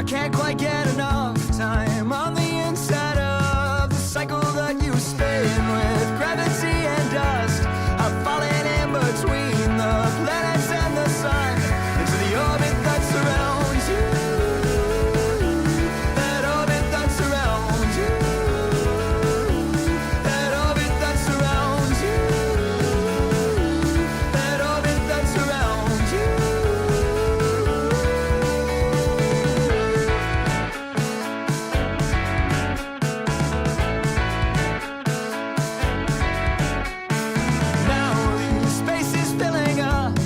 can't quite get enough time on the inside of the cycle that you spin with gravity and dust. I'm falling in between the planets and the sun into the orbit that surrounds you. That orbit that surrounds you. That orbit that surrounds you. That orbit that surrounds you. Now the space is filling up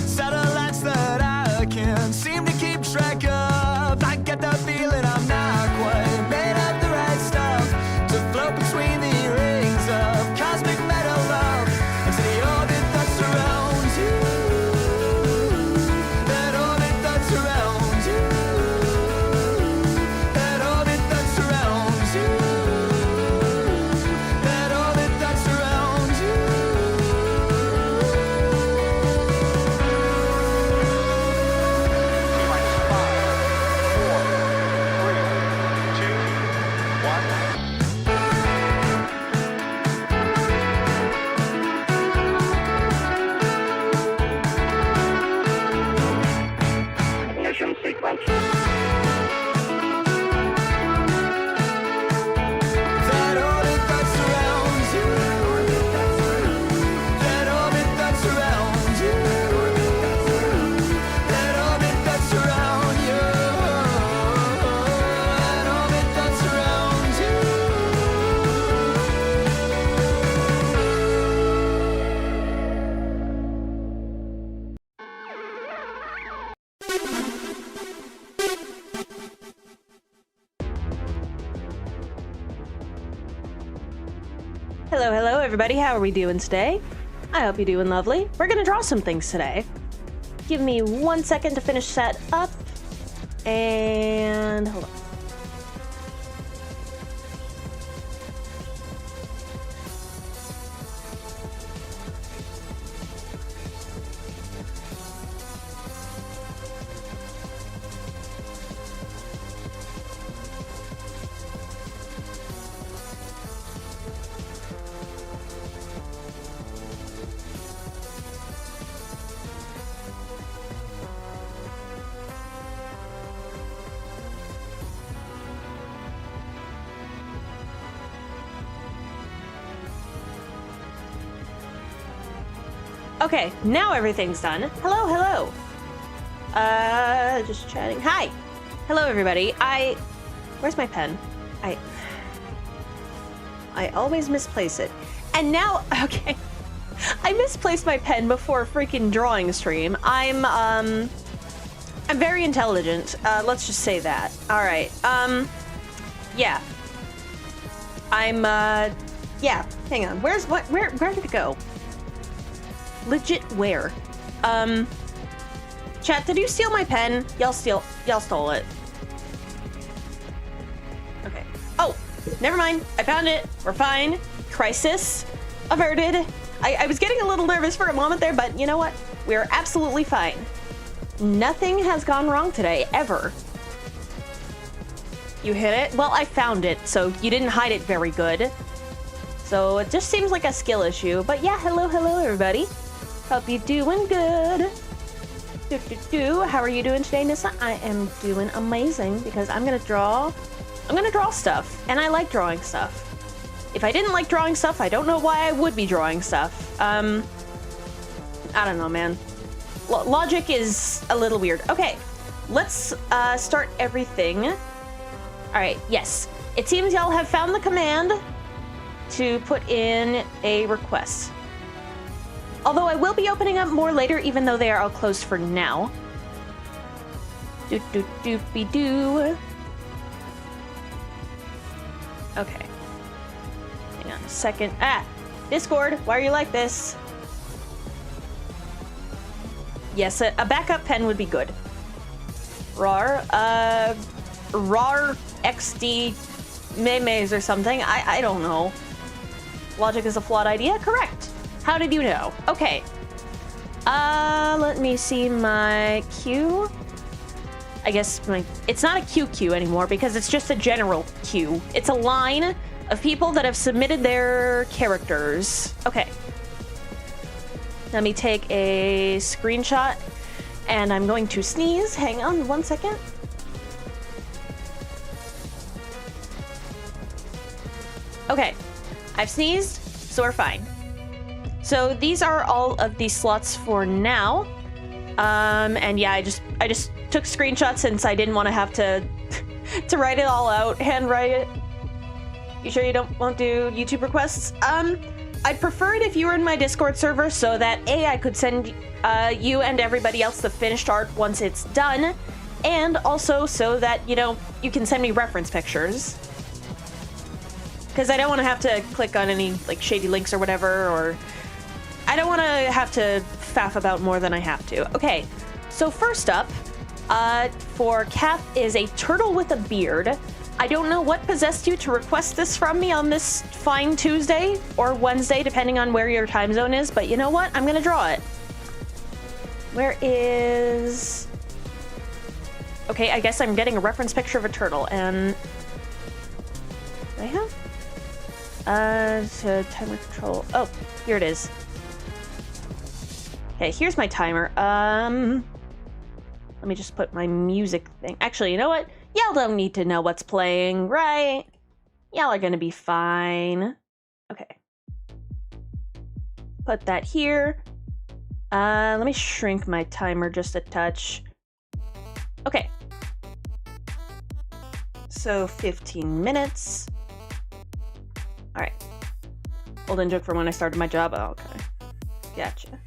satellites that I can't seem to keep track of. I get the feeling I'm not quite made of the right stuff to float between the rings of cosmic metal love into the orbit that surrounds you. That orbit that surrounds you. That orbit that surrounds you. That orbit that surrounds you. Mission sequence. That orbit that surrounds you. That orbit that surrounds you. That orbit that surrounds you. That orbit that surrounds you. Hello, everybody. How are we doing today? I hope you're doing lovely. We're gonna draw some things today. Give me 1 second to finish that up. And hold on. Okay, now everything's done. Hello, hello. Just chatting. Hi. Hello, everybody. Where's my pen? I always misplace it. And now, okay. I misplaced my pen before a freaking drawing stream. I'm very intelligent. Let's just say that. All right. Yeah. Yeah. Hang on. Where did it go? Legit where? Chat, did you steal my pen? Y'all stole it. Okay. Oh, never mind. I found it. We're fine. Crisis averted. I was getting a little nervous for a moment there, but you know what? We're absolutely fine. Nothing has gone wrong today, ever. You hit it? Well, I found it, so you didn't hide it very good. So it just seems like a skill issue. But yeah, hello, everybody. Hope you're doing good. How are you doing today, Nyssa? I am doing amazing because I'm gonna draw stuff, and I like drawing stuff. If I didn't like drawing stuff, I don't know why I would be drawing stuff. I don't know, man. Logic is a little weird. Okay, let's start everything. All right, yes. It seems y'all have found the command to put in a request. Although I will be opening up more later, even though they are all closed for now. Doopy-doo. Okay. Hang on a second. Discord, why are you like this? Yes, a backup pen would be good. RAR XD memes or something. I don't know. Logic is a flawed idea? Correct. How did you know? Okay. Let me see my queue. I guess it's not a QQ anymore because it's just a general queue. It's a line of people that have submitted their characters. Okay. Let me take a screenshot and I'm going to sneeze. Hang on 1 second. Okay. I've sneezed, so we're fine. So these are all of the slots for now. And yeah, I just took screenshots since I didn't want to have to write it all out, handwrite it. You sure you won't do YouTube requests? I'd prefer it if you were in my Discord server so that A, I could send you and everybody else the finished art once it's done, and also so that, you know, you can send me reference pictures. Because I don't want to have to click on any, like, shady links or whatever, or I don't want to have to faff about more than I have to. Okay, so first up, for Kath is a turtle with a beard. I don't know what possessed you to request this from me on this fine Tuesday or Wednesday, depending on where your time zone is, but you know what? I'm gonna draw it. Where is... Okay, I guess I'm getting a reference picture of a turtle, and... Do I have? So timer control. Oh, here it is. Okay, here's my timer. Let me just put my music thing. Actually, you know what? Y'all don't need to know what's playing, right? Y'all are gonna be fine. Okay. Put that here. Let me shrink my timer just a touch. Okay. So 15 minutes. All right. Old in joke from when I started my job. Oh, okay. Gotcha.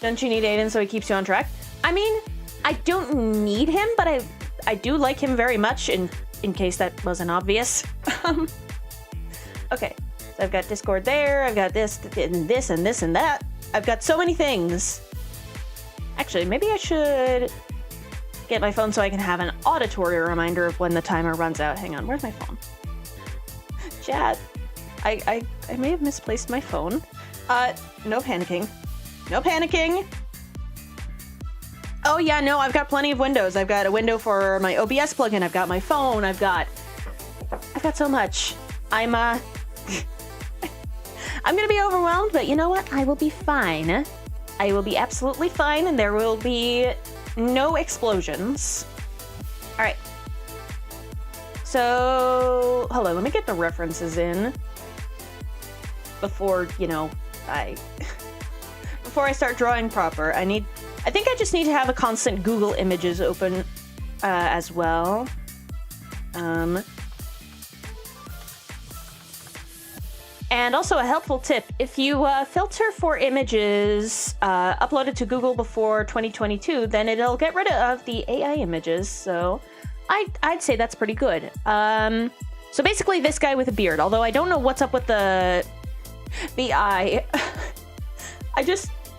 Don't you need Aiden so he keeps you on track? I mean, I don't need him, but I do like him very much in case that wasn't obvious. Okay. So I've got Discord there. I've got this and this and this and that. I've got so many things. Actually, maybe I should get my phone so I can have an auditory reminder of when the timer runs out. Hang on, where's my phone? Chat. I may have misplaced my phone. No panicking. No panicking. Oh yeah, no, I've got plenty of windows. I've got a window for my OBS plugin. I've got my phone. I've got so much. I'm gonna be overwhelmed, but you know what? I will be fine. I will be absolutely fine, and there will be no explosions. All right. So, hold on, let me get the references in before before I start drawing proper, I think I just need to have a constant Google Images open as well. And also a helpful tip, if you filter for images uploaded to Google before 2022, then it'll get rid of the AI images, so I'd say that's pretty good. So basically this guy with a beard, although I don't know what's up with the eye.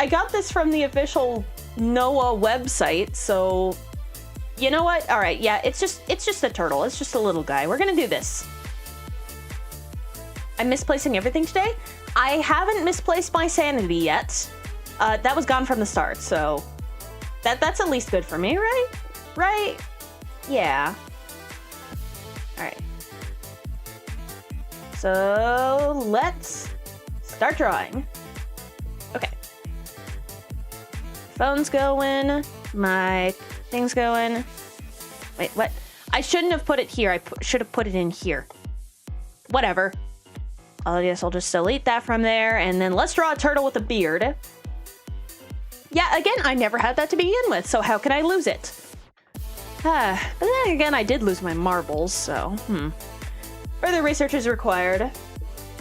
I got this from the official Noah website, so you know what? All right, yeah, it's just a turtle. It's just a little guy. We're gonna do this. I'm misplacing everything today. I haven't misplaced my sanity yet. That was gone from the start, so that's at least good for me, right? Right? Yeah. All right. So let's start drawing. Okay. Phone's going. My thing's going. Wait, what? I shouldn't have put it here. I should have put it in here. Whatever. I guess I'll just delete that from there, and then let's draw a turtle with a beard. Yeah, again, I never had that to begin with, so how can I lose it? But then again, I did lose my marbles, so, Further research is required.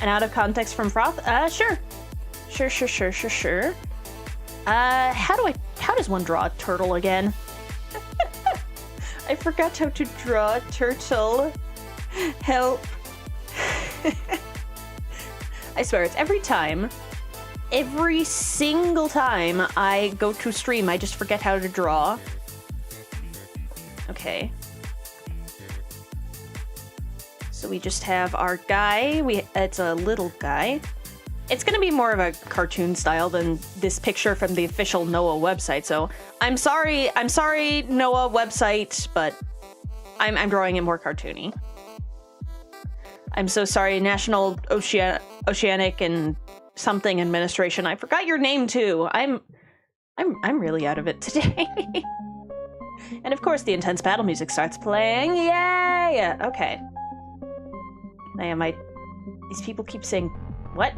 And out of context from Froth? Sure. Sure. How does one draw a turtle again? I forgot how to draw a turtle. Help. I swear, it's every single time I go to stream, I just forget how to draw. Okay. So we just have our guy. It's a little guy. It's gonna be more of a cartoon style than this picture from the official Noah website, so I'm sorry, Noah website, but I'm drawing it more cartoony. I'm so sorry, National Oceanic and something Administration. I forgot your name too. I'm really out of it today. And of course, the intense battle music starts playing. Yay! Okay. These people keep saying, what?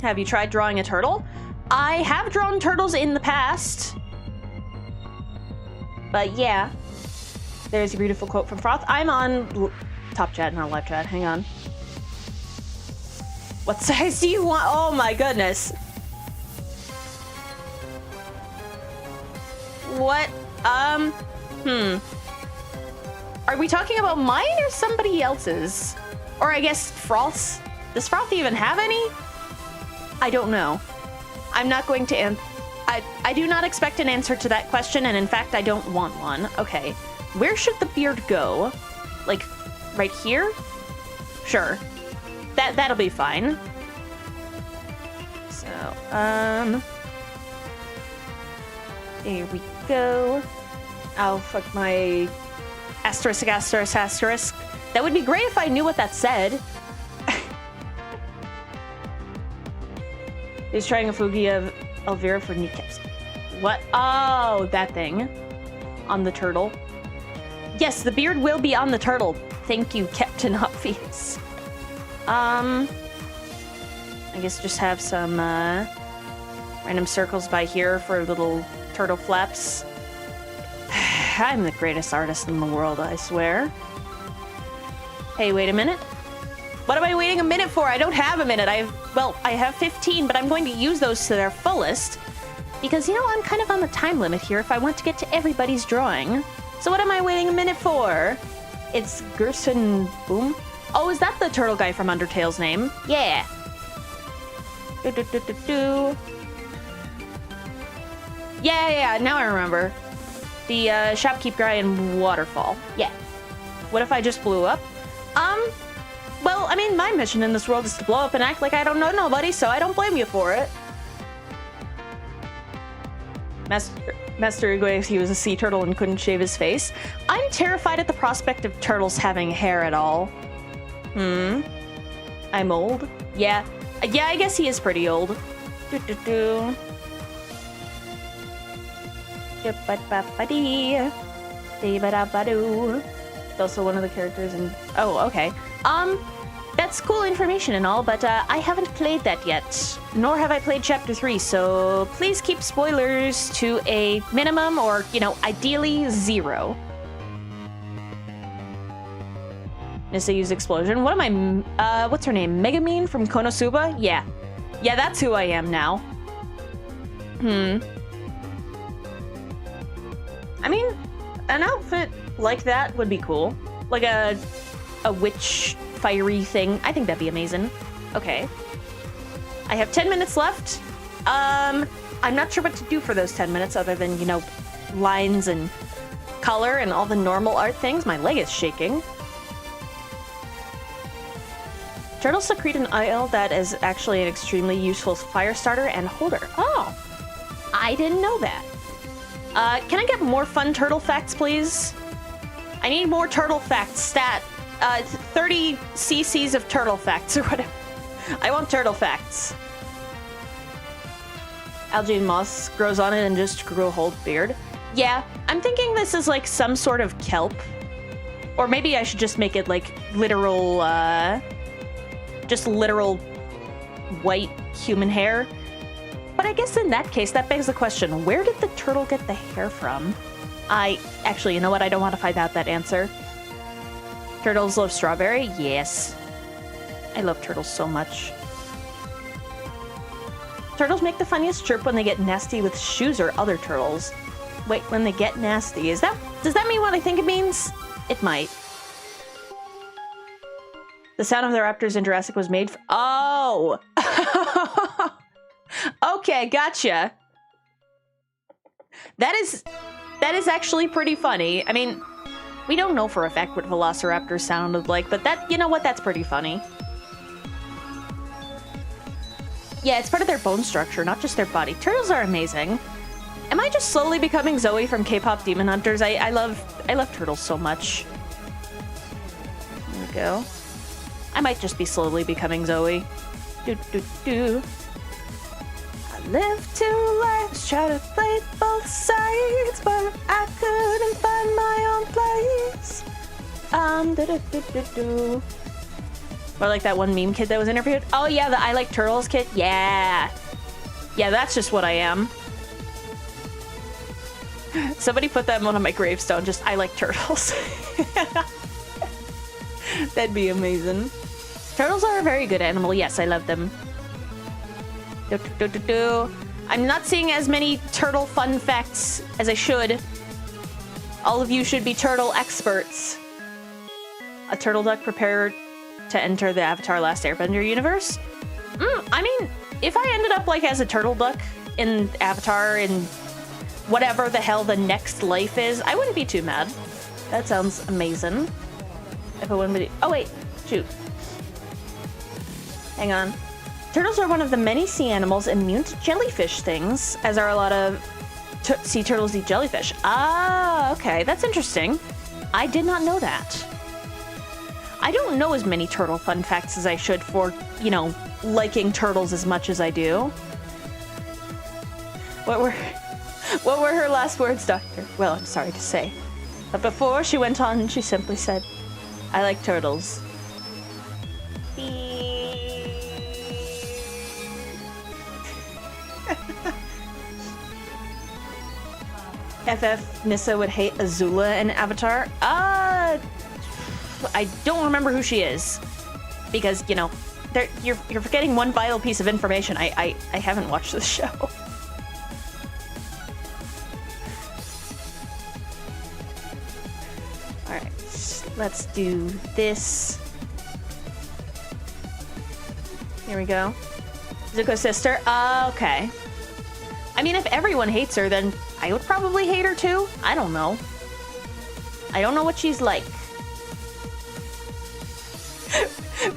Have you tried drawing a turtle? I have drawn turtles in the past. But yeah. There's a beautiful quote from Froth. I'm on top chat, not live chat. Hang on. What size do you want? Oh my goodness. What? Are we talking about mine or somebody else's? Or I guess Froth's? Does Froth even have any? I don't know. I'm not going to I do not expect an answer to that question, and in fact, I don't want one. Okay. Where should the beard go? Like, right here? Sure. That'll be fine. So, there we go. Oh, fuck my asterisk. That would be great if I knew what that said. He's trying a Fugi of Elvira for kneecaps. What? Oh, that thing. On the turtle. Yes, the beard will be on the turtle. Thank you, Captain Obvious. I guess just have some random circles by here for little turtle flaps. I'm the greatest artist in the world, I swear. Hey, wait a minute. What am I waiting a minute for? I don't have a minute. I have 15, but I'm going to use those to their fullest. Because, you know, I'm kind of on the time limit here if I want to get to everybody's drawing. So what am I waiting a minute for? It's Gerson Boom. Oh, is that the turtle guy from Undertale's name? Yeah. Yeah, now I remember. The shopkeep guy in Waterfall. Yeah. What if I just blew up? Well, I mean, my mission in this world is to blow up and act like I don't know nobody, so I don't blame you for it. Master Iguay, he was a sea turtle and couldn't shave his face. I'm terrified at the prospect of turtles having hair at all. I'm old? Yeah. Yeah, I guess he is pretty old. It's also one of the characters in... Oh, okay. That's cool information and all, but I haven't played that yet. Nor have I played Chapter 3, so please keep spoilers to a minimum or, you know, ideally 0. Nyssa used explosion. What am I, what's her name? Megamine from Konosuba? Yeah. Yeah, that's who I am now. I mean, an outfit like that would be cool. Like a witch fiery thing. I think that'd be amazing. Okay. I have 10 minutes left. I'm not sure what to do for those 10 minutes other than, you know, lines and color and all the normal art things. My leg is shaking. Turtles secrete an oil that is actually an extremely useful fire starter and holder. Oh, I didn't know that. Can I get more fun turtle facts, please? I need more turtle facts. 30 cc's of turtle facts or whatever. I want turtle facts. Algae and moss grows on it and just grew a whole beard. Yeah, I'm thinking this is like some sort of kelp. Or maybe I should just make it like literal, just literal white human hair. But I guess in that case, that begs the question, where did the turtle get the hair from? Actually, you know what? I don't want to find out that answer. Turtles love strawberry? Yes. I love turtles so much. Turtles make the funniest chirp when they get nasty with shoes or other turtles. Wait, when they get nasty, does that mean what I think it means? It might. The sound of the raptors in Jurassic was made for— oh! Okay, gotcha. That is actually pretty funny. I mean, we don't know for a fact what velociraptors sounded like, but that, you know what, that's pretty funny. Yeah, it's part of their bone structure, not just their body. Turtles are amazing. Am I just slowly becoming Zoe from K-pop Demon Hunters? I love turtles so much. There we go. I might just be slowly becoming Zoe. I lived 2 lives, try to play both sides, but I couldn't find my own place. Or like that one meme kid that was interviewed. Oh yeah, the I Like Turtles kid. Yeah. Yeah, that's just what I am. Somebody put that on my gravestone, just I like turtles. That'd be amazing. Turtles are a very good animal. Yes, I love them. I'm not seeing as turtle turtle fun facts as I should. All of you should be turtle experts. A turtle duck prepared to enter the Avatar Last Airbender universe? I mean, if I ended up like as a turtle duck in Avatar and whatever the hell the next life is, I wouldn't be too mad. That sounds amazing. If I wouldn't be— oh wait, shoot. Hang on. Turtles are one of the many sea animals immune to jellyfish things, as are a lot of sea turtles eat jellyfish. Ah, okay, that's interesting. I did not know that. I don't know as many turtle fun facts as I should for, you know, liking turtles as much as I do. What were her last words, Doctor? Well, I'm sorry to say. But before she went on, she simply said, I like turtles. FF Nyssa would hate Azula in Avatar. I don't remember who she is. Because, you know, you're forgetting one vital piece of information. I haven't watched this show. Alright, let's do this. Here we go. Zuko's sister. Okay. I mean, if everyone hates her, then I would probably hate her too. I don't know. I don't know what she's like.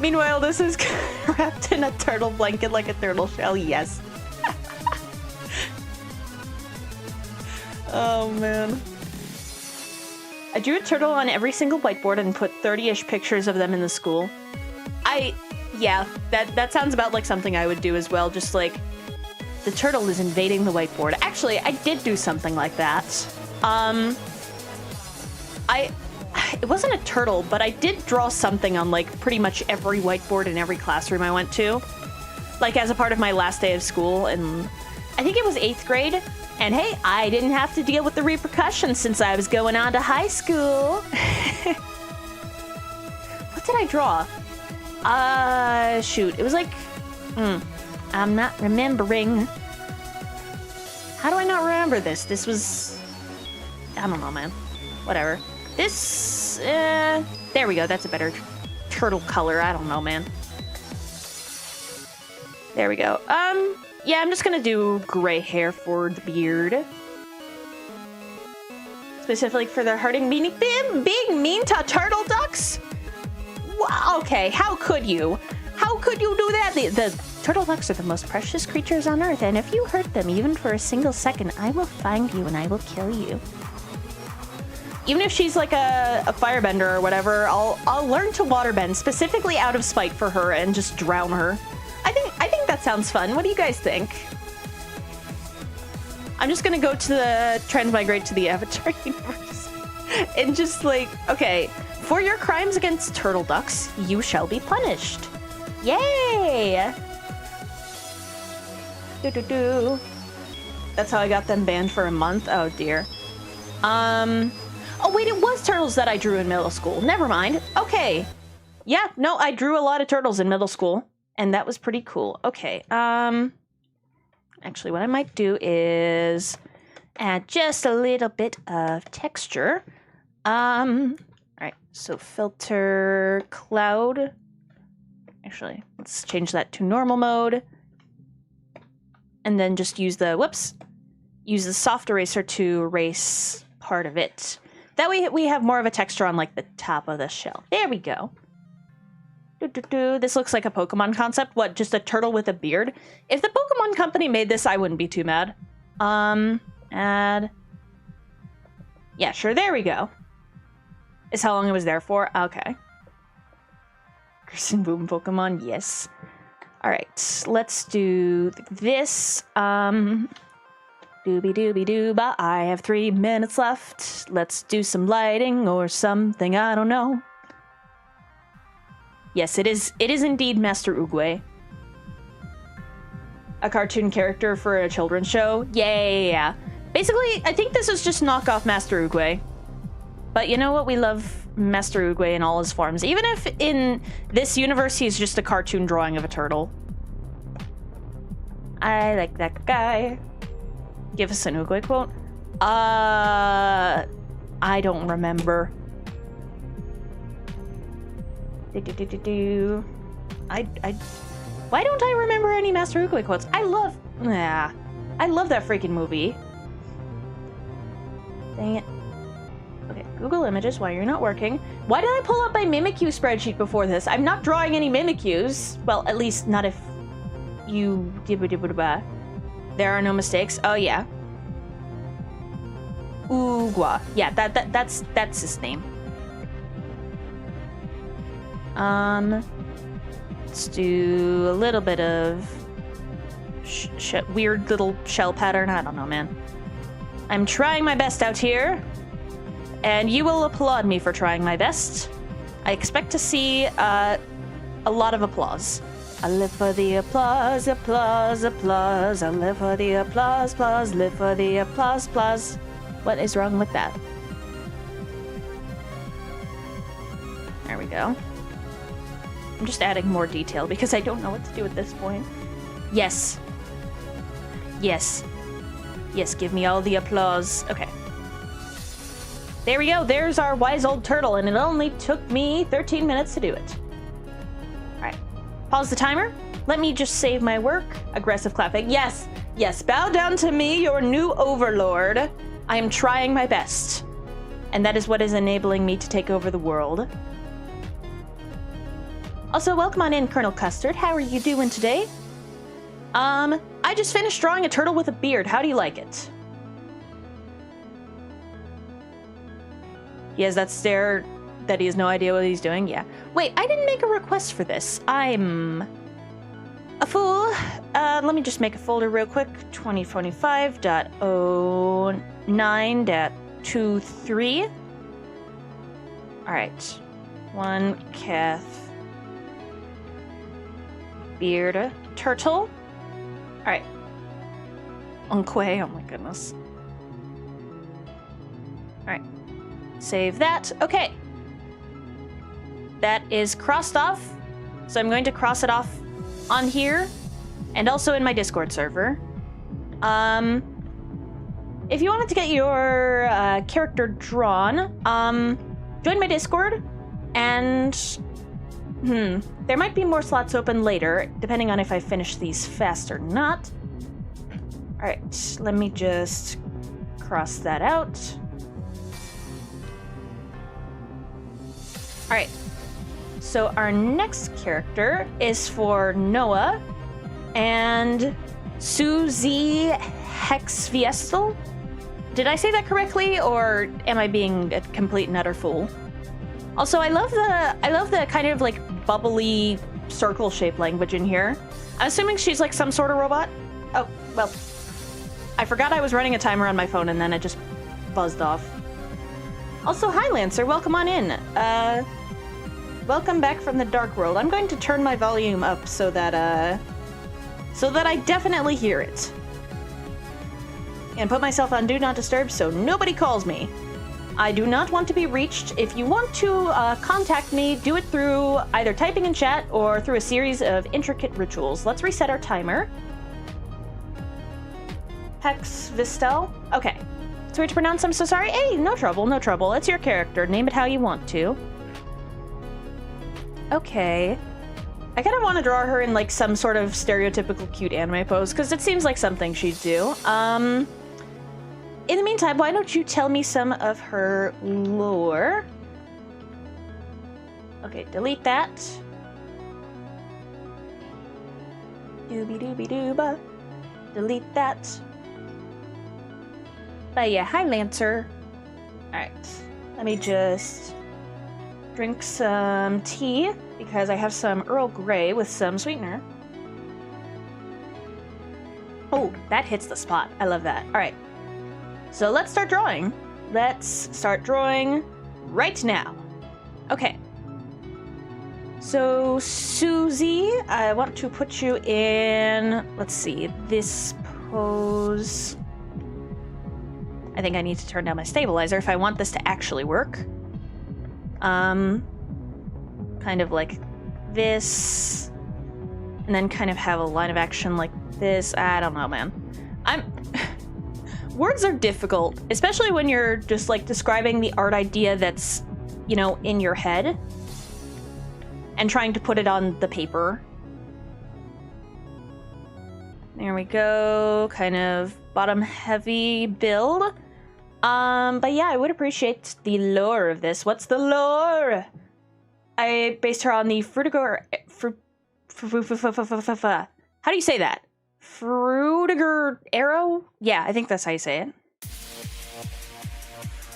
Meanwhile, this is wrapped in a turtle blanket like a turtle shell. Yes. Oh, man. I drew a turtle on every single whiteboard and put 30-ish pictures of them in the school. Yeah, that sounds about like something I would do as well. Just like, the turtle is invading the whiteboard. Actually, I did do something like that. it wasn't a turtle, but I did draw something on like pretty much every whiteboard in every classroom I went to. Like as a part of my last day of school, and I think it was 8th grade. And hey, I didn't have to deal with the repercussions since I was going on to high school. What did I draw? Shoot, it was like, I'm not remembering. How do I not remember this? This was, I don't know, man. Whatever. This, there we go. That's a better turtle color. I don't know, man. There we go. Yeah, I'm just gonna do gray hair for the beard. Specifically for the hurting big mean to turtle ducks? Wow, okay, how could you? How could you do that? The turtle ducks are the most precious creatures on Earth, and if you hurt them even for a single second, I will find you and I will kill you. Even if she's like a firebender or whatever, I'll learn to waterbend specifically out of spite for her and just drown her. I think that sounds fun. What do you guys think? I'm just gonna go to the transmigrate to the Avatar universe and just like, okay, for your crimes against turtle ducks, you shall be punished. Yay! Do. That's how I got them banned for a month. Oh dear. Oh wait, it was turtles that I drew in middle school. Never mind. Okay. Yeah, no, I drew a lot of turtles in middle school. And that was pretty cool. Okay, actually what I might do is add just a little bit of texture. Alright, so filter cloud. Actually, let's change that to normal mode. And then just use use the soft eraser to erase part of it. That way we have more of a texture on like the top of the shell. There we go. This looks like a Pokemon concept. What, just a turtle with a beard? If the Pokemon company made this, I wouldn't be too mad. Add. Yeah, sure, there we go. Is how long it was there for? Okay. Chris and Boom Pokemon, yes. Alright, let's do this. Doobie-dooby-dooba, I have 3 minutes left. Let's do some lighting or something, I don't know. Yes, it is indeed Master Oogway. A cartoon character for a children's show. Yeah. Basically, I think this is just knockoff Master Oogway. But you know what? We love Master Oogway in all his forms. Even if in this universe he's just a cartoon drawing of a turtle. I like that guy. Give us an Oogway quote. I don't remember. Why don't I remember any Master Oogway quotes? I love that freaking movie. Dang it. Okay, Google Images while you're not working. Why did I pull up my Mimikyu spreadsheet before this? I'm not drawing any Mimikyus. Well, at least not if you... There are no mistakes. Oh, yeah. Oogwa. Yeah, that's his name. Let's do a little bit of weird little shell pattern. I don't know, man. I'm trying my best out here, and you will applaud me for trying my best. I expect to see a lot of applause. I live for the applause, applause, applause. I live for the applause, applause, live for the applause, applause. What is wrong with that? There we go. I'm just adding more detail because I don't know what to do at this point. Yes. Yes. Yes, give me all the applause. Okay. There we go. There's our wise old turtle, and it only took me 13 minutes to do it. Alright. Pause the timer. Let me just save my work. Aggressive clapping. Yes. Yes. Bow down to me, your new overlord. I am trying my best. And that is what is enabling me to take over the world. Also, welcome on in, Colonel Custard. How are you doing today? I just finished drawing a turtle with a beard. How do you like it? He has that stare that he has no idea what he's doing. Yeah. Wait, I didn't make a request for this. I'm a fool. Let me just make a folder real quick. 2025.09.23. Alright. One Kath. Beard. Turtle. Alright. Unque, oh my goodness. Alright. Save that. Okay. That is crossed off. So I'm going to cross it off on here and also in my Discord server. If you wanted to get your character drawn, join my Discord, and there might be more slots open later, depending on if I finish these fast or not. Alright, let me just cross that out. Alright, so our next character is for Noah and Susie Hexviestel. Did I say that correctly, or am I being a complete and utter fool? Also, I love the kind of like bubbly circle-shaped language in here. I'm assuming she's like some sort of robot. Oh, well, I forgot I was running a timer on my phone and then it just buzzed off. Also, hi Lancer, welcome on in. Welcome back from the dark world. I'm going to turn my volume up so that I definitely hear it. And put myself on Do Not Disturb so nobody calls me. I do not want to be reached. If you want to contact me, do it through either typing in chat or through a series of intricate rituals. Let's reset our timer. Hexvistel. Okay. So weird to pronounce, I'm so sorry. Hey, no trouble, no trouble. It's your character. Name it how you want to. Okay. I kind of want to draw her in like some sort of stereotypical cute anime pose, because it seems like something she'd do. In the meantime, why don't you tell me some of her lore? Okay, delete that. Doobie-doobie-dooba. Delete that. But yeah, hi Lancer. Alright, let me just drink some tea, because I have some Earl Grey with some sweetener. Oh, that hits the spot. I love that. Alright. So let's start drawing. Let's start drawing right now. Okay. So, Susie, I want to put you in, let's see, this pose. I think I need to turn down my stabilizer if I want this to actually work. Kind of like this. And then kind of have a line of action like this. I don't know, man. Words are difficult, especially when you're just like describing the art idea that's, you know, in your head and trying to put it on the paper. There we go. Kind of bottom heavy build. But yeah, I would appreciate the lore of this. What's the lore? I based her on the Frutiger. How do you say that? Frutiger arrow? Yeah, I think that's how you say it.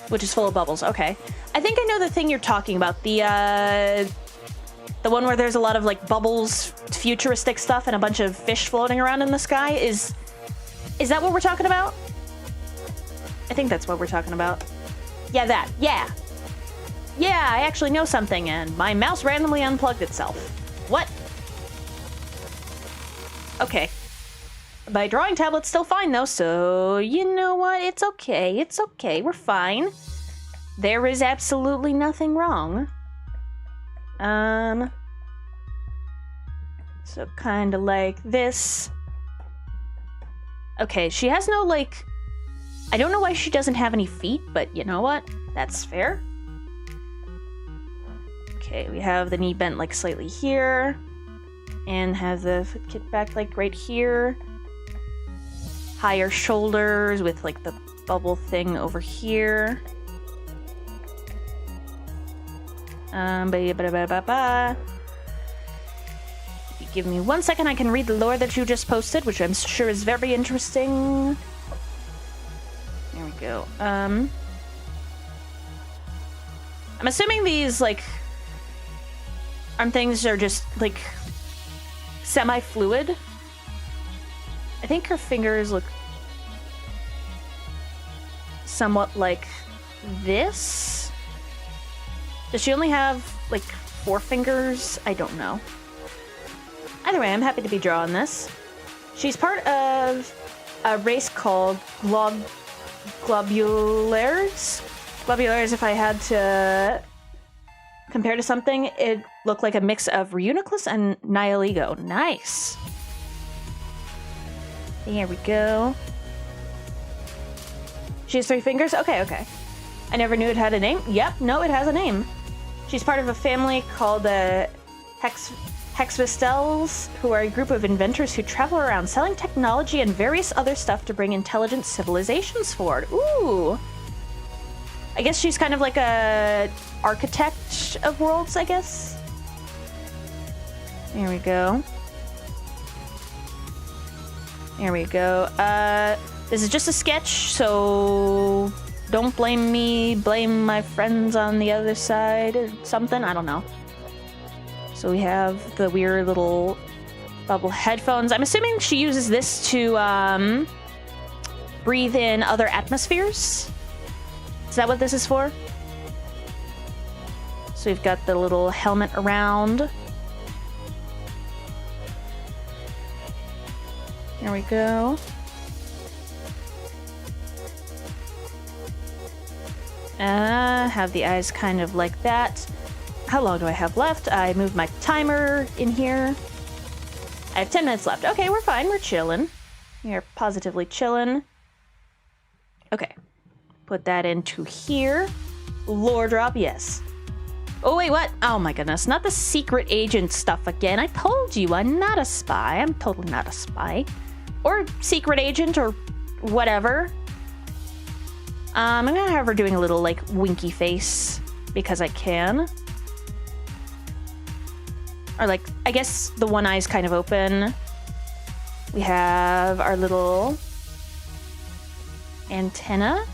Which is full of bubbles. Okay. I think I know the thing you're talking about. The one where there's a lot of like bubbles, futuristic stuff, and a bunch of fish floating around in the sky. Is that what we're talking about? I think that's what we're talking about. Yeah, that. Yeah. Yeah, I actually know something, and my mouse randomly unplugged itself. What? Okay. My drawing tablet's still fine, though, so you know what? It's okay. It's okay. We're fine. There is absolutely nothing wrong. So kind of like this. Okay, she has no, like... I don't know why she doesn't have any feet, but you know what? That's fair. Okay, we have the knee bent, like, slightly here. And have the foot kicked back, like, right here. Higher shoulders with, like, the bubble thing over here. If you give me 1 second, I can read the lore that you just posted, which I'm sure is very interesting. There we go. I'm assuming these, like, arm things are just, like, semi-fluid. I think her fingers look somewhat like this. Does she only have, like, 4 fingers? I don't know. Either way, I'm happy to be drawing this. She's part of a race called globulares. Globulares, if I had to compare to something, it looked like a mix of Reuniclus and Nihiligo. Nice. There we go. She has 3 fingers? Okay, okay. I never knew it had a name. Yep, no, it has a name. She's part of a family called the Hexvistels, who are a group of inventors who travel around selling technology and various other stuff to bring intelligent civilizations forward. Ooh. I guess she's kind of like a architect of worlds, I guess. There we go. There we go. This is just a sketch, so don't blame me, blame my friends on the other side or something. I don't know. So we have the weird little bubble headphones. I'm assuming she uses this to breathe in other atmospheres. Is that what this is for? So we've got the little helmet around. There we go. Have the eyes kind of like that. How long do I have left? I moved my timer in here. I have 10 minutes left. Okay, we're fine. We're chilling. We are positively chilling. Okay. Put that into here. Lore drop, yes. Oh, wait, what? Oh, my goodness. Not the secret agent stuff again. I told you, I'm not a spy. I'm totally not a spy. Or secret agent or whatever. I'm gonna have her doing a little, like, winky face. Because I can. Or, like, I guess the one eye's kind of open. We have our little antenna.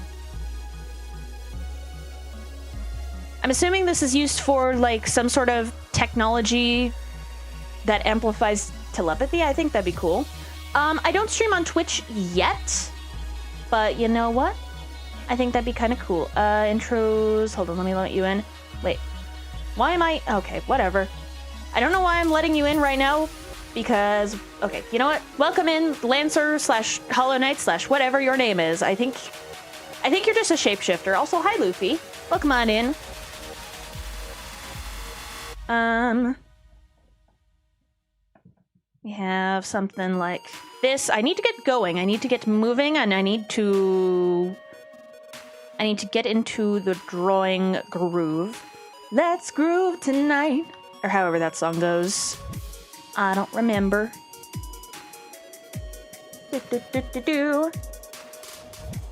I'm assuming this is used for, like, some sort of technology that amplifies telepathy. I think that'd be cool. I don't stream on Twitch yet, but you know what? I think that'd be kind of cool. Intros. Hold on, let me let you in. Wait. Why am I... Okay, whatever. I don't know why I'm letting you in right now, because... Okay, you know what? Welcome in, Lancer / Hollow Knight / whatever your name is. I think you're just a shapeshifter. Also, hi, Luffy. Welcome on in. We have something like this. I need to get going. I need to get moving, and I need to get into the drawing groove. Let's groove tonight. Or however that song goes. I don't remember. It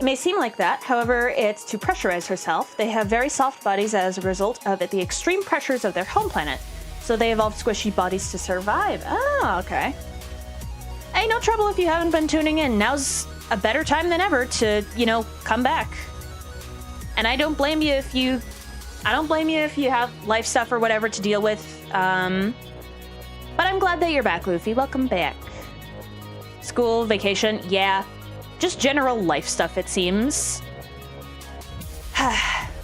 may seem like that, however, it's to pressurize herself. They have very soft bodies as a result of the extreme pressures of their home planet. So they evolved squishy bodies to survive. Oh, okay. Hey, no trouble if you haven't been tuning in. Now's a better time than ever to, you know, come back. And I don't blame you if you have life stuff or whatever to deal with. But I'm glad that you're back, Luffy. Welcome back. School, vacation, yeah. Just general life stuff, it seems.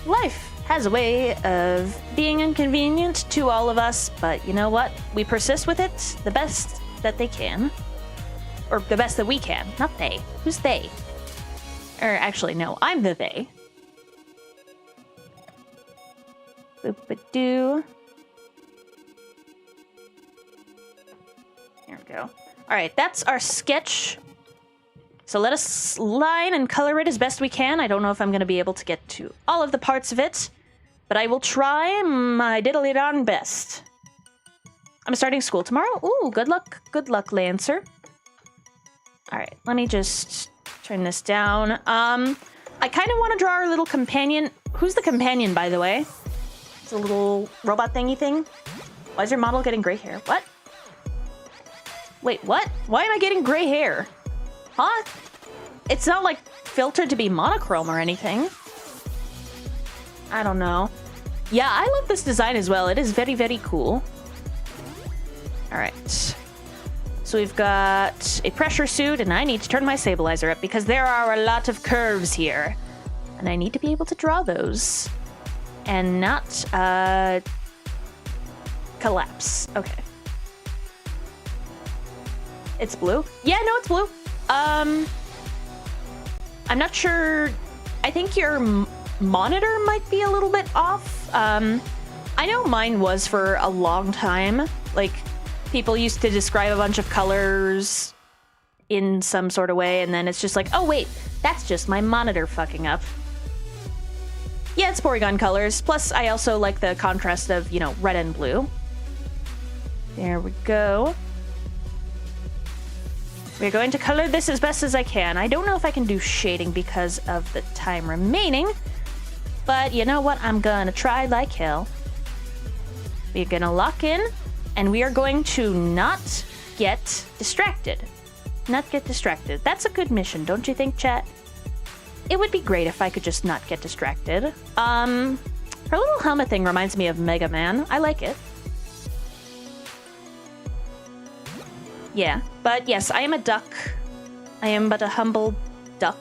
Life has a way of being inconvenient to all of us, but you know what? We persist with it the best that they can. Or the best that we can. Not they. Who's they? Or actually, no, I'm the they. Boop-a-doo. There we go. Alright, that's our sketch. So let us line and color it as best we can. I don't know if I'm going to be able to get to all of the parts of it, but I will try my diddly-darn best. I'm starting school tomorrow. Ooh, good luck. Good luck, Lancer. Alright, let me just turn this down. I kind of want to draw our little companion. Who's the companion, by the way? It's a little robot thingy thing. Why is your model getting gray hair? What? Wait, what? Why am I getting gray hair? Huh? It's not, like, filtered to be monochrome or anything. I don't know. Yeah, I love this design as well. It is very, very cool. Alright. So we've got a pressure suit, and I need to turn my stabilizer up because there are a lot of curves here. And I need to be able to draw those. and not collapse. Okay. It's blue? Yeah, no, it's blue. I'm not sure. I think your monitor might be a little bit off. I know mine was for a long time. Like, people used to describe a bunch of colors in some sort of way, and then it's just like, oh wait, that's just my monitor fucking up. Yeah, it's Porygon colors. Plus, I also like the contrast of, you know, red and blue. There we go. We're going to color this as best as I can. I don't know if I can do shading because of the time remaining, but you know what? I'm gonna try like hell. We're gonna lock in, and we are going to not get distracted. Not get distracted. That's a good mission, don't you think, chat? It would be great if I could just not get distracted. Her little helmet thing reminds me of Mega Man. I like it. Yeah, but yes, I am a duck. I am but a humble duck.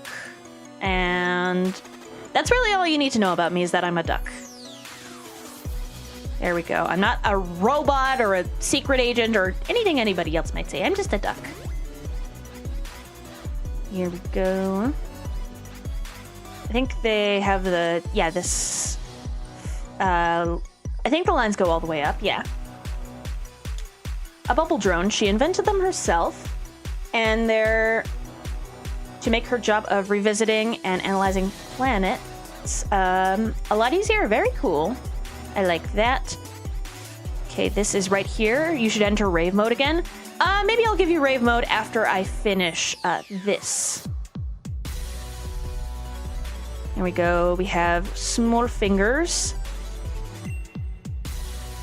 And that's really all you need to know about me, is that I'm a duck. There we go. I'm not a robot or a secret agent or anything anybody else might say. I'm just a duck. Here we go. I think they have the... Yeah, this... I think the lines go all the way up. Yeah. A bubble drone. She invented them herself. And they're... to make her job of revisiting and analyzing planets a lot easier. Very cool. I like that. Okay, this is right here. You should enter rave mode again. Maybe I'll give you rave mode after I finish this. There we go. We have some more fingers.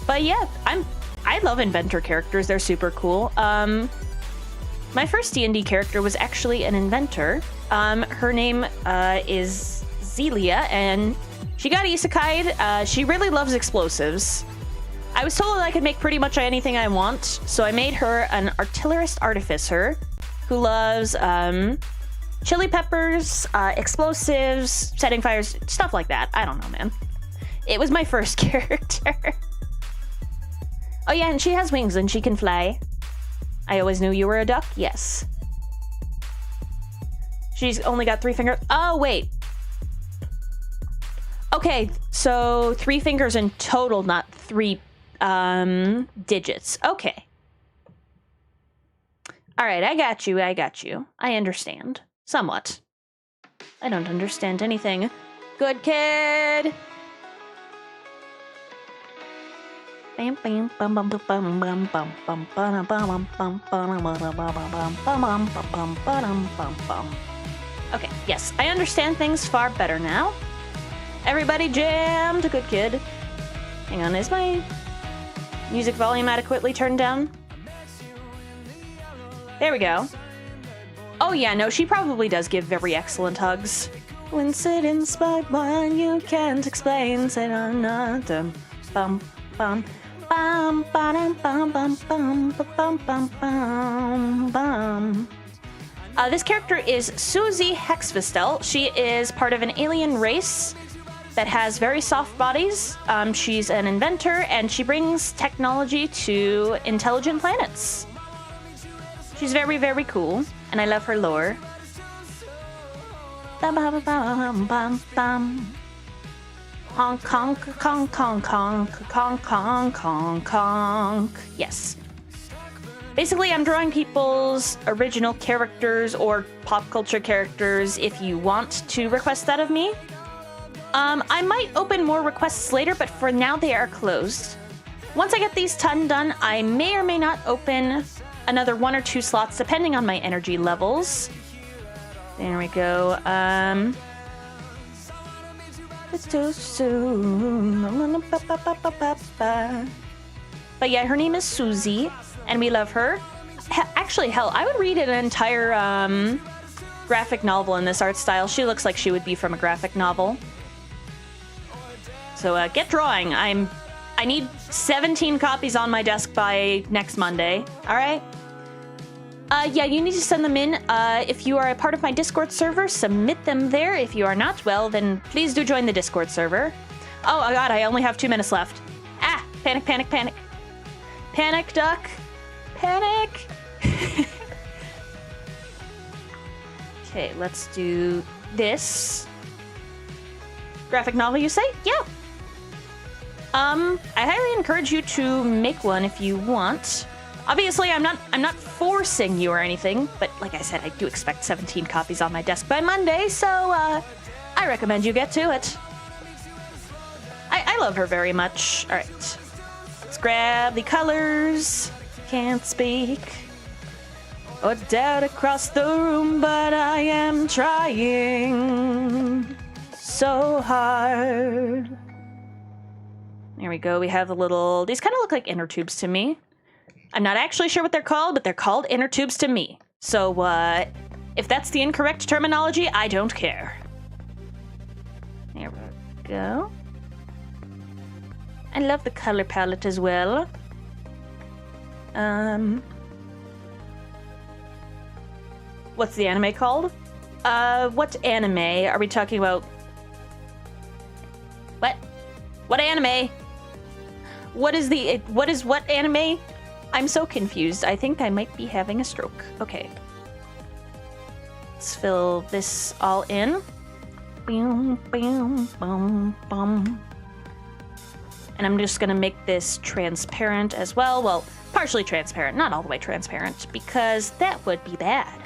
But yeah, I love inventor characters. They're super cool. My first D&D character was actually an inventor. Her name is Zelia, and she got isekai'd. She really loves explosives. I was told that I could make pretty much anything I want, so I made her an artillerist artificer who loves chili peppers, explosives, setting fires, stuff like that. I don't know, man. It was my first character. Oh yeah, and she has wings and she can fly. I always knew you were a duck. Yes. She's only got 3 fingers. Oh, wait. Okay, so 3 fingers in total, not 3 digits. Okay. All right, I got you. I got you. I understand. Somewhat. I don't understand anything. Good kid. Okay, yes, I understand things far better now. Everybody jam to Good Kid. Hang on, is my music volume adequately turned down? There we go. Oh yeah, no, she probably does give very excellent hugs. Coincidence, but one you can't explain. Say bum bum bum bum bum bum bum bum bum bum. This character is Susie Hexvistel. She is part of an alien race that has very soft bodies. She's an inventor, and she brings technology to intelligent planets. She's very, very cool, and I love her lore. Honk, honk, honk, honk, honk, honk, honk, honk, honk. Yes. Basically, I'm drawing people's original characters or pop culture characters if you want to request that of me. I might open more requests later, but for now they are closed. Once I get these 10 done, I may or may not open another 1 or 2 slots, depending on my energy levels. There we go. It's too soon. But yeah, her name is Susie, and we love her. Actually, hell, I would read an entire graphic novel in this art style. She looks like she would be from a graphic novel. So get drawing. I need 17 copies on my desk by next Monday. All right? Yeah, you need to send them in. If you are a part of my Discord server, submit them there. If you are not, well, then please do join the Discord server. Oh my god, I only have 2 minutes left. Ah, panic, panic, panic. Panic, duck. Panic. Okay, let's do this. Graphic novel, you say? Yeah. I highly encourage you to make one if you want. Obviously, I'm not forcing you or anything, but like I said, I do expect 17 copies on my desk by Monday, so I recommend you get to it. I love her very much. All right, let's grab the colors. Can't speak or doubt across the room, but I am trying so hard. There we go. We have the little, these kind of look like inner tubes to me. I'm not actually sure what they're called, but they're called inner tubes to me. So, if that's the incorrect terminology, I don't care. There we go. I love the color palette as well. What's the anime called? What anime are we talking about? What? What anime? What is what anime? I'm so confused. I think I might be having a stroke. Okay. Let's fill this all in. Boom, boom, boom, boom. And I'm just gonna make this transparent as well. Well, partially transparent, not all the way transparent, because that would be bad.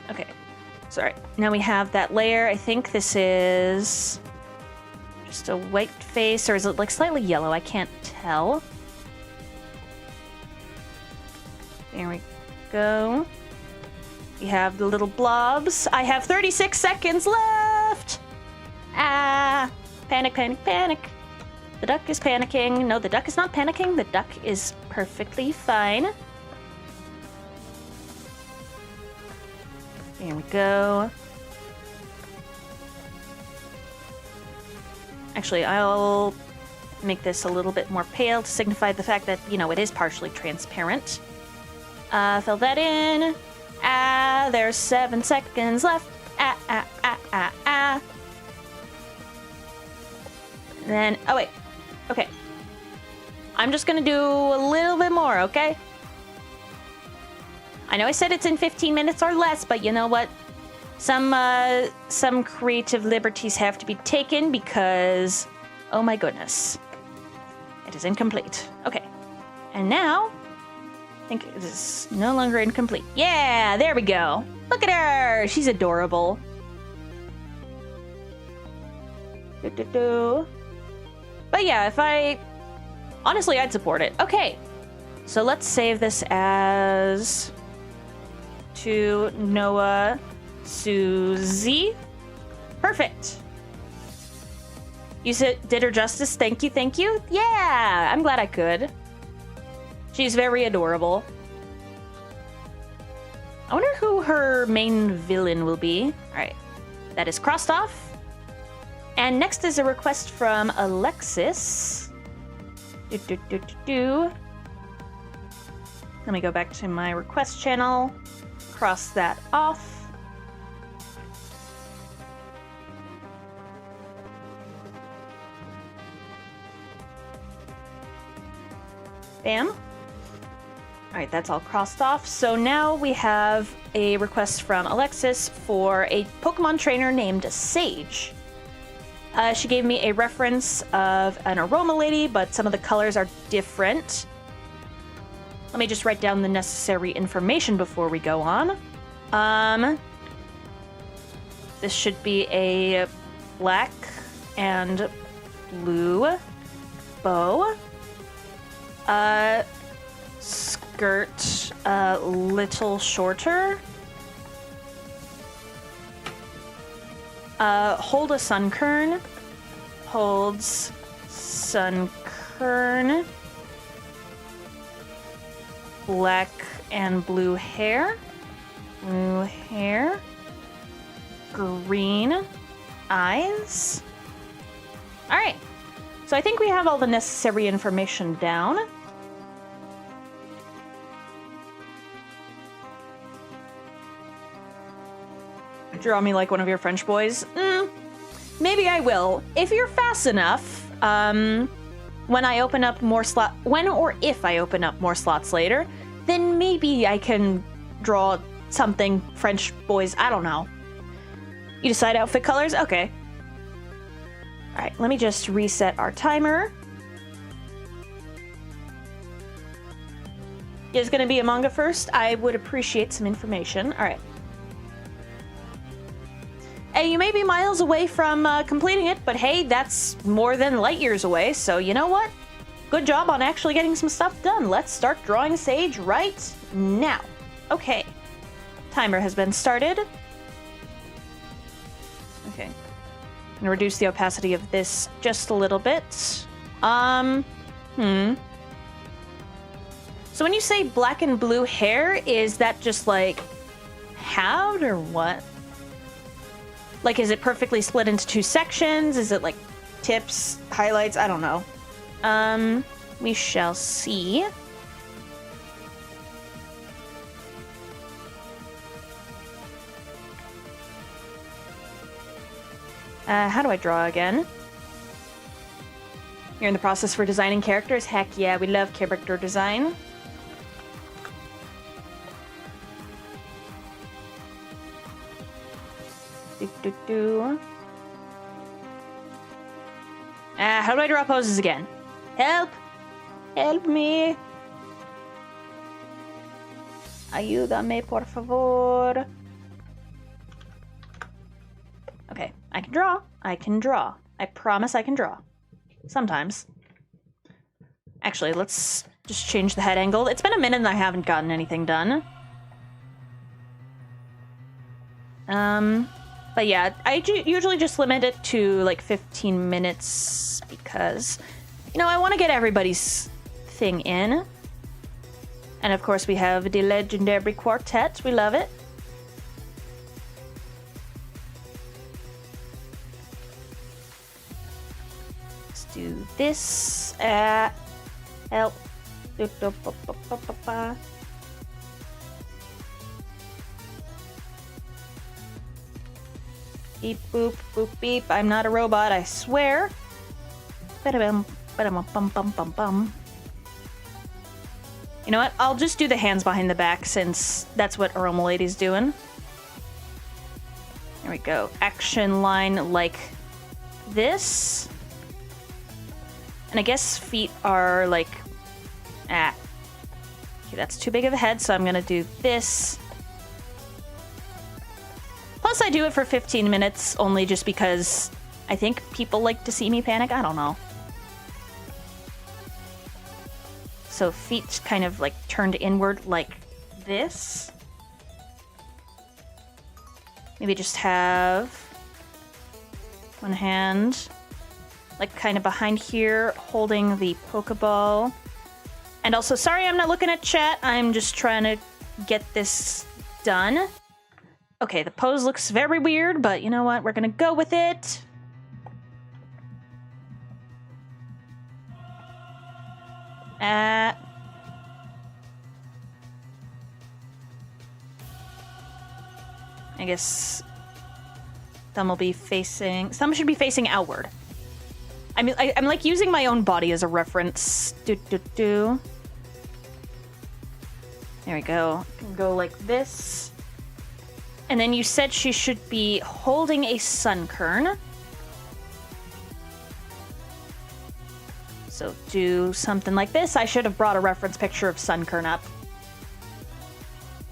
Okay. Sorry. Now we have that layer. I think this is just a white face, or is it like slightly yellow? I can't tell. There we go. We have the little blobs. I have 36 seconds left! Ah! Panic, panic, panic. The duck is panicking. No, the duck is not panicking. The duck is perfectly fine. There we go. Actually, I'll make this a little bit more pale to signify the fact that, you know, it is partially transparent. Fill that in. Ah, there's 7 seconds left. Ah, ah, ah, ah, ah. And then, oh wait. Okay. I'm just gonna do a little bit more, okay? I know I said it's in 15 minutes or less, but you know what? Some creative liberties have to be taken because, oh my goodness, it is incomplete. Okay, and now, I think it is no longer incomplete. Yeah, there we go. Look at her, she's adorable. But yeah, honestly, I'd support it. Okay, so let's save this as to Noah Susie. Perfect. You did her justice. Thank you, thank you. Yeah, I'm glad I could. She's very adorable. I wonder who her main villain will be. All right, that is crossed off. And next is a request from Alexis. Let me go back to my request channel. Cross that off. Bam. All right, that's all crossed off. So now we have a request from Alexis for a Pokemon trainer named Sage. She gave me a reference of an aroma lady, but some of the colors are different. Let me just write down the necessary information before we go on. This should be a black and blue bow. Skirt a little shorter. Hold a sunkern. Holds sunkern. Black and blue hair. Blue hair. Green eyes. All right. So I think we have all the necessary information down. Draw me like one of your French boys. maybe I will. If you're fast enough, when I open up more when or if I open up more slots later, then maybe I can draw something French boys. I don't know. You decide outfit colors? Okay. All right, let me just reset our timer. Is gonna be a manga first? I would appreciate some information. All right. Hey, you may be miles away from completing it, but hey, that's more than light years away, so you know what? Good job on actually getting some stuff done. Let's start drawing Sage right now. Okay. Timer has been started. Okay. I'm gonna reduce the opacity of this just a little bit. So when you say black and blue hair, is that just like halved or what? Like, is it perfectly split into two sections? Is it like tips, highlights? I don't know. We shall see. How do I draw again? You're in the process for designing characters? Heck yeah, we love character design. How do I draw poses again? Help! Help me! Ayúdame, por favor. Okay, I can draw. I can draw. I promise I can draw. Sometimes. Actually, let's just change the head angle. It's been a minute and I haven't gotten anything done. But yeah, I usually just limit it to like 15 minutes because, you know, I want to get everybody's thing in. And of course we have the legendary quartet. We love it. Let's do this. Help. Beep, boop, boop, beep. I'm not a robot, I swear. Ba-da-bum, ba-da-bum, bum, bum, bum, bum. You know what? I'll just do the hands behind the back since that's what Aroma Lady's doing. There we go. Action line like this. And I guess feet are like... Okay, that's too big of a head, so I'm gonna do this. Plus, I do it for 15 minutes, only just because I think people like to see me panic. I don't know. So feet kind of like turned inward like this. Maybe just have one hand like kind of behind here, holding the Pokeball. And also, sorry I'm not looking at chat. I'm just trying to get this done. Okay, the pose looks very weird, but you know what? We're gonna go with it. I guess thumb will be facing... Thumb should be facing outward. I mean, I'm like using my own body as a reference. There we go. Can go like this. And then you said she should be holding a sunkern. So do something like this. I should have brought a reference picture of sunkern up.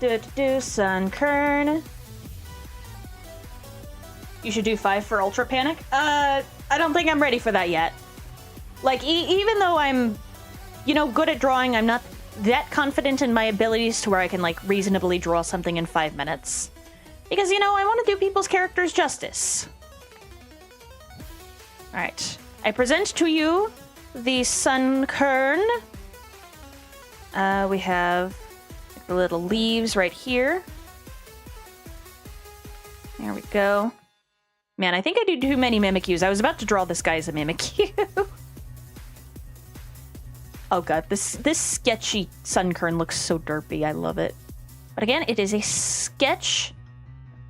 Sunkern. You should do 5 for Ultra Panic. I don't think I'm ready for that yet. Like, even though I'm, you know, good at drawing, I'm not that confident in my abilities to where I can, like, reasonably draw something in 5 minutes. Because, you know, I want to do people's characters justice. Alright. I present to you the sunkern. We have the little leaves right here. There we go. Man, I think I do too many Mimikyus. I was about to draw this guy as a Mimikyu. Oh god, this sketchy sunkern looks so derpy. I love it. But again, it is a sketch.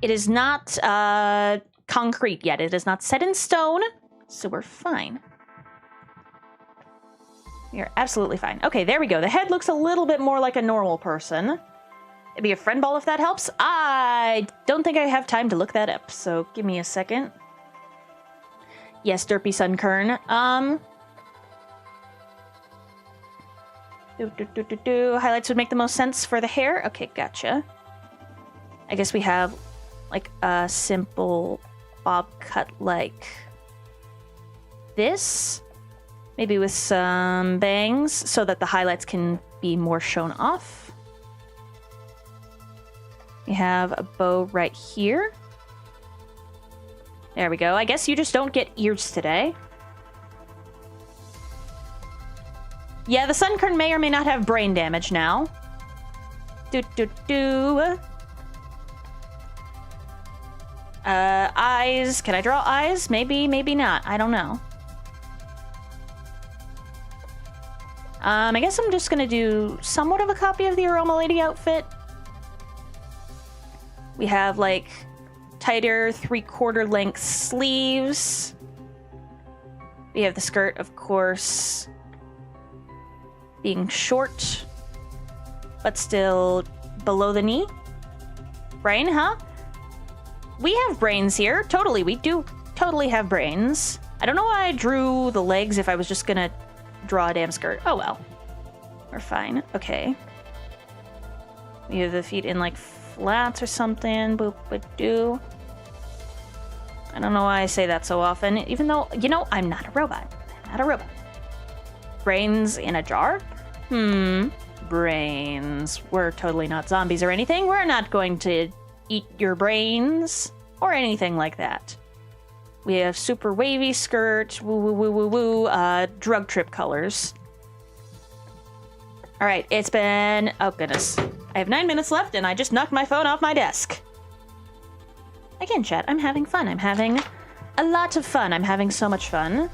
It is not concrete yet. It is not set in stone, so we're fine. We are absolutely fine. Okay, there we go. The head looks a little bit more like a normal person. It'd be a friend ball if that helps. I don't think I have time to look that up, so give me a second. Yes, Derpy Sunkern. Highlights would make the most sense for the hair. Okay, gotcha. I guess we have like a simple bob cut like this. Maybe with some bangs so that the highlights can be more shown off. We have a bow right here. There we go. I guess you just don't get ears today. Yeah, the Sunkern may or may not have brain damage now. Eyes. Can I draw eyes? Maybe, maybe not. I don't know. I guess I'm just gonna do somewhat of a copy of the Aroma Lady outfit. We have, like, tighter 3/4 length sleeves. We have the skirt, of course, being short, but still below the knee. Brain, huh? We have brains here. Totally, we do totally have brains. I don't know why I drew the legs if I was just gonna draw a damn skirt. Oh well. We're fine. Okay. We have the feet in, like, flats or something. Boop, boop, do. I don't know why I say that so often, even though, you know, I'm not a robot. I'm not a robot. Brains in a jar? Brains. We're totally not zombies or anything. We're not going to eat your brains or anything like that. We have super wavy skirt, woo woo woo woo woo, drug trip colors. All right, it's been, oh goodness. I have 9 minutes left and I just knocked my phone off my desk. Again, chat, I'm having fun. I'm having a lot of fun. I'm having so much fun.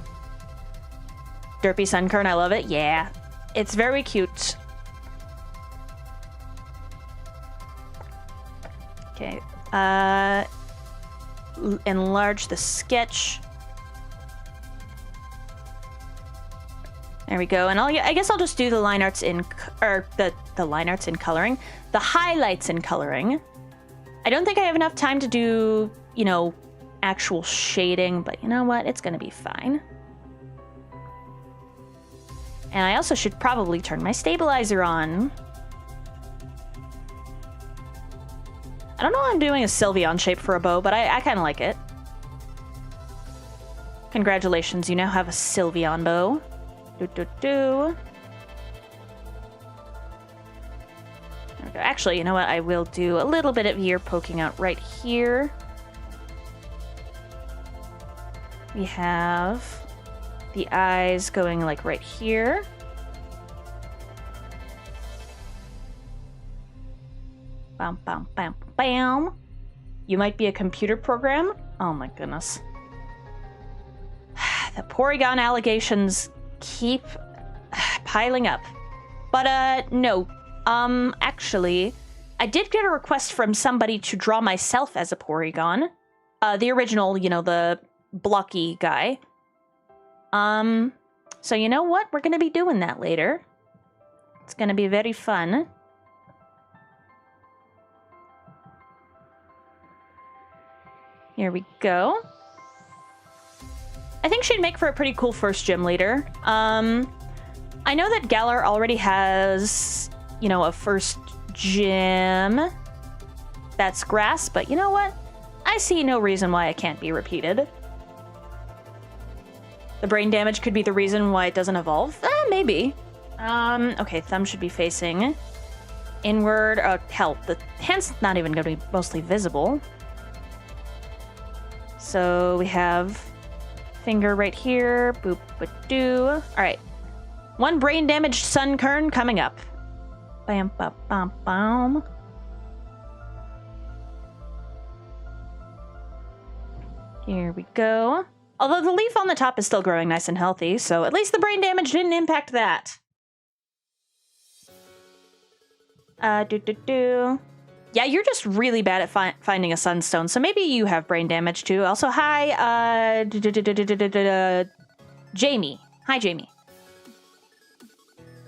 Derpy Sunkern, I love it. Yeah, it's very cute. Okay, enlarge the sketch. There we go. And I guess I'll just do the line arts in, or the line arts in coloring, the highlights in coloring. I don't think I have enough time to do, you know, actual shading, but you know what? It's gonna be fine. And I also should probably turn my stabilizer on. I don't know why I'm doing a Sylveon shape for a bow, but I kind of like it. Congratulations, you now have a Sylveon bow. Actually, you know what? I will do a little bit of ear poking out right here. We have the eyes going like right here. Bam, bam, bam, bam. You might be a computer program? Oh my goodness. The Porygon allegations keep piling up. But, no. Actually, I did get a request from somebody to draw myself as a Porygon. The original, you know, the blocky guy. So you know what? We're gonna be doing that later. It's gonna be very fun. Here we go. I think she'd make for a pretty cool first gym leader. I know that Galar already has, you know, a first gym that's grass, but you know what? I see no reason why it can't be repeated. The brain damage could be the reason why it doesn't evolve. Maybe. Okay, thumb should be facing inward. Hell, the hand's not even going to be mostly visible. So we have finger right here. Boop, but do. All right. One brain damaged Sunkern coming up. Bam, bam, bam, bam. Here we go. Although the leaf on the top is still growing nice and healthy, so at least the brain damage didn't impact that. Yeah, you're just really bad at finding a sunstone, so maybe you have brain damage too. Also, hi, Jamie. Hi, Jamie.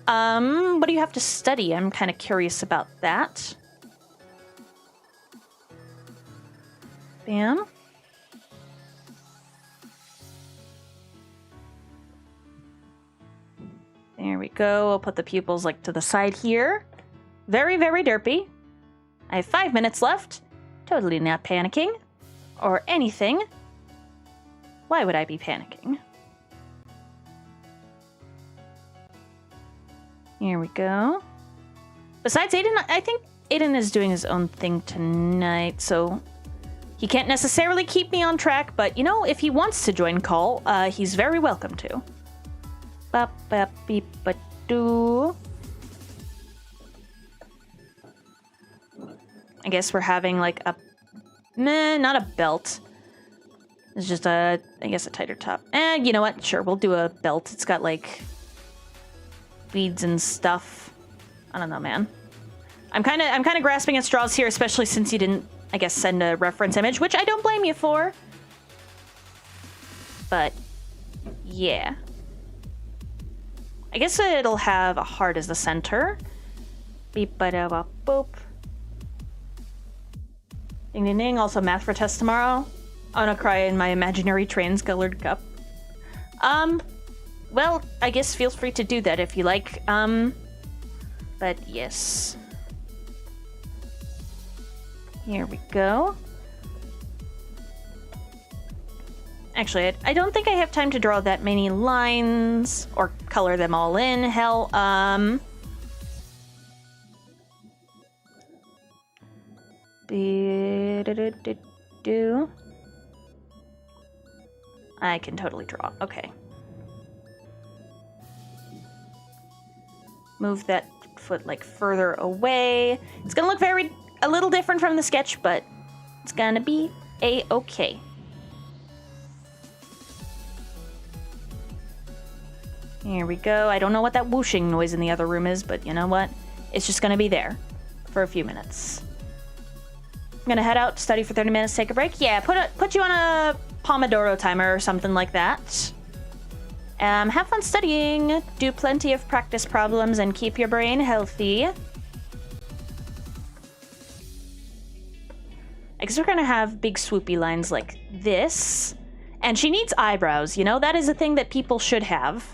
What do you have to study? I'm kind of curious about that. Bam. There we go. I'll put the pupils like to the side here. Very, very derpy. I have 5 minutes left. Totally not panicking. Or anything. Why would I be panicking? Here we go. Besides, Aiden, I think Aiden is doing his own thing tonight, so he can't necessarily keep me on track, but, you know, if he wants to join call, he's very welcome to. Ba-ba-beep-ba-doo. I guess we're having, like, a... Meh, not a belt. It's just a, I guess, a tighter top. You know what? Sure, we'll do a belt. It's got, like, beads and stuff. I don't know, man. I'm kind of grasping at straws here, especially since you didn't, I guess, send a reference image, which I don't blame you for. But, yeah. I guess it'll have a heart as the center. Beep-ba-da-ba-boop. Ding ding ding. Also math for test tomorrow. I wanna cry in my imaginary trans-colored cup. Well, I guess feel free to do that if you like. But yes. Here we go. Actually, I don't think I have time to draw that many lines or color them all in. Hell, I can totally draw. Okay. Move that foot like further away. It's gonna look a little different from the sketch, but it's gonna be a-okay. Here we go. I don't know what that whooshing noise in the other room is, but you know what? It's just gonna be there for a few minutes. I'm gonna head out, study for 30 minutes, take a break. Yeah, put you on a Pomodoro timer or something like that. Have fun studying, do plenty of practice problems, and keep your brain healthy. I guess we're gonna have big swoopy lines like this. And she needs eyebrows, you know? That is a thing that people should have.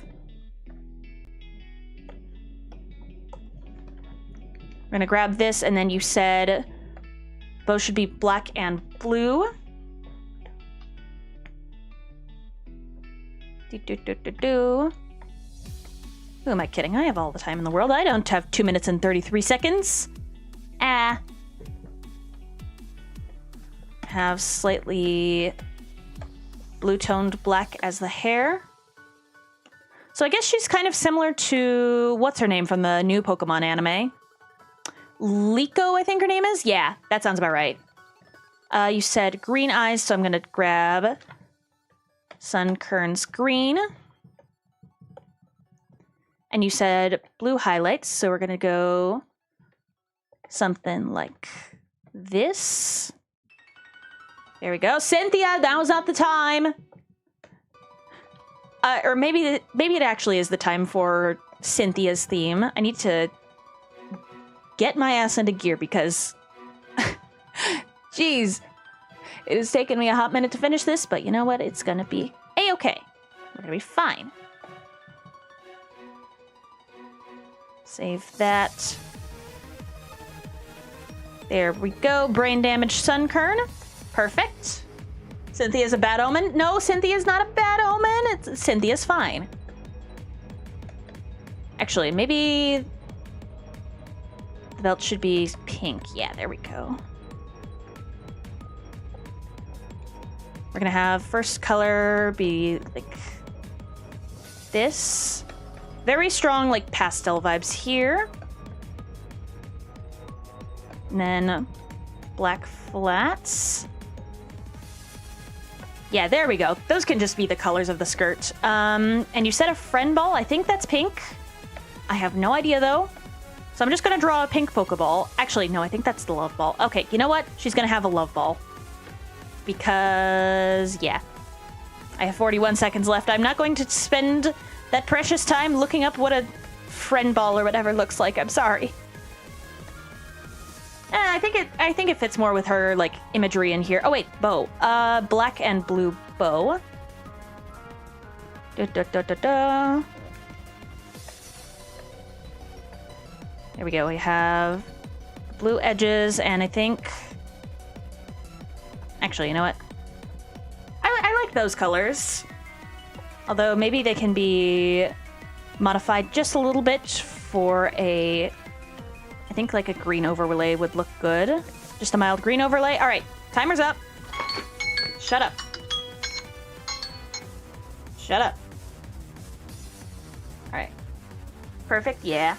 We're gonna grab this, and then you said both should be black and blue. Who am I kidding? I have all the time in the world. I don't have 2 minutes and 33 seconds. Have slightly blue-toned black as the hair. So I guess she's kind of similar to... what's her name from the new Pokemon anime? Liko, I think her name is? Yeah, that sounds about right. You said green eyes, so I'm gonna grab Sunkern's green. And you said blue highlights, so we're gonna go something like this. There we go. Cynthia, now's not the time. Or maybe it actually is the time for Cynthia's theme. I need to get my ass into gear because, jeez, it has taken me a hot minute to finish this, but you know what? It's gonna be a-okay. We're gonna be fine. Save that. There we go. Brain damage Sunkern. Perfect. Cynthia's a bad omen. No, Cynthia's not a bad omen. Cynthia's fine. Actually, maybe the belt should be pink. Yeah, there we go. We're gonna have first color be like this. Very strong, like, pastel vibes here. And then black flats. Yeah, there we go. Those can just be the colors of the skirt. And you said a friend ball. I think that's pink. I have no idea, though. So I'm just going to draw a pink Pokeball. Actually, no, I think that's the love ball. Okay, you know what? She's going to have a love ball. Because, yeah. I have 41 seconds left. I'm not going to spend that precious time looking up what a friend ball or whatever looks like. I'm sorry. I think it fits more with her, like, imagery in here. Oh, wait, bow. Black and blue bow. There we go. We have blue edges, and I think... Actually, you know what? I like those colors. Although maybe they can be modified just a little bit for a... I think like a green overlay would look good. Just a mild green overlay. All right, timer's up. Shut up. Shut up. All right. Perfect, yeah.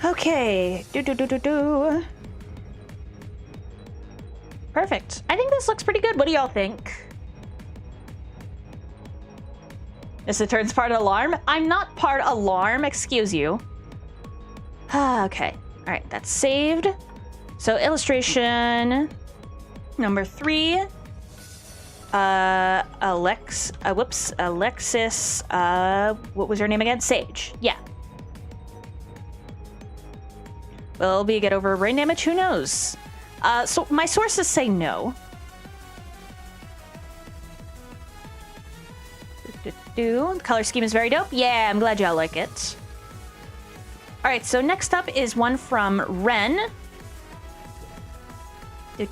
Okay. Do. Perfect. I think this looks pretty good. What do y'all think? Nyssa turns part alarm? I'm not part alarm, excuse you. Okay. All right, that's saved. So illustration number 3. Alexis, what was her name again? Sage. Yeah. Will we get over brain damage? Who knows? So my sources say no. The color scheme is very dope. Yeah, I'm glad y'all like it. All right, so next up is one from Ren. A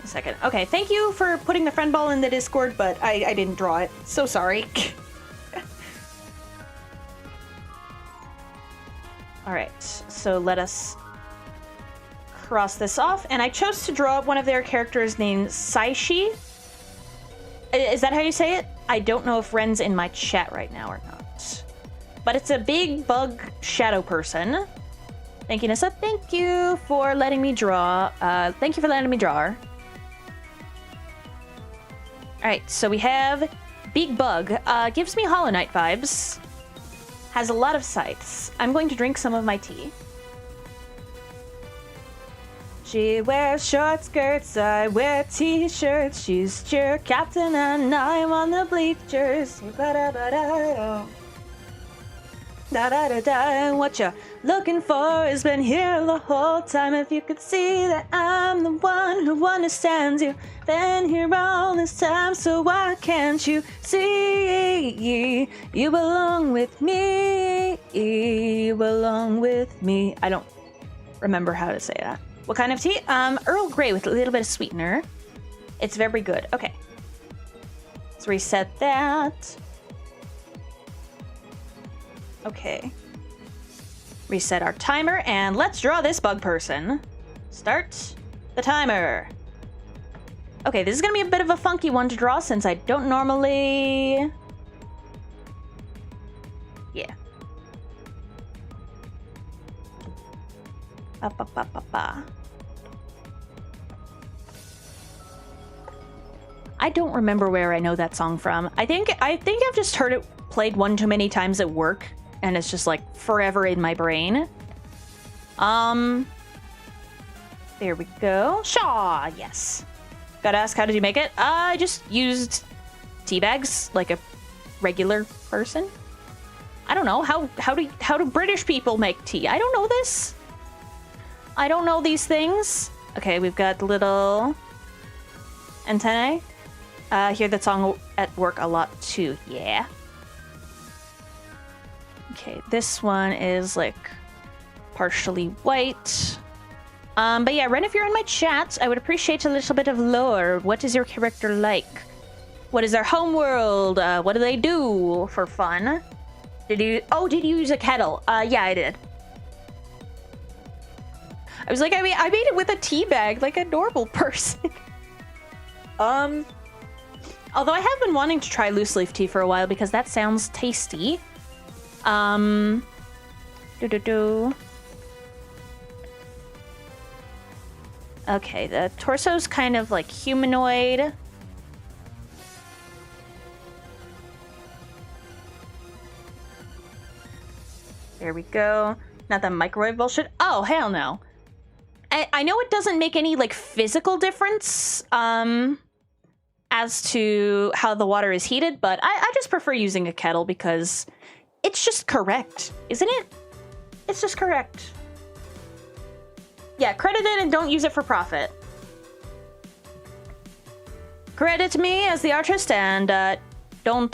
second. Okay, thank you for putting the friend ball in the Discord, but I didn't draw it. So sorry. All right, so let us cross this off. And I chose to draw one of their characters named Saishi. Is that how you say it? I don't know if Ren's in my chat right now or not. But it's a big bug shadow person. Thank you, Nyssa. Thank you for letting me draw. Thank you for letting me draw her. Alright, so we have Big Bug. Gives me Hollow Knight vibes. Has a lot of scythes. I'm going to drink some of my tea. She wears short skirts, I wear t-shirts. She's cheer captain and I'm on the bleachers. Da-da-da-da. What you're looking for has been here the whole time. If you could see that I'm the one who understands you, been here all this time, so why can't you see? You belong with me. You belong with me. I don't remember how to say that. What kind of tea? Earl Grey with a little bit of sweetener. It's very good. Okay. Let's reset that. Okay. Reset our timer, and let's draw this bug person. Start the timer. Okay, this is gonna be a bit of a funky one to draw since I don't normally... Yeah. I don't remember where I know that song from. I think I've just heard it played one too many times at work, and it's just like forever in my brain. There we go. Shaw, yes. Gotta ask, how did you make it? I just used tea bags like a regular person. I don't know. How do British people make tea? I don't know this. I don't know these things. Okay, we've got little antennae. Hear that song at work a lot too. Yeah. Okay, this one is like partially white. But yeah, Ren, if you're in my chat, I would appreciate a little bit of lore. What is your character like? What is their homeworld? What do they do for fun? Did you use a kettle? Yeah, I did. I was like, I made it with a tea bag, like a normal person. Although I have been wanting to try loose leaf tea for a while because that sounds tasty. Okay, the torso's kind of like humanoid. There we go. Not that microwave bullshit. Oh, hell no. I know it doesn't make any, like, physical difference, as to how the water is heated, but I just prefer using a kettle because it's just correct, isn't it? It's just correct. Yeah, credit it and don't use it for profit. Credit me as the artist and, don't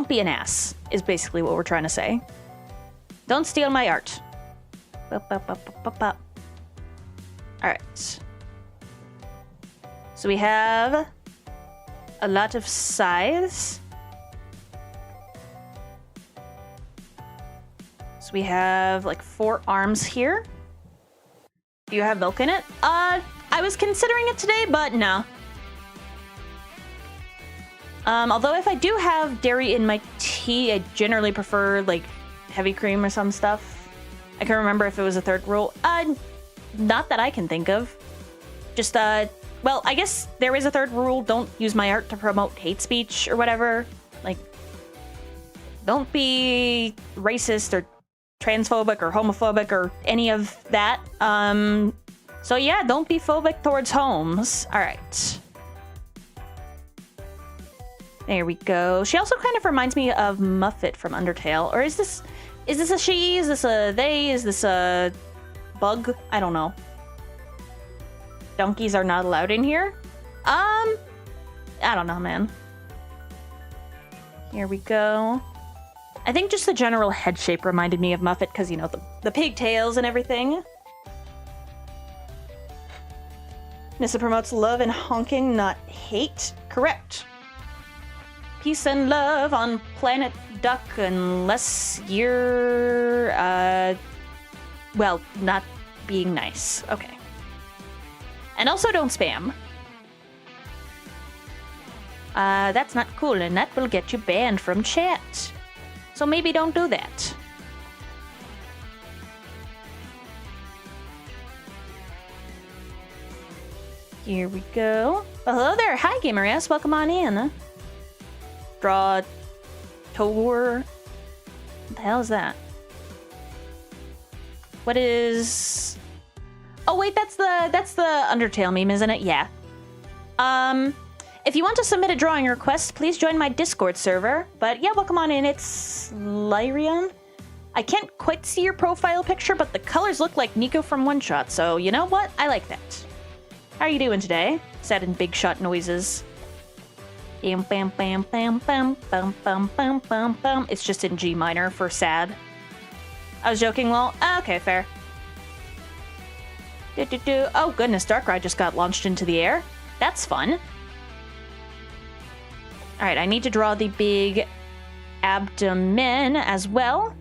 be an ass, is basically what we're trying to say. Don't steal my art. Alright. So we have a lot of size. So we have like 4 arms here. Do you have milk in it? I was considering it today, but no. Although if I do have dairy in my tea, I generally prefer like heavy cream or some stuff. I can't remember if it was a third rule. Not that I can think of. Just, well, I guess there is a third rule. Don't use my art to promote hate speech or whatever. Like, don't be racist or transphobic or homophobic or any of that. So yeah, don't be phobic towards homes. All right. There we go. She also kind of reminds me of Muffet from Undertale. Or is this a she? Is this a they? Is this a bug? I don't know. Donkeys are not allowed in here? I don't know, man. Here we go. I think just the general head shape reminded me of Muffet because, you know, the pigtails and everything. Nyssa promotes love and honking, not hate. Correct. Peace and love on planet Duck unless you're, well, not being nice. Okay. And also don't spam. That's not cool and that will get you banned from chat. So maybe don't do that. Here we go. Well, hello there. Hi, Gamer S. Welcome on in. Draw tour. What the hell is that? What is... Oh wait, that's the Undertale meme, isn't it? Yeah. If you want to submit a drawing request, please join my Discord server. But yeah, welcome on in. It's Lyrion. I can't quite see your profile picture, but the colors look like Nico from One Shot. So you know what? I like that. How are you doing today? Sad and big shot noises. Bam, bam, bam, bam, bam, bam, bam, bam, bam, bam. It's just in G minor for sad. I was joking, lol. Okay, fair. Oh goodness, Darkrai just got launched into the air. That's fun. Alright, I need to draw the big abdomen as well.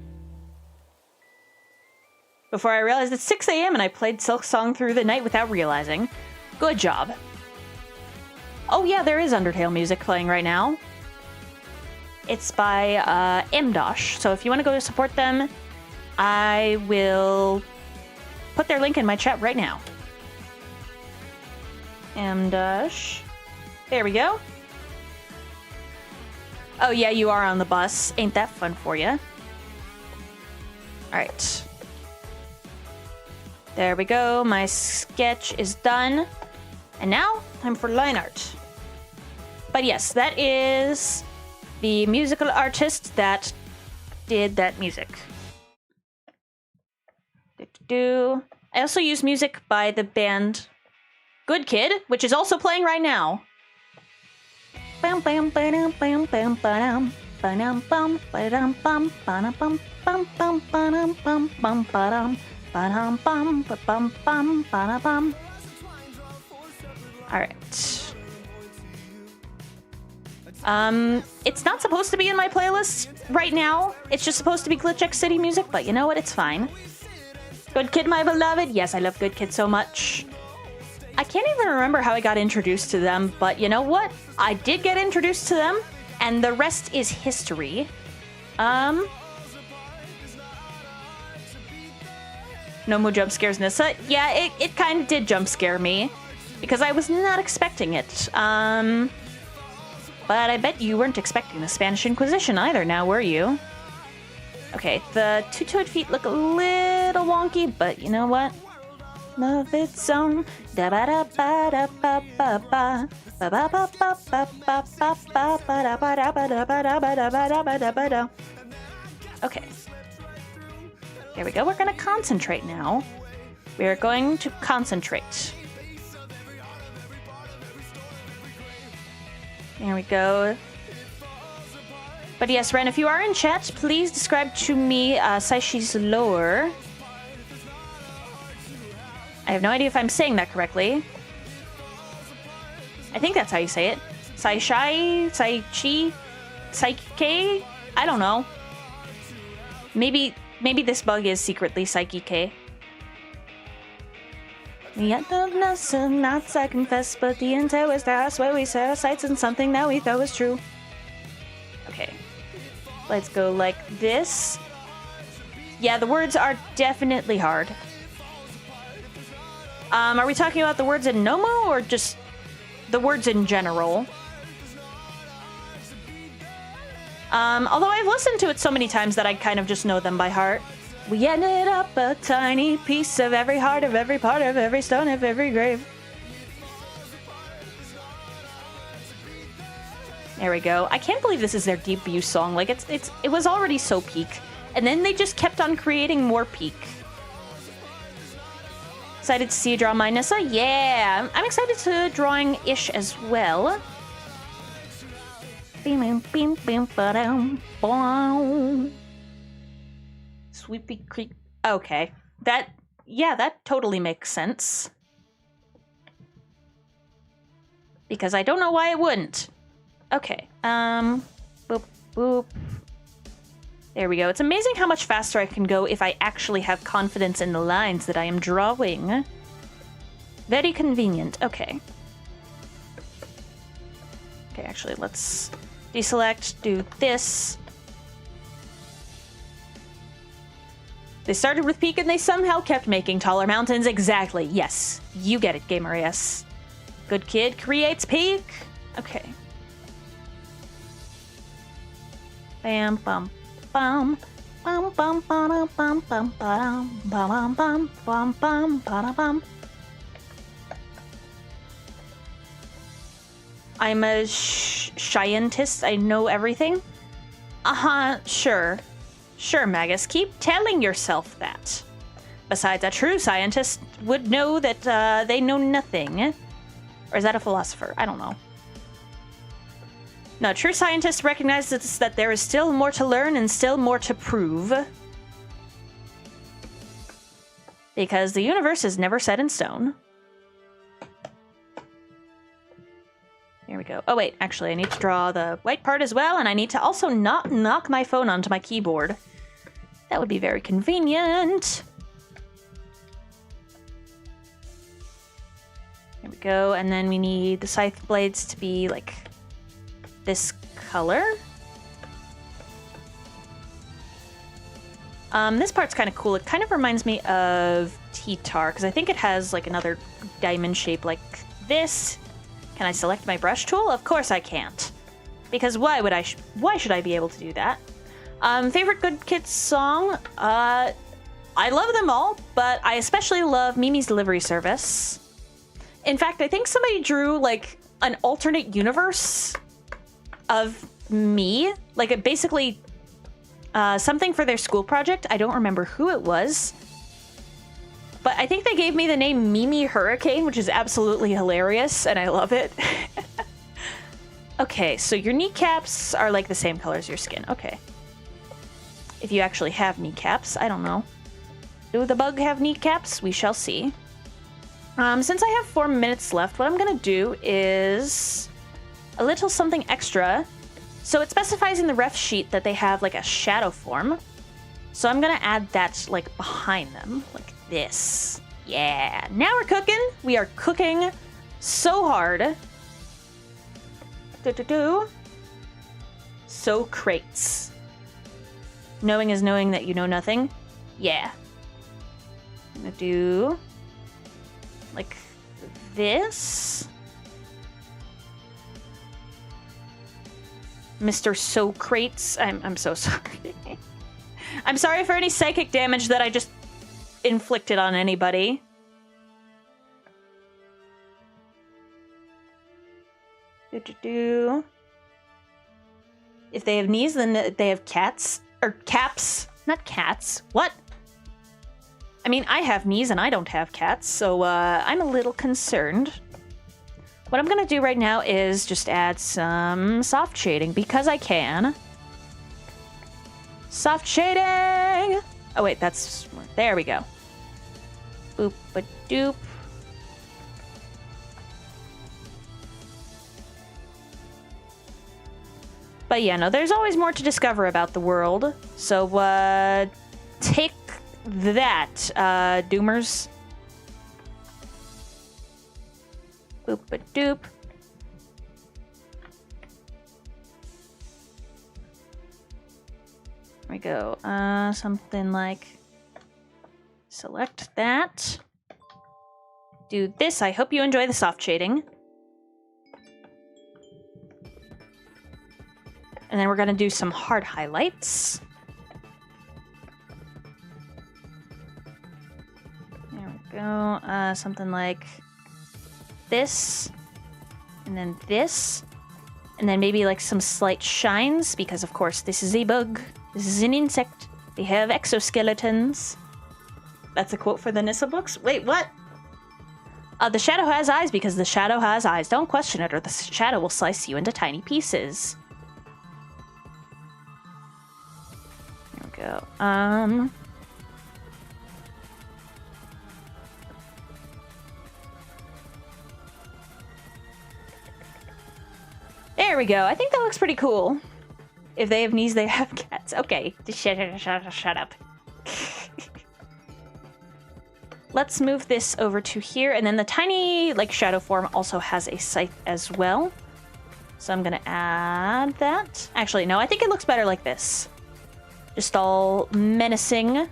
Before I realized it's 6 a.m. and I played Silk Song through the night without realizing. Good job. Oh yeah, there is Undertale music playing right now. It's by Emdasche, so if you want to go to support them, I will put their link in my chat right now. Emdasche. There we go. Oh yeah, you are on the bus. Ain't that fun for you? Alright. There we go. My sketch is done. And now, time for line art. But yes, that is the musical artist that did that music. I also use music by the band Good Kid, which is also playing right now. Alright. It's not supposed to be in my playlist right now. It's just supposed to be Glitch X City music, but you know what? It's fine. Good Kid, my beloved. Yes, I love Good Kid so much. I can't even remember how I got introduced to them, but you know what? I did get introduced to them, and the rest is history. No more jump scares, Nyssa. Yeah, it kind of did jump scare me, because I was not expecting it. But But I bet you weren't expecting the Spanish Inquisition either now, were you? Okay, the two-toed feet look a little wonky, but you know what? Love its own. Da ba da ba da ba ba ba. Ba ba ba ba ba ba ba ba ba da ba da ba da ba da ba da ba da ba da ba da. Okay. There we go. We're gonna concentrate now. We're going to concentrate. There we go. But yes, Ren, if you are in chat, please describe to me Saishi's lore. I have no idea if I'm saying that correctly. I think that's how you say it. Saishai? Saichi? Saike? I don't know. Maybe this bug is secretly Psyche-K. Yet not I confess, but the intent was there. I swear we set our sights on something that we thought was true. Okay. Let's go like this. Yeah, the words are definitely hard. Are we talking about the words in Nomo or just the words in general? Although I've listened to it so many times that I kind of just know them by heart. We ended up a tiny piece of every heart, of every part, of every stone, of every grave. There we go. I can't believe this is their debut song. Like, it was already so peak. And then they just kept on creating more peak. Excited to see you draw my Nyssa? Yeah! I'm excited to drawing Ish as well. Sweepy Creek. Okay. That totally makes sense. Because I don't know why it wouldn't. Okay. Boop, boop. There we go. It's amazing how much faster I can go if I actually have confidence in the lines that I am drawing. Very convenient. Okay. Okay, actually, let's deselect, do this. They started with peak and they somehow kept making taller mountains. Exactly. Yes. You get it, Gamer S. Good kid creates peak. Okay. Bam, bum. Bum bum bum bum bum bum bum bum bum bum bum bum. I'm a scientist. I know everything. Sure. Sure, Magus. Keep telling yourself that. Besides, a true scientist would know that they know nothing. Or is that a philosopher? I don't know. No, true scientists recognize that there is still more to learn and still more to prove. Because the universe is never set in stone. Here we go. Oh wait, actually I need to draw the white part as well, and I need to also not knock my phone onto my keyboard. That would be very convenient. There we go, and then we need the scythe blades to be like this color. This part's kind of cool. It kind of reminds me of T-Tar, because I think it has like another diamond shape like this. Can I select my brush tool? Of course I can't. Because why should I be able to do that? Favorite Good Kids song? I love them all, but I especially love Mimi's Delivery Service. In fact, I think somebody drew like an alternate universe of me, like basically something for their school project. I don't remember who it was, but I think they gave me the name Mimi Hurricane, which is absolutely hilarious, and I love it. Okay, so your kneecaps are like the same color as your skin. Okay. If you actually have kneecaps, I don't know. Do the bug have kneecaps? We shall see. Since I have 4 minutes left, what I'm gonna do is a little something extra. So it specifies in the ref sheet that they have like a shadow form. So I'm gonna add that like behind them, like this. Yeah, now we're cooking. We are cooking so hard. So crates. Knowing is knowing that you know nothing. Yeah. I'm gonna do like this. Mr. Socrates. I'm so sorry. I'm sorry for any psychic damage that I just inflicted on anybody. If they have knees, then they have cats. Or caps. Not cats. What? I mean, I have knees and I don't have cats, so I'm a little concerned. What I'm gonna do right now is just add some soft shading, because I can. Soft shading! Oh wait, that's... There we go. Boop-a-doop. But yeah, no, there's always more to discover about the world. So, take that, Doomers. Boop-a-doop. There we go. Something like... Select that. Do this. I hope you enjoy the soft shading. And then we're gonna do some hard highlights. There we go. Something like this. And then this. And then maybe like some slight shines, because of course this is a bug. This is an insect. They have exoskeletons. That's a quote for the Nyssa books? Wait, what? The shadow has eyes because the shadow has eyes. Don't question it or the shadow will slice you into tiny pieces. There we go. There we go. I think that looks pretty cool. If they have knees, they have cats. Okay. Shut up. Let's move this over to here. And then the tiny, like, shadow form also has a scythe as well. So I'm gonna add that. Actually, no, I think it looks better like this. Just all menacing.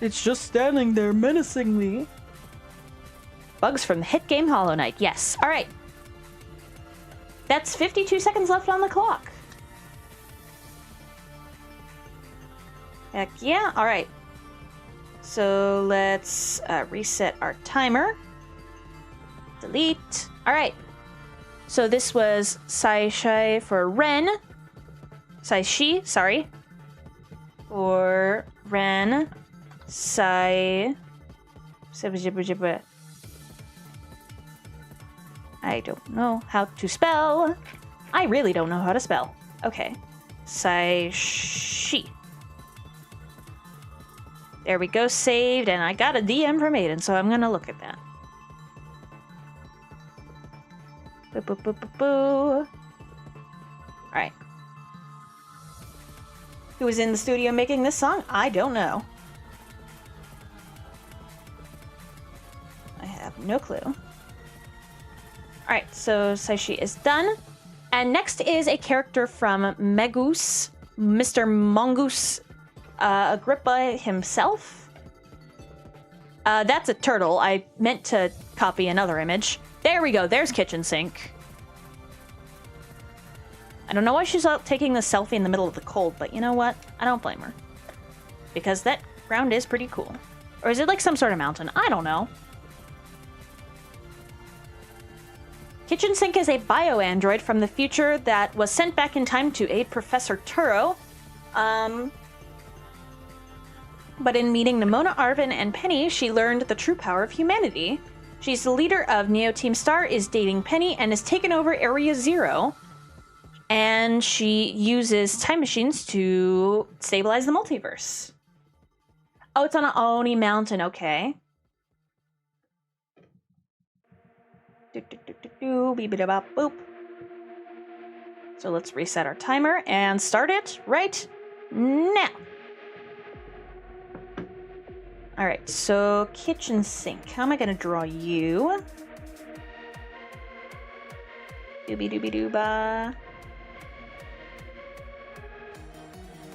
It's just standing there menacingly. Bugs from the hit game Hollow Knight. Yes. All right. That's 52 seconds left on the clock. Heck yeah. All right. So let's reset our timer. Delete. All right. So this was Sai-Shi for Ren. Sai-Shi, sorry. For Ren. Sai... I don't know how to spell. I really don't know how to spell. Okay. Sai-Shi. There we go, saved, and I got a DM from Aiden, so I'm gonna look at that. Boo, boo, boo, boo, boo. Alright. Who was in the studio making this song? I don't know. I have no clue. Alright, so Sai-Shi is done. And next is a character from Megus, Mr. Mongoose Agrippa himself. That's a turtle. I meant to copy another image. There we go. There's Kitchen Sink. I don't know why she's out taking the selfie in the middle of the cold, but you know what? I don't blame her. Because that ground is pretty cool. Or is it like some sort of mountain? I don't know. Kitchen Sink is a bio-android from the future that was sent back in time to aid Professor Turo. But in meeting Nimona, Arvin, and Penny, she learned the true power of humanity. She's the leader of Neo Team Star, is dating Penny, and has taken over Area Zero. And she uses time machines to stabilize the multiverse. Oh, it's on an Oni mountain, okay. Boop. So let's reset our timer and start it right now. Alright, so Kitchen Sink. How am I gonna draw you? Doobie-doobie-dooba.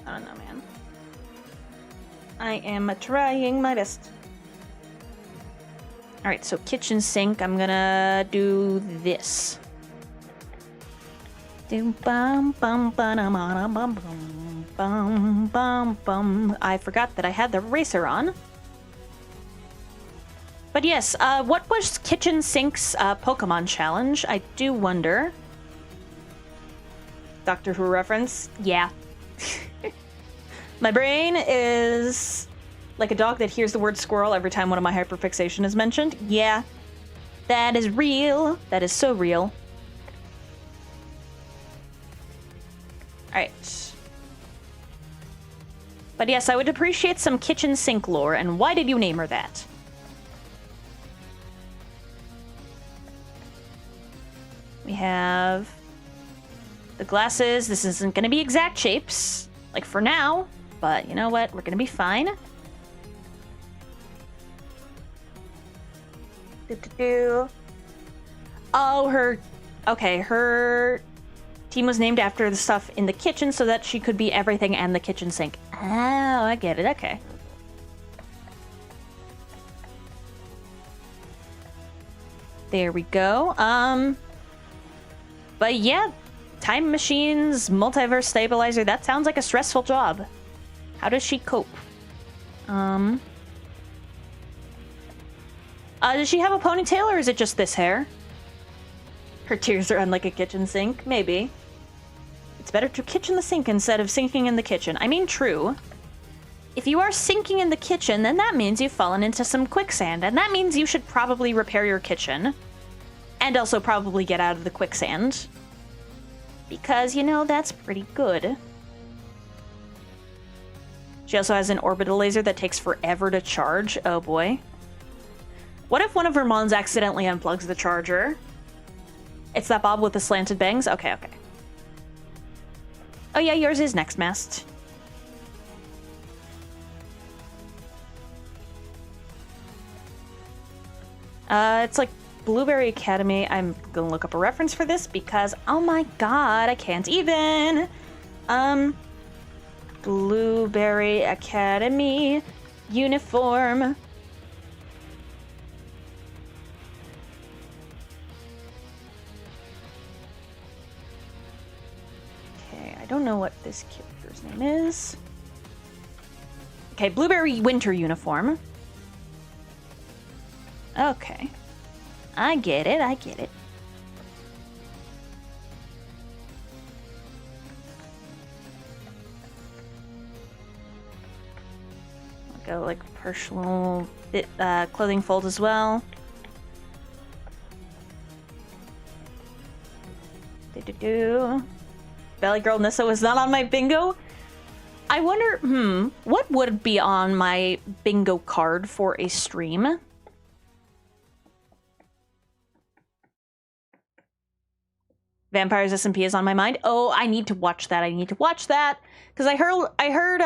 I don't know, man. I am trying my best. Alright, so Kitchen Sink, I'm gonna do this. I forgot that I had the racer on. But yes, what was Kitchen Sink's Pokemon challenge? I do wonder. Doctor Who reference? Yeah. My brain is like a dog that hears the word squirrel every time one of my hyperfixation is mentioned. Yeah. That is real. That is so real. Alright. But yes, I would appreciate some kitchen sink lore, and why did you name her that? We have the glasses. This isn't going to be exact shapes, like for now, but you know what? We're going to be fine. Oh, her team was named after the stuff in the kitchen so that she could be everything and the kitchen sink. Oh, I get it. Okay. There we go. But yeah, time machines, multiverse stabilizer, that sounds like a stressful job. How does she cope? Does she have a ponytail or is it just this hair? Her tears are unlike a kitchen sink, maybe. It's better to kitchen the sink instead of sinking in the kitchen. I mean, true. If you are sinking in the kitchen, then that means you've fallen into some quicksand, and that means you should probably repair your kitchen. And also probably get out of the quicksand. Because, you know, that's pretty good. She also has an orbital laser that takes forever to charge. Oh boy. What if one of her mons accidentally unplugs the charger? It's that Bob with the slanted bangs? Okay, okay. Oh yeah, yours is next mast. It's like Blueberry Academy. I'm gonna look up a reference for this because, oh my god, I can't even. Blueberry Academy uniform. Okay, I don't know what this character's name is. Okay, Blueberry winter uniform. Okay. I get it, I get it. I'll go like personal clothing fold as well. Valley Girl Nyssa was not on my bingo. I wonder, what would be on my bingo card for a stream? Vampires SMP is on my mind. Oh, I need to watch that. I need to watch that. Because I heard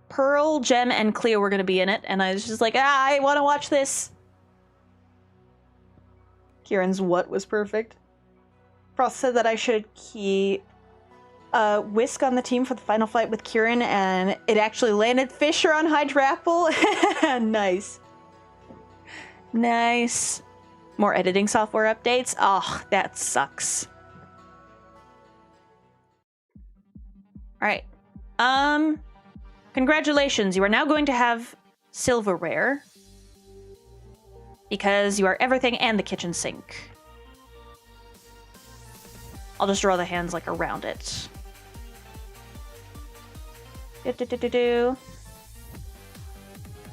Pearl, Gem, and Cleo were going to be in it. And I was just like, I want to watch this. Kieran's what was perfect. Frost said that I should key Whisk on the team for the final fight with Kieran. And it actually landed Fisher on Hydrapple. Nice. Nice. More editing software updates. Oh, that sucks. Alright. Congratulations. You are now going to have silverware. Because you are everything and the kitchen sink. I'll just draw the hands like around it.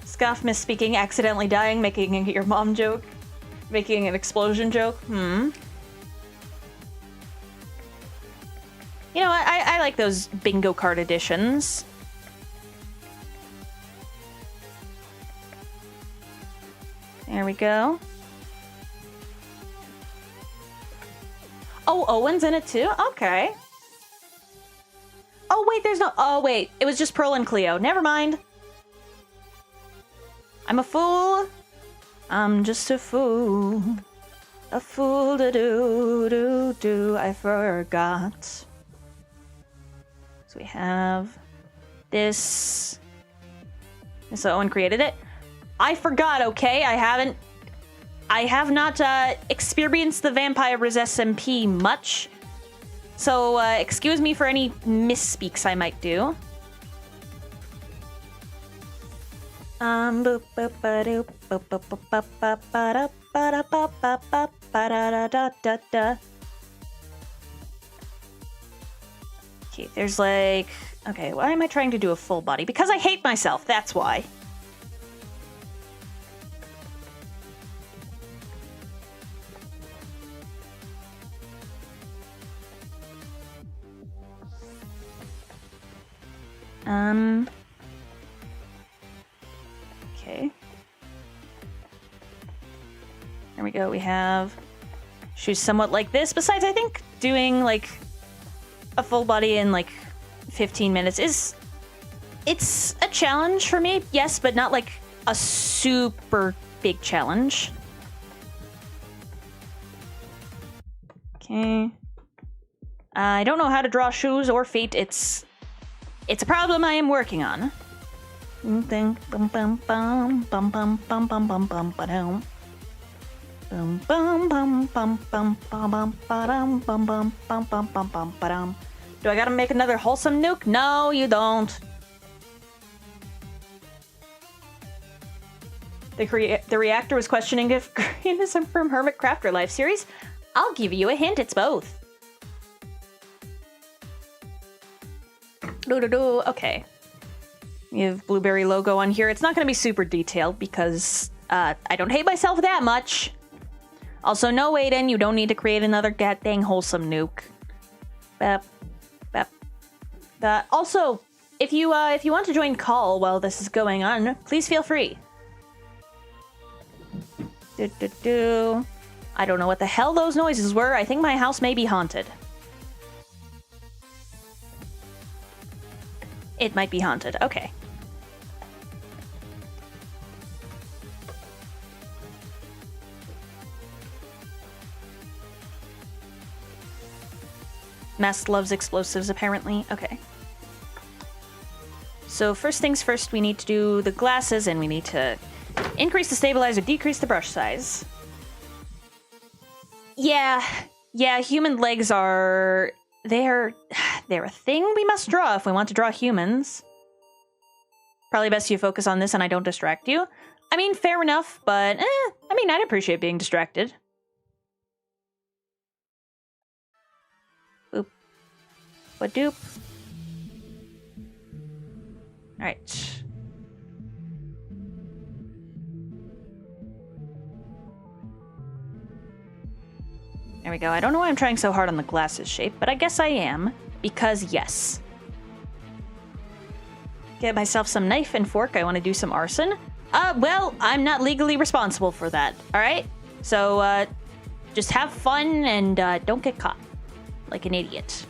Scoff misspeaking, accidentally dying, making your mom joke. Making an explosion joke. You know, I like those bingo card editions. There we go. Oh, Owen's in it too? Okay. Oh, wait, there's no... Oh, wait. It was just Pearl and Cleo. Never mind. I'm a fool. I'm just a fool. A fool to do. I forgot. So we have this. So Owen created it. I forgot, okay? I have not experienced the Vampires SMP much. So, excuse me for any misspeaks I might do. Okay, there's like... Okay, why am I trying to do a full body? Because I hate myself, that's why. Okay. There we go, we have shoes somewhat like this. Besides, I think doing, like, a full body in, like, 15 minutes is... It's a challenge for me, yes, but not, like, a super big challenge. Okay. I don't know how to draw shoes or feet. It's a problem I am working on. Do I gotta make another wholesome nuke? No, you don't. The reactor was questioning if green is from Hermit Crafter Life series. I'll give you a hint, it's both. Okay. We have Blueberry logo on here. It's not gonna be super detailed because I don't hate myself that much. Also, no, Aiden, you don't need to create another dang wholesome nuke. Also, if you want to join call while this is going on, please feel free. I don't know what the hell those noises were. I think my house may be haunted. It might be haunted. Okay. Mask loves explosives, apparently. Okay. So first things first, we need to do the glasses, and we need to increase the stabilizer, decrease the brush size. Yeah, human legs are... They're a thing we must draw if we want to draw humans. Probably best you focus on this and I don't distract you. I mean, fair enough, but I mean, I'd appreciate being distracted. Boop. Ba-doop. Alright. There we go. I don't know why I'm trying so hard on the glasses shape, but I guess I am. Because, yes. Get myself some knife and fork. I want to do some arson. Well, I'm not legally responsible for that, alright? So, just have fun and, don't get caught. Like an idiot.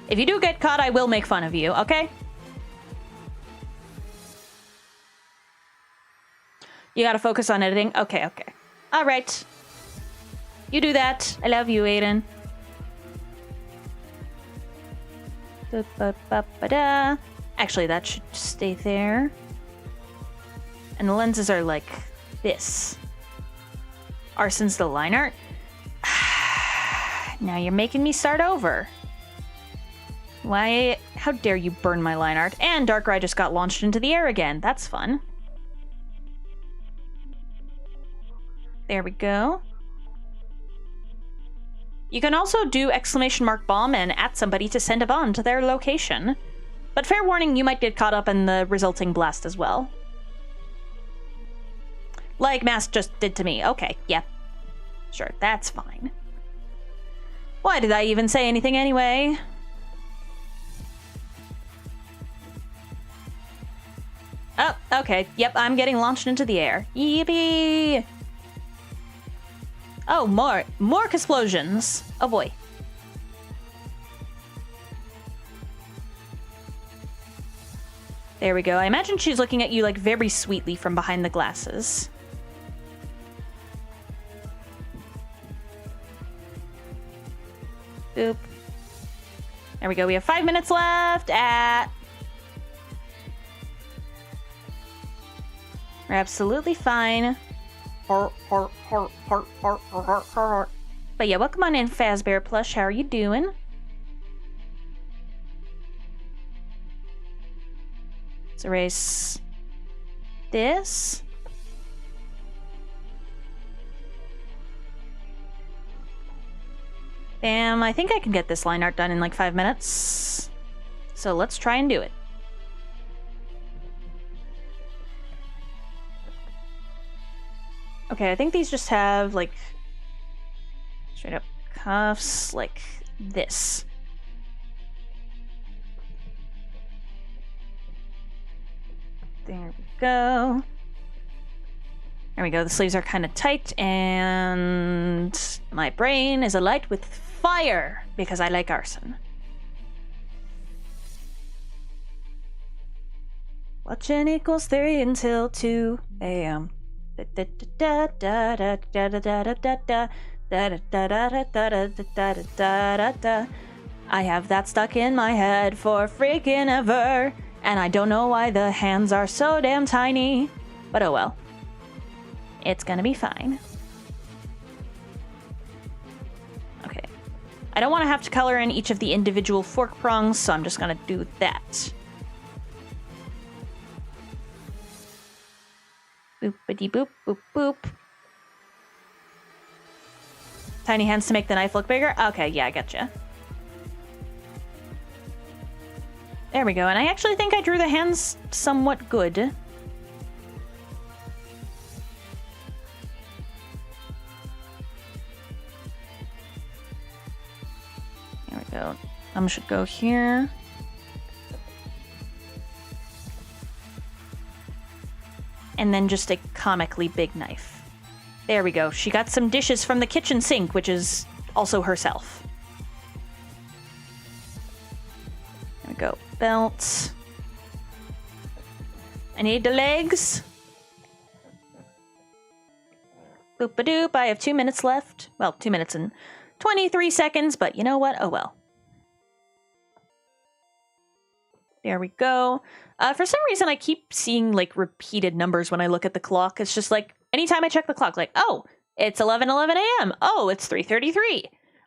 If you do get caught, I will make fun of you, okay? You gotta focus on editing? Okay. Alright. You do that. I love you, Aiden. Actually, that should stay there. And the lenses are like this. Arson's the line art. Now you're making me start over. Why? How dare you burn my line art? And Darkrai just got launched into the air again. That's fun. There we go. You can also do !bomb and at somebody to send a bomb to their location. But fair warning, you might get caught up in the resulting blast as well. Like Mask just did to me. Okay, yep. Sure, that's fine. Why did I even say anything anyway? Oh, okay. Yep, I'm getting launched into the air. Yippee! Oh, more explosions. Oh boy. There we go. I imagine she's looking at you like very sweetly from behind the glasses. Boop. There we go. We have 5 minutes left at... We're absolutely fine. But yeah, welcome on in, Fazbear Plush. How are you doing? Let's erase this. Bam, I think I can get this line art done in like 5 minutes. So let's try and do it. Okay, I think these just have like straight up cuffs like this. There we go. There we go. The sleeves are kind of tight, and my brain is alight with fire because I like arson. Watching equals 3 until 2 a.m. I have that stuck in my head for freaking ever, and I don't know why the hands are so damn tiny, but oh well. It's gonna be fine. Okay. I don't want to have to color in each of the individual fork prongs, so I'm just gonna do that. Boopity boop, boop, boop. Tiny hands to make the knife look bigger? Okay, yeah, I gotcha. There we go, and I actually think I drew the hands somewhat good. There we go. Should go here. And then just a comically big knife. There we go. She got some dishes from the kitchen sink, which is also herself. There we go. Belt. I need the legs. Boop-a-doop. I have 2 minutes left. Well, 2 minutes and 23 seconds, but you know what? Oh well. There we go. For some reason, I keep seeing, like, repeated numbers when I look at the clock. It's just, like, anytime I check the clock, like, oh, it's 11:11 a.m. Oh, it's 3:33.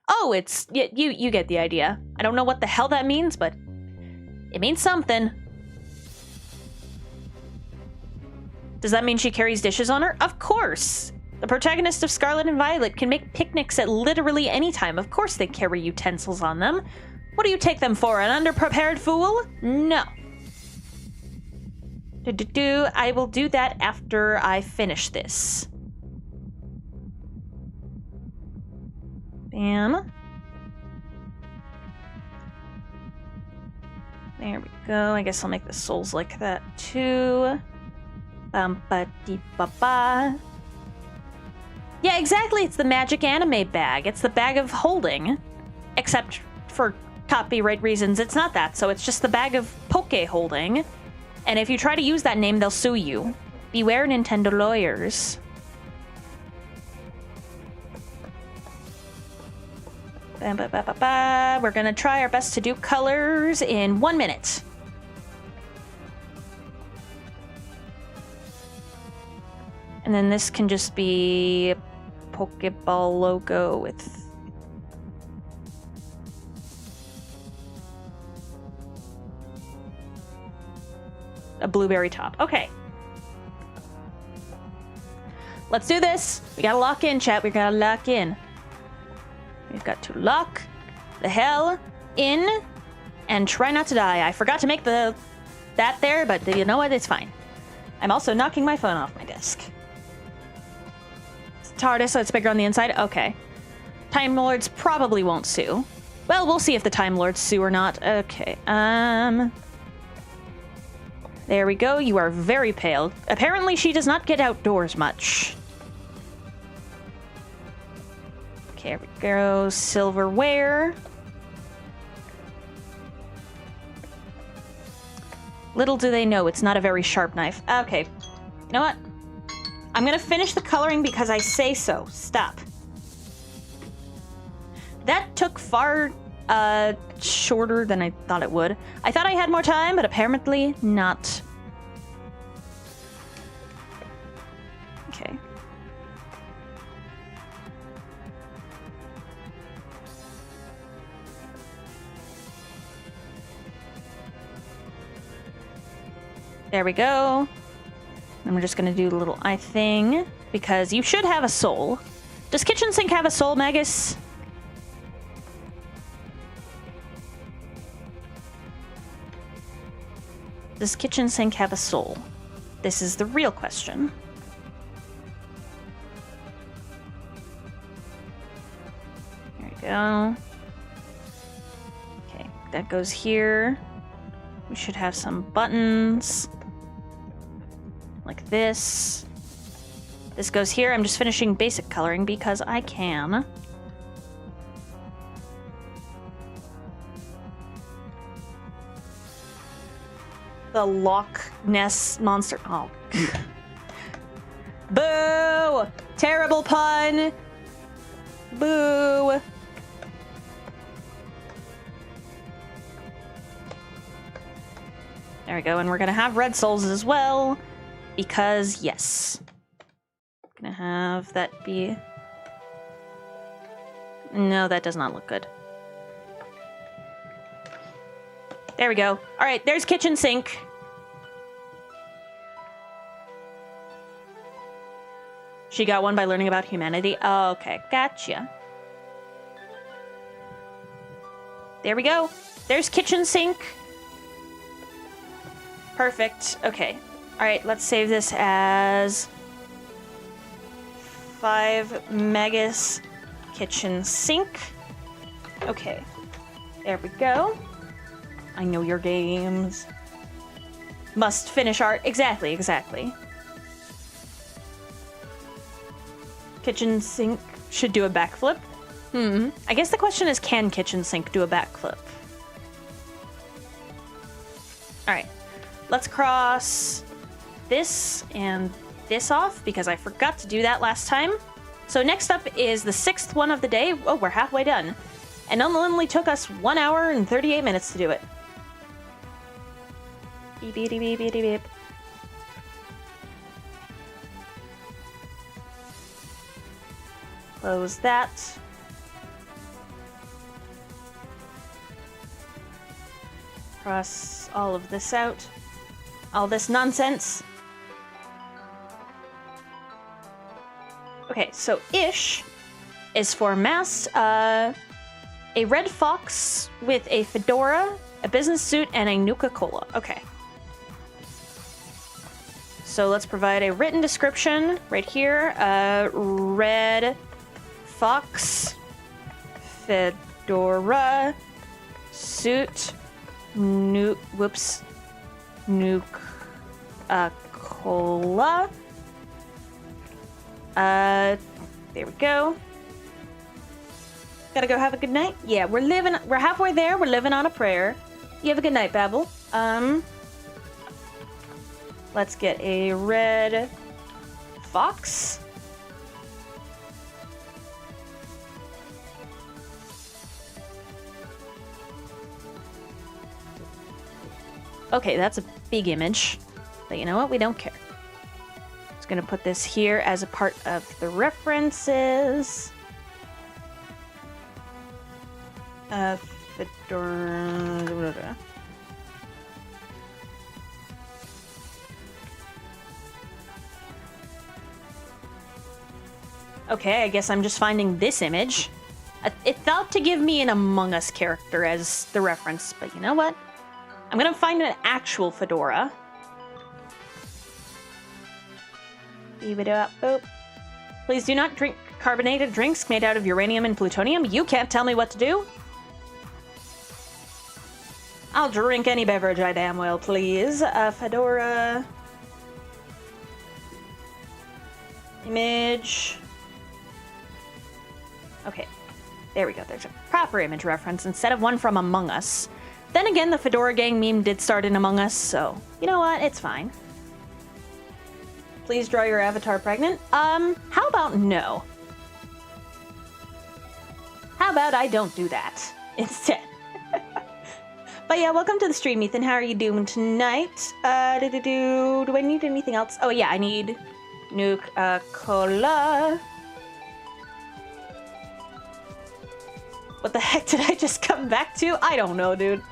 Oh, it's... You get the idea. I don't know what the hell that means, but it means something. Does that mean she carries dishes on her? Of course! The protagonist of Scarlet and Violet can make picnics at literally any time. Of course they carry utensils on them. What do you take them for, an underprepared fool? No. I will do that after I finish this. Bam. There we go. I guess I'll make the soles like that too. Bum-ba-dee-ba-ba. Yeah, exactly. It's the magic anime bag. It's the bag of holding. Except for copyright reasons, it's not that. So it's just the bag of poke holding. And if you try to use that name, they'll sue you. Beware Nintendo lawyers. We're gonna try our best to do colors in 1 minute. And then this can just be a Pokeball logo with... a blueberry top. Okay. Let's do this. We gotta lock in, chat. We gotta lock in. We've got to lock the hell in and try not to die. I forgot to make that there, but you know what? It's fine. I'm also knocking my phone off my desk. It's TARDIS, so it's bigger on the inside. Okay. Time Lords probably won't sue. Well, we'll see if the Time Lords sue or not. Okay. There we go. You are very pale. Apparently, she does not get outdoors much. Okay, there we go. Silverware. Little do they know, it's not a very sharp knife. Okay. You know what? I'm gonna finish the coloring because I say so. Stop. That took far shorter than I thought it would. I thought I had more time, but apparently not. Okay. There we go. And we're just gonna do a little eye thing, because you should have a soul. Does kitchen sink have a soul, Magus? Does kitchen sink have a soul? This is the real question. There we go. Okay, that goes here. We should have some buttons. Like this. This goes here. I'm just finishing basic coloring because I can. The Loch Ness Monster. Oh. Boo! Terrible pun! Boo! There we go, and we're gonna have red souls as well, because yes. Gonna have that be... No, that does not look good. There we go. All right, there's kitchen sink. She got one by learning about humanity. Oh, okay, gotcha. There we go. There's kitchen sink. Perfect. Okay. All right, let's save this as 5 Magus kitchen sink. Okay. There we go. I know your games. Must finish art. Exactly, exactly. Kitchen sink should do a backflip. I guess the question is, can kitchen sink do a backflip? Alright. Let's cross this and this off, because I forgot to do that last time. So next up is the 6th one of the day. Oh, we're halfway done. And it only took us 1 hour and 38 minutes to do it. Beep, beep, beep, beep, beep. Close that. Cross all of this out. All this nonsense. Okay, so ish is for masked, a red fox with a fedora, a business suit, and a Nuka-Cola. Okay. So let's provide a written description right here. Red fox, fedora, suit, Nuka-Cola. There we go. Gotta go have a good night? Yeah, we're halfway there. We're living on a prayer. You have a good night, Babel. Let's get a red fox. Okay, that's a big image. But you know what? We don't care. Just gonna put this here as a part of the references. Fedora. Okay, I guess I'm just finding this image. It thought to give me an Among Us character as the reference, but you know what? I'm gonna find an actual fedora. Boop. Please do not drink carbonated drinks made out of uranium and plutonium. You can't tell me what to do. I'll drink any beverage I damn well please. Fedora. Image. Okay, there we go. There's a proper image reference instead of one from Among Us. Then again, the Fedora Gang meme did start in Among Us, so you know what? It's fine. Please draw your avatar pregnant. How about no? How about I don't do that instead? But yeah, welcome to the stream, Ethan. How are you doing tonight? Do I need anything else? Oh yeah, I need Nuka-Cola. What the heck did I just come back to? I don't know, dude.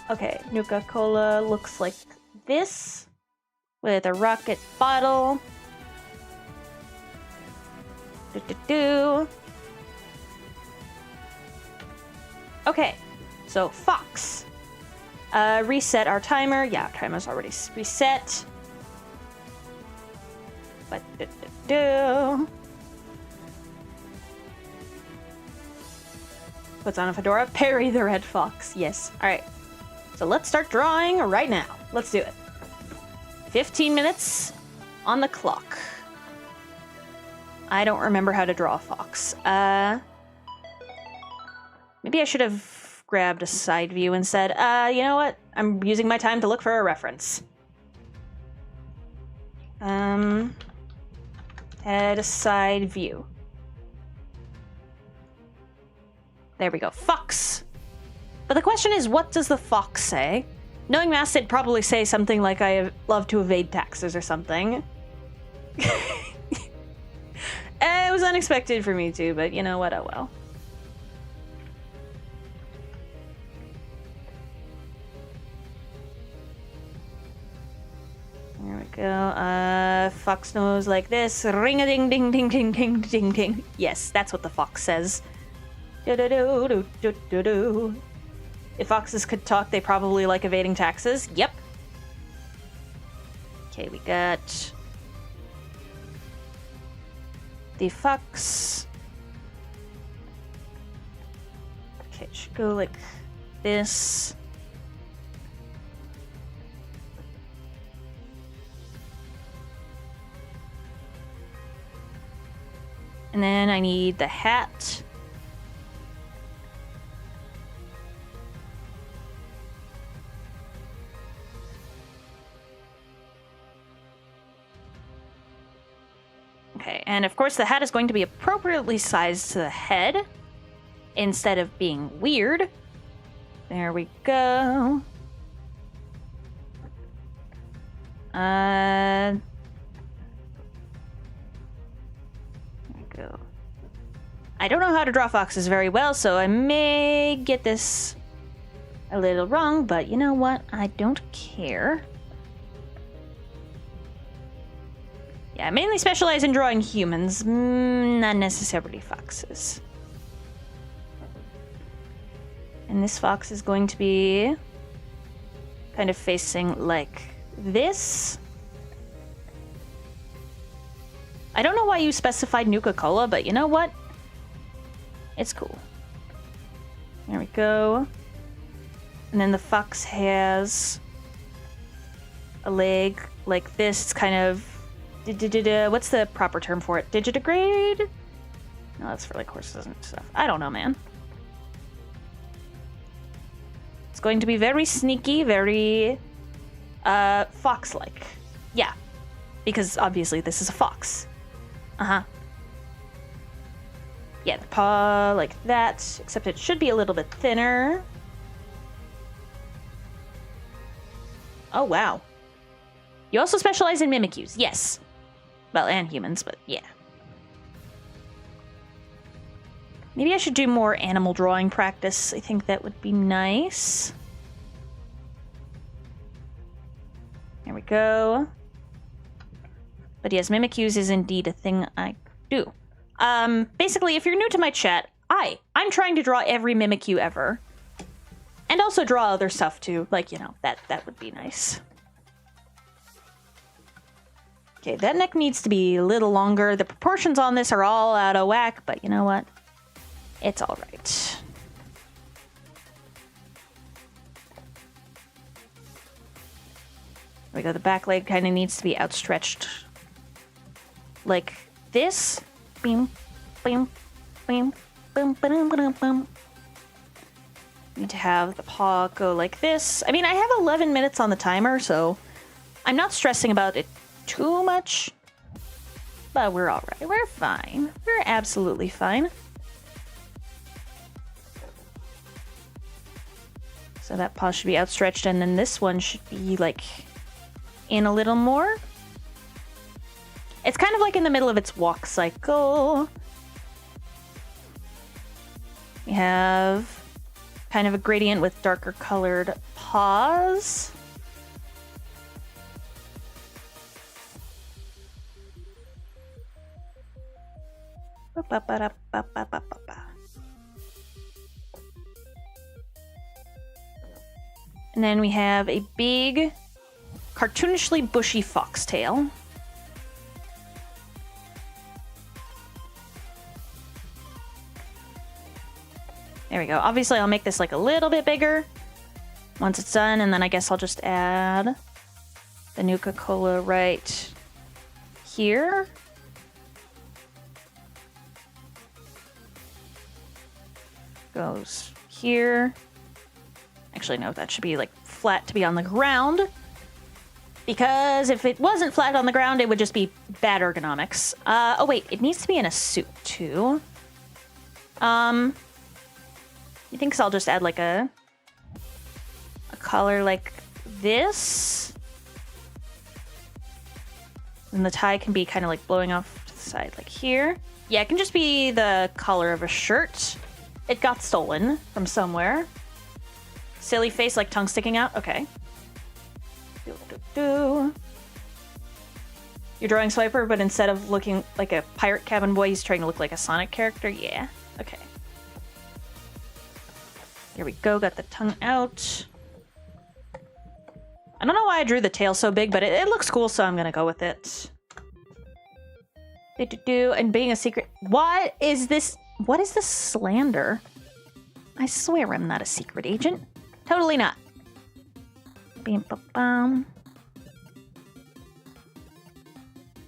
Okay, Nuka-Cola looks like this with a rocket bottle. Do. Okay, so fox. Reset our timer. Yeah, our timer's already reset. But do. Puts on a fedora. Parry the red fox. Yes. All right. So let's start drawing right now. Let's do it. 15 minutes on the clock. I don't remember how to draw a fox. Maybe I should have grabbed a side view and said, you know what? I'm using my time to look for a reference. Head a side view. There we go. Fox. But the question is, what does the fox say? Knowing Mass, it'd probably say something like, I love to evade taxes or something. It was unexpected for me too, but you know what? Oh well. There we go. Fox nose like this. Ring-a-ding-ding-ding-ding-ding-ding-ding. Yes, that's what the fox says. Do-do-do-do-do-do-do. If foxes could talk, they probably like evading taxes. Yep. Okay, we got the fox. Okay, it should go like this. And then I need the hat. Okay, and of course the hat is going to be appropriately sized to the head instead of being weird. There we go. There we go. I don't know how to draw foxes very well, so I may get this a little wrong, but you know what? I don't care. Yeah, I mainly specialize in drawing humans, not necessarily foxes. And this fox is going to be kind of facing like this. I don't know why you specified Nuka-Cola, but you know what? It's cool. There we go. And then the fox has a leg like this. It's kind of... What's the proper term for it? Digitigrade? No, that's for like horses and stuff. I don't know, man. It's going to be very sneaky, very fox-like. Yeah, because obviously this is a fox. Uh-huh. Yeah, the paw like that, except it should be a little bit thinner. Oh, wow. You also specialize in Mimikyus, yes. Well, and humans, but yeah. Maybe I should do more animal drawing practice. I think that would be nice. There we go. But yes, Mimikyus is indeed a thing I do. Basically, if you're new to my chat, I'm trying to draw every Mimikyu ever. And also draw other stuff too. Like, you know, that would be nice. Okay, that neck needs to be a little longer. The proportions on this are all out of whack, but you know what? It's all right. There we go. The back leg kind of needs to be outstretched like this. Beam, beam, beam, boom, boom, boom, boom. Need to have the paw go like this. I mean, I have 11 minutes on the timer, so I'm not stressing about it too much, but we're all right. We're fine. We're absolutely fine. So that paw should be outstretched, and then this one should be like in a little more. It's kind of like in the middle of its walk cycle. We have kind of a gradient with darker colored paws. And then we have a big, cartoonishly bushy foxtail. There we go. Obviously, I'll make this like a little bit bigger once it's done, and then I guess I'll just add the Nuka-Cola right here. Goes here. Actually, no, that should be like flat to be on the ground. Because if it wasn't flat on the ground, it would just be bad ergonomics. Oh wait, it needs to be in a suit too. You think so? I'll just add like a collar like this. And the tie can be kind of like blowing off to the side like here. Yeah, it can just be the collar of a shirt. It got stolen from somewhere. Silly face like tongue sticking out? Okay. You're drawing Swiper, but instead of looking like a pirate cabin boy, he's trying to look like a Sonic character? Yeah. Okay. Here we go, got the tongue out. I don't know why I drew the tail so big, but it looks cool, so I'm gonna go with it. And being a secret... What is this slander? I swear I'm not a secret agent. Totally not. There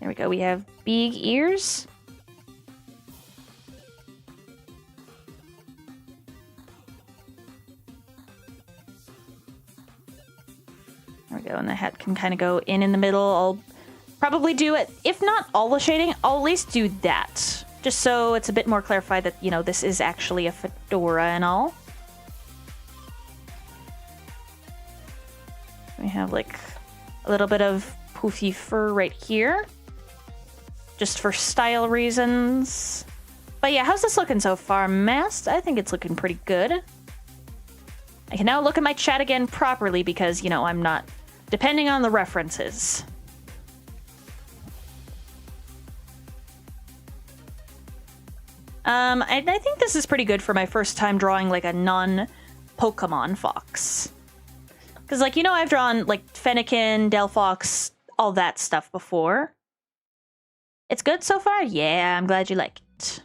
we go, we have big ears. There we go, and the hat can kind of go in the middle. I'll probably do it, if not all the shading, I'll at least do that. Just so it's a bit more clarified that, you know, this is actually a fedora and all. We have like a little bit of poofy fur right here. Just for style reasons. But yeah, how's this looking so far, Mast? I think it's looking pretty good. I can now look at my chat again properly because, you know, I'm not depending on the references. I think this is pretty good for my first time drawing like a non-Pokemon fox. Because, like, you know, I've drawn like Fennekin, Delphox, all that stuff before. It's good so far? Yeah, I'm glad you like it.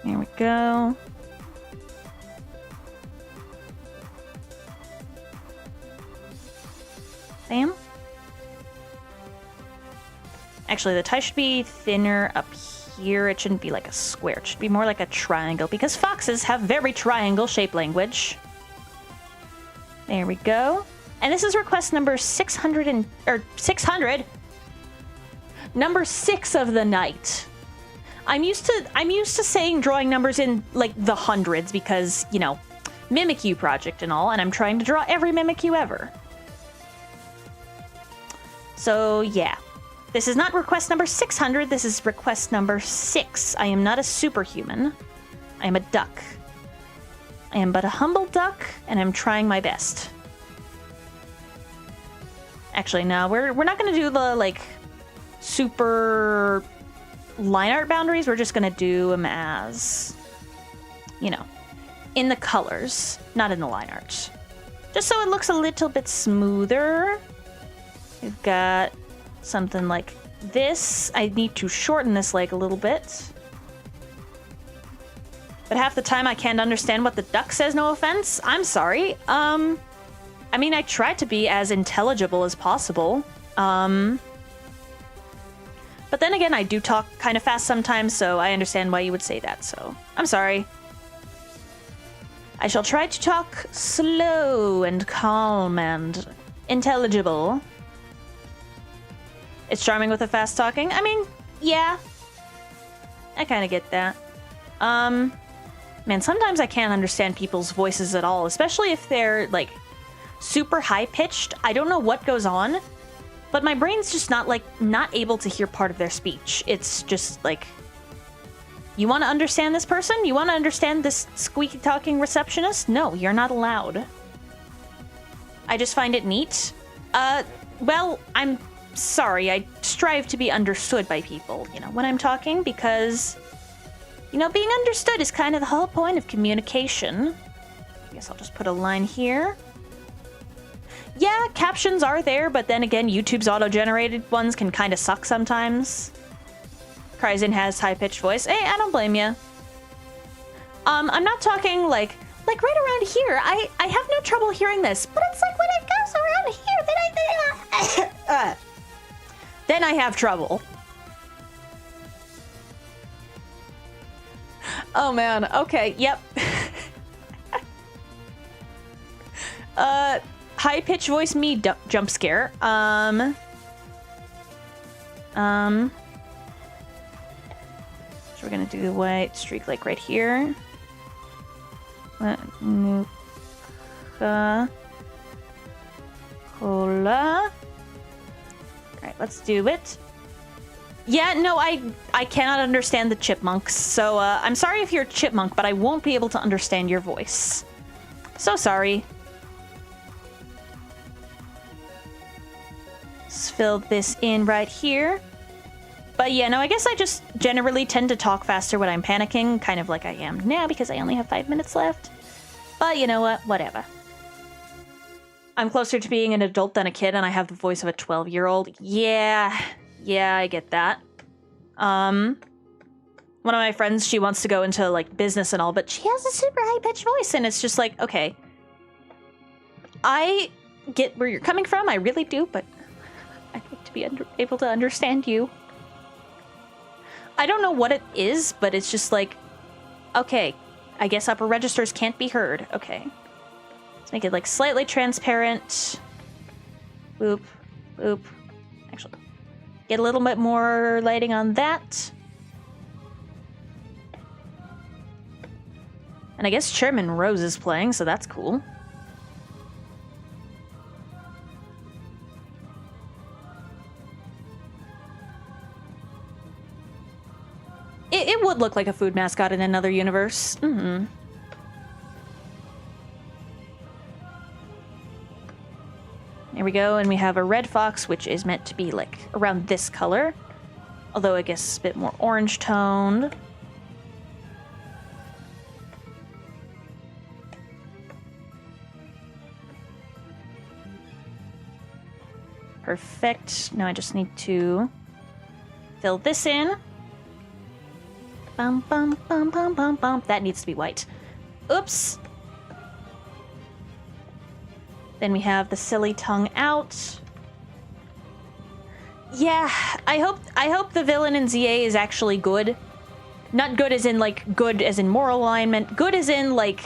Here we go. Bam. Actually, the tie should be thinner up here. It shouldn't be like a square. It should be more like a triangle because foxes have very triangle shape language. There we go. And this is request number 600 600. Number 6 of the night. I'm used to saying drawing numbers in like the hundreds because, you know, Mimikyu project and all, and I'm trying to draw every Mimikyu ever. So, yeah. This is not request number 600, this is request number 6. I am not a superhuman. I am a duck. I am but a humble duck, and I'm trying my best. Actually, no, we're not gonna do the, like, super line art boundaries. We're just gonna do them as, you know, in the colors, not in the line art. Just so it looks a little bit smoother. We've got something like this. I need to shorten this leg a little bit. But half the time I can't understand what the duck says, no offense. I'm sorry. I mean, I try to be as intelligible as possible. But then again, I do talk kind of fast sometimes, so I understand why you would say that, so I'm sorry. I shall try to talk slow and calm and intelligible. It's charming with the fast talking. I mean, yeah. I kind of get that. Man, sometimes I can't understand people's voices at all, especially if they're, like, super high-pitched. I don't know what goes on, but my brain's just not able to hear part of their speech. It's just, like, You want to understand this person? You want to understand this squeaky talking receptionist? No, you're not allowed. I just find it neat. Well, I'm sorry. I strive to be understood by people, you know, when I'm talking, because, you know, being understood is kind of the whole point of communication. I guess I'll just put a line here. Yeah, captions are there, but then again, YouTube's auto-generated ones can kind of suck sometimes. Kryzen has high-pitched voice. Hey, I don't blame you. I'm not talking like right around here. I have no trouble hearing this, but it's like when it goes around here, then I have trouble. Oh man. Okay. Yep. High-pitched voice me jump scare. So we're gonna do the white streak like right here. Nuka Cola. Alright, let's do it. Yeah, no, I cannot understand the chipmunks, so I'm sorry if you're a chipmunk, but I won't be able to understand your voice. So sorry. Let's fill this in right here. But yeah, no, I guess I just generally tend to talk faster when I'm panicking, kind of like I am now because I only have 5 minutes left. But you know what? Whatever. I'm closer to being an adult than a kid, and I have the voice of a 12-year-old. Yeah, I get that. One of my friends, she wants to go into, like, business and all, but she has a super high-pitched voice, and it's just like, okay. I get where you're coming from, I really do, but I'd like to be able to understand you. I don't know what it is, but it's just like, okay, I guess upper registers can't be heard. Okay. Let's make it like slightly transparent. Boop, boop. Actually, get a little bit more lighting on that. And I guess Chairman Rose is playing, so that's cool. It would look like a food mascot in another universe. Mm-hmm. There we go, and we have a red fox, which is meant to be, like, around this color. Although, I guess, a bit more orange toned. Perfect. Now I just need to fill this in. Bum, bum, bum, bum, bum, bum. That needs to be white. Oops. Then we have the silly tongue out. Yeah, I hope the villain in ZA is actually good. Not good as in, like, good as in moral alignment. Good as in, like,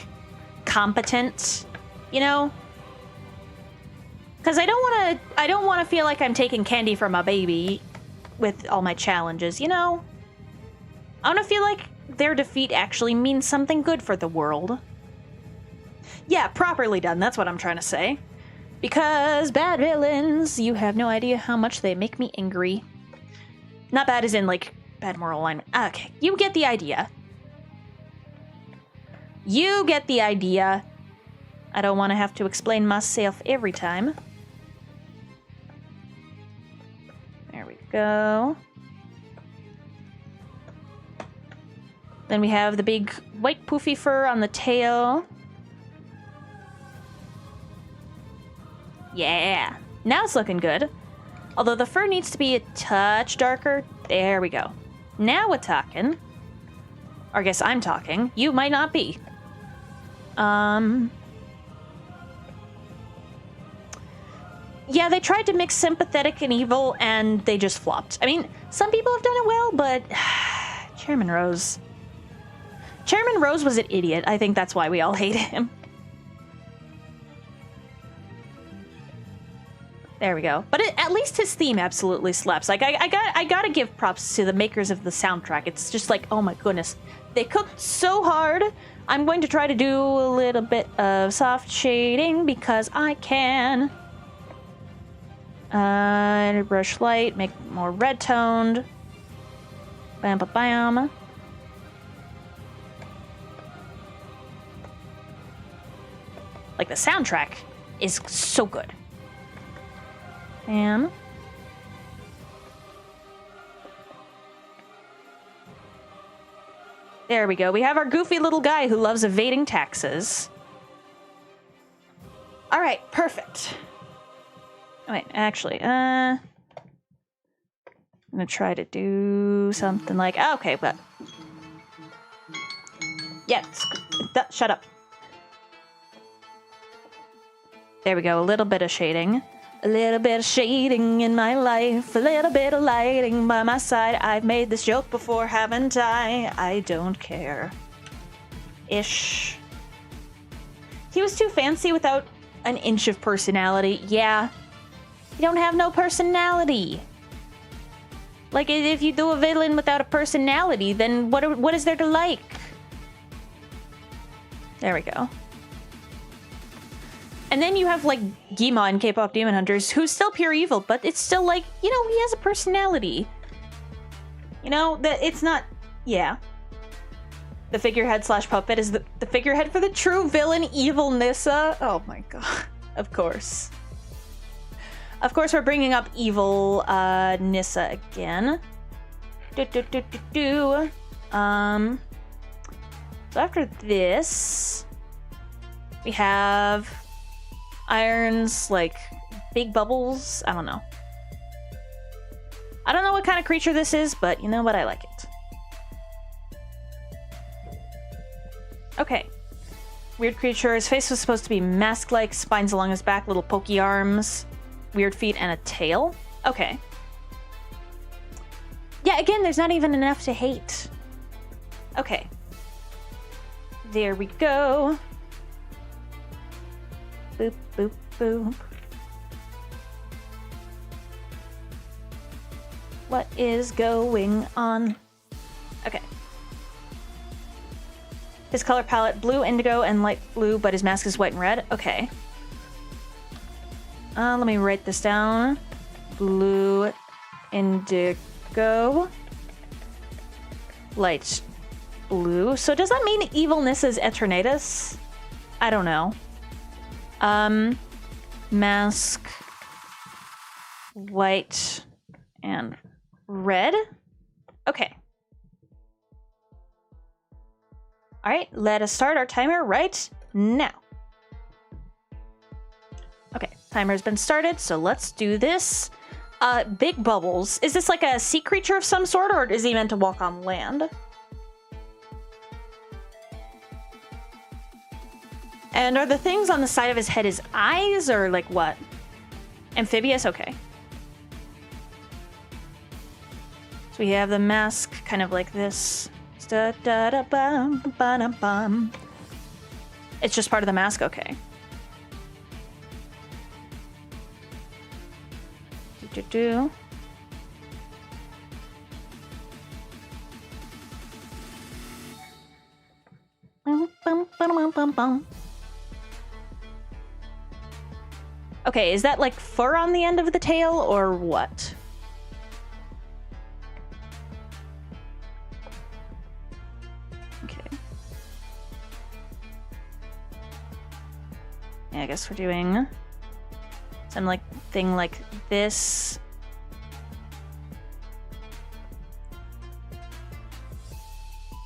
competent. You know? Because I don't want to feel like I'm taking candy from a baby with all my challenges, you know? I want to feel like their defeat actually means something good for the world. Yeah, properly done, that's what I'm trying to say. Because bad villains, you have no idea how much they make me angry. Not bad as in, like, bad moral alignment. Okay, you get the idea. You get the idea. I don't want to have to explain myself every time. There we go. Then we have the big white poofy fur on the tail. Yeah, now it's looking good. Although the fur needs to be a touch darker. There we go. Now we're talking. Or I guess I'm talking. You might not be. Yeah, they tried to mix sympathetic and evil, and they just flopped. I mean, some people have done it well, but Chairman Rose. Chairman Rose was an idiot. I think that's why we all hate him. There we go. But at least his theme absolutely slaps. Like, I gotta give props to the makers of the soundtrack. It's just like, oh my goodness. They cooked so hard. I'm going to try to do a little bit of soft shading because I can. Brush light, make it more red toned. Bam, bam, bam. Like, the soundtrack is so good. And... there we go. We have our goofy little guy who loves evading taxes. All right, perfect. Oh, wait, actually, I'm gonna try to do something like... okay, but... yeah, shut up. There we go, a little bit of shading. A little bit of shading in my life, a little bit of lighting by my side. I've made this joke before, haven't I? I don't care. Ish. He was too fancy without an inch of personality. Yeah. You don't have no personality. Like, if you do a villain without a personality, then what is there to like? There we go. And then you have, like, Gima in K-pop Demon Hunters, who's still pure evil, but it's still, like, you know, he has a personality. You know, that it's not... yeah. The figurehead slash puppet is the figurehead for the true villain, evil Nyssa. Oh my god. Of course. Of course, we're bringing up evil Nyssa again. So after this, we have... Iron's, like, big bubbles. I don't know. I don't know what kind of creature this is, but you know what? I like it. Okay. Weird creature. His face was supposed to be mask-like, spines along his back, little pokey arms, weird feet, and a tail. Okay. Yeah, again, there's not even enough to hate. Okay. There we go. Boop, boop, boop. What is going on? Okay. His color palette, blue, indigo, and light blue, but his mask is white and red. Okay. Let me write this down. Blue, indigo, light blue. So does that mean evil Nyssa's Eternatus? I don't know. Mask, white, and red. Okay. All right, let us start our timer right now. Okay, timer's been started, so let's do this. Big Bubbles. Is this like a sea creature of some sort, or is he meant to walk on land? And are the things on the side of his head his eyes, or like what? Amphibious? Okay. So we have the mask kind of like this. It's just part of the mask? Okay. Do. Okay, is that like fur on the end of the tail or what? Okay. Yeah, I guess we're doing some like thing like this.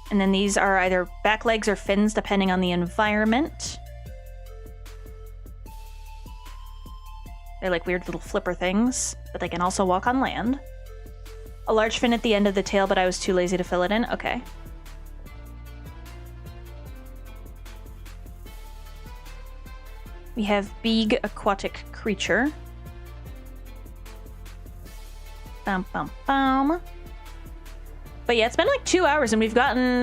And then these are either back legs or fins depending on the environment. They're like weird little flipper things, but they can also walk on land. A large fin at the end of the tail, but I was too lazy to fill it in. Okay. We have big aquatic creature. Bum, bum, bum. But yeah, it's been like 2 hours and we've gotten,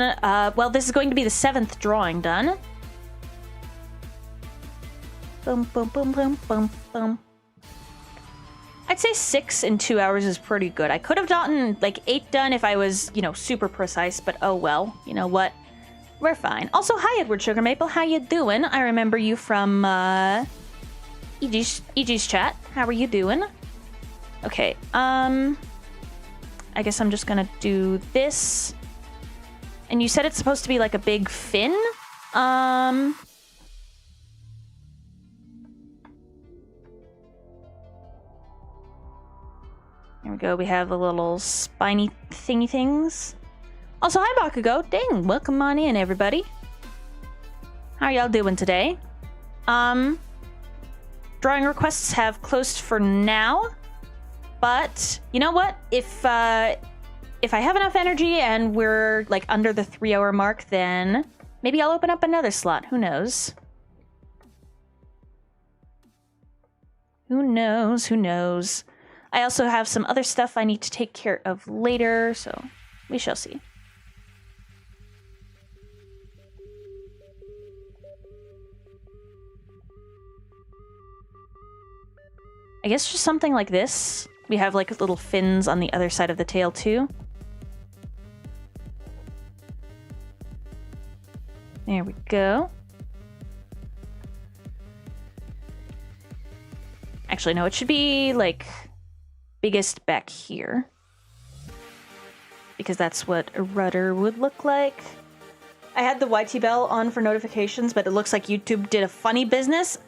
well, this is going to be the 7th drawing done. Bum, bum, bum, bum, bum, bum. I'd say 6 in 2 hours is pretty good. I could have gotten like 8 done if I was, you know, super precise, but oh well. You know what? We're fine. Also, hi, Edward Sugar Maple. How you doing? I remember you from, EG's chat. How are you doing? Okay, I guess I'm just gonna do this. And you said it's supposed to be like a big fin? There we go. We have the little spiny thingy things. Also, hi, Bakugo. Dang, welcome on in, everybody. How y'all doing today? Drawing requests have closed for now. But, you know what? If I have enough energy and we're, like, under the 3-hour mark, then maybe I'll open up another slot. Who knows? Who knows? Who knows? I also have some other stuff I need to take care of later, so we shall see. I guess just something like this. We have like little fins on the other side of the tail too. There we go. Actually, no, it should be like biggest back here. Because that's what a rudder would look like. I had the YT bell on for notifications, but it looks like YouTube did a funny business.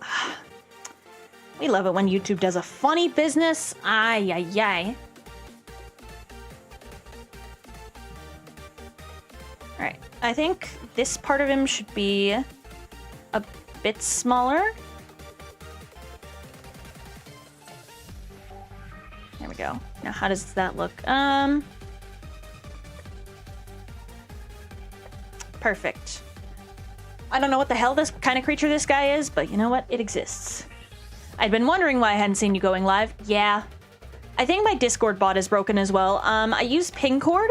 We love it when YouTube does a funny business. Ay, ay, ay. Alright, I think this part of him should be a bit smaller. There we go. Now, how does that look? Perfect. I don't know what the hell this kind of creature this guy is, but you know what? It exists. I'd been wondering why I hadn't seen you going live. Yeah. I think my Discord bot is broken as well. I use Pingcord,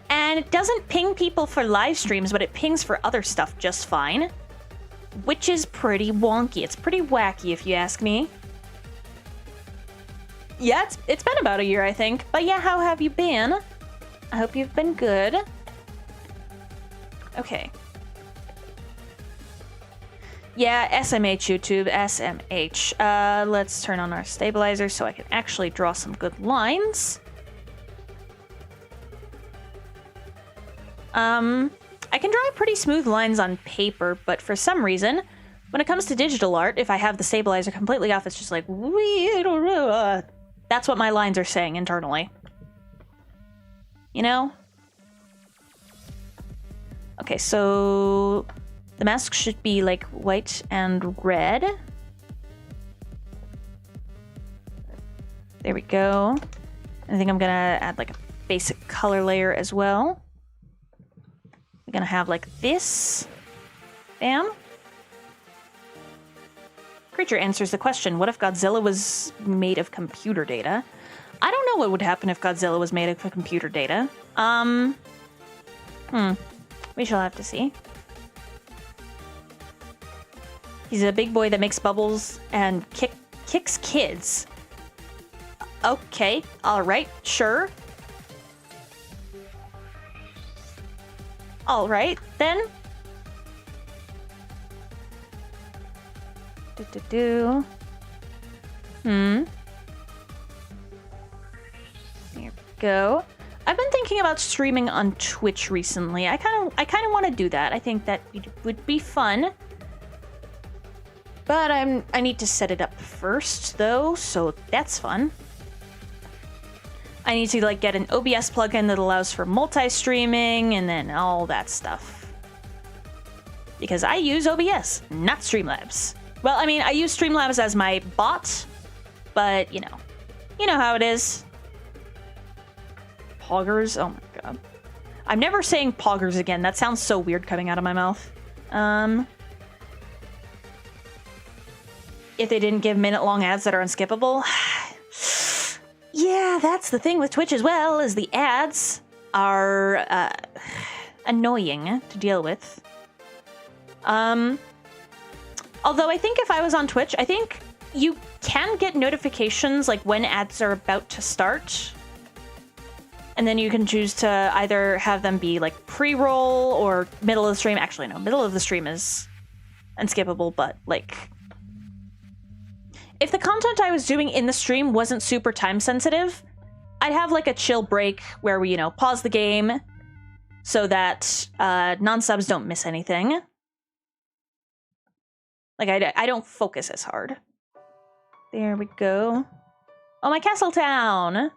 and it doesn't ping people for live streams, but it pings for other stuff just fine. Which is pretty wonky. It's pretty wacky, if you ask me. Yeah, it's been about a year, I think. But yeah, how have you been? I hope you've been good. Okay. Yeah, SMH YouTube, SMH. Let's turn on our stabilizer so I can actually draw some good lines. I can draw pretty smooth lines on paper, but for some reason, when it comes to digital art, if I have the stabilizer completely off, it's just like, that's what my lines are saying internally. You know? Okay, so the mask should be like white and red. There we go. I think I'm gonna add like a basic color layer as well. We're gonna have like this. Bam. Creature answers the question, what if Godzilla was made of computer data? I don't know what would happen if Godzilla was made of computer data. We shall have to see. He's a big boy that makes bubbles and kicks kids. Okay, alright, sure. Alright, then. There we go. I've been thinking about streaming on Twitch recently. I kind of want to do that. I think that would be fun. But I need to set it up first, though, so that's fun. I need to like get an OBS plugin that allows for multi-streaming and then all that stuff. Because I use OBS, not Streamlabs. Well, I mean, I use Streamlabs as my bot, but you know how it is. Poggers? Oh my god. I'm never saying poggers again. That sounds so weird coming out of my mouth. If they didn't give minute-long ads that are unskippable. Yeah, that's the thing with Twitch as well, is the ads are annoying to deal with. Although I think if I was on Twitch, I think you can get notifications like when ads are about to start. And then you can choose to either have them be like pre-roll or middle of the stream. Actually, no, middle of the stream is unskippable, but like if the content I was doing in the stream wasn't super time sensitive, I'd have like a chill break where we, pause the game so that non-subs don't miss anything. Like I don't focus as hard. There we go. Oh, my castle town.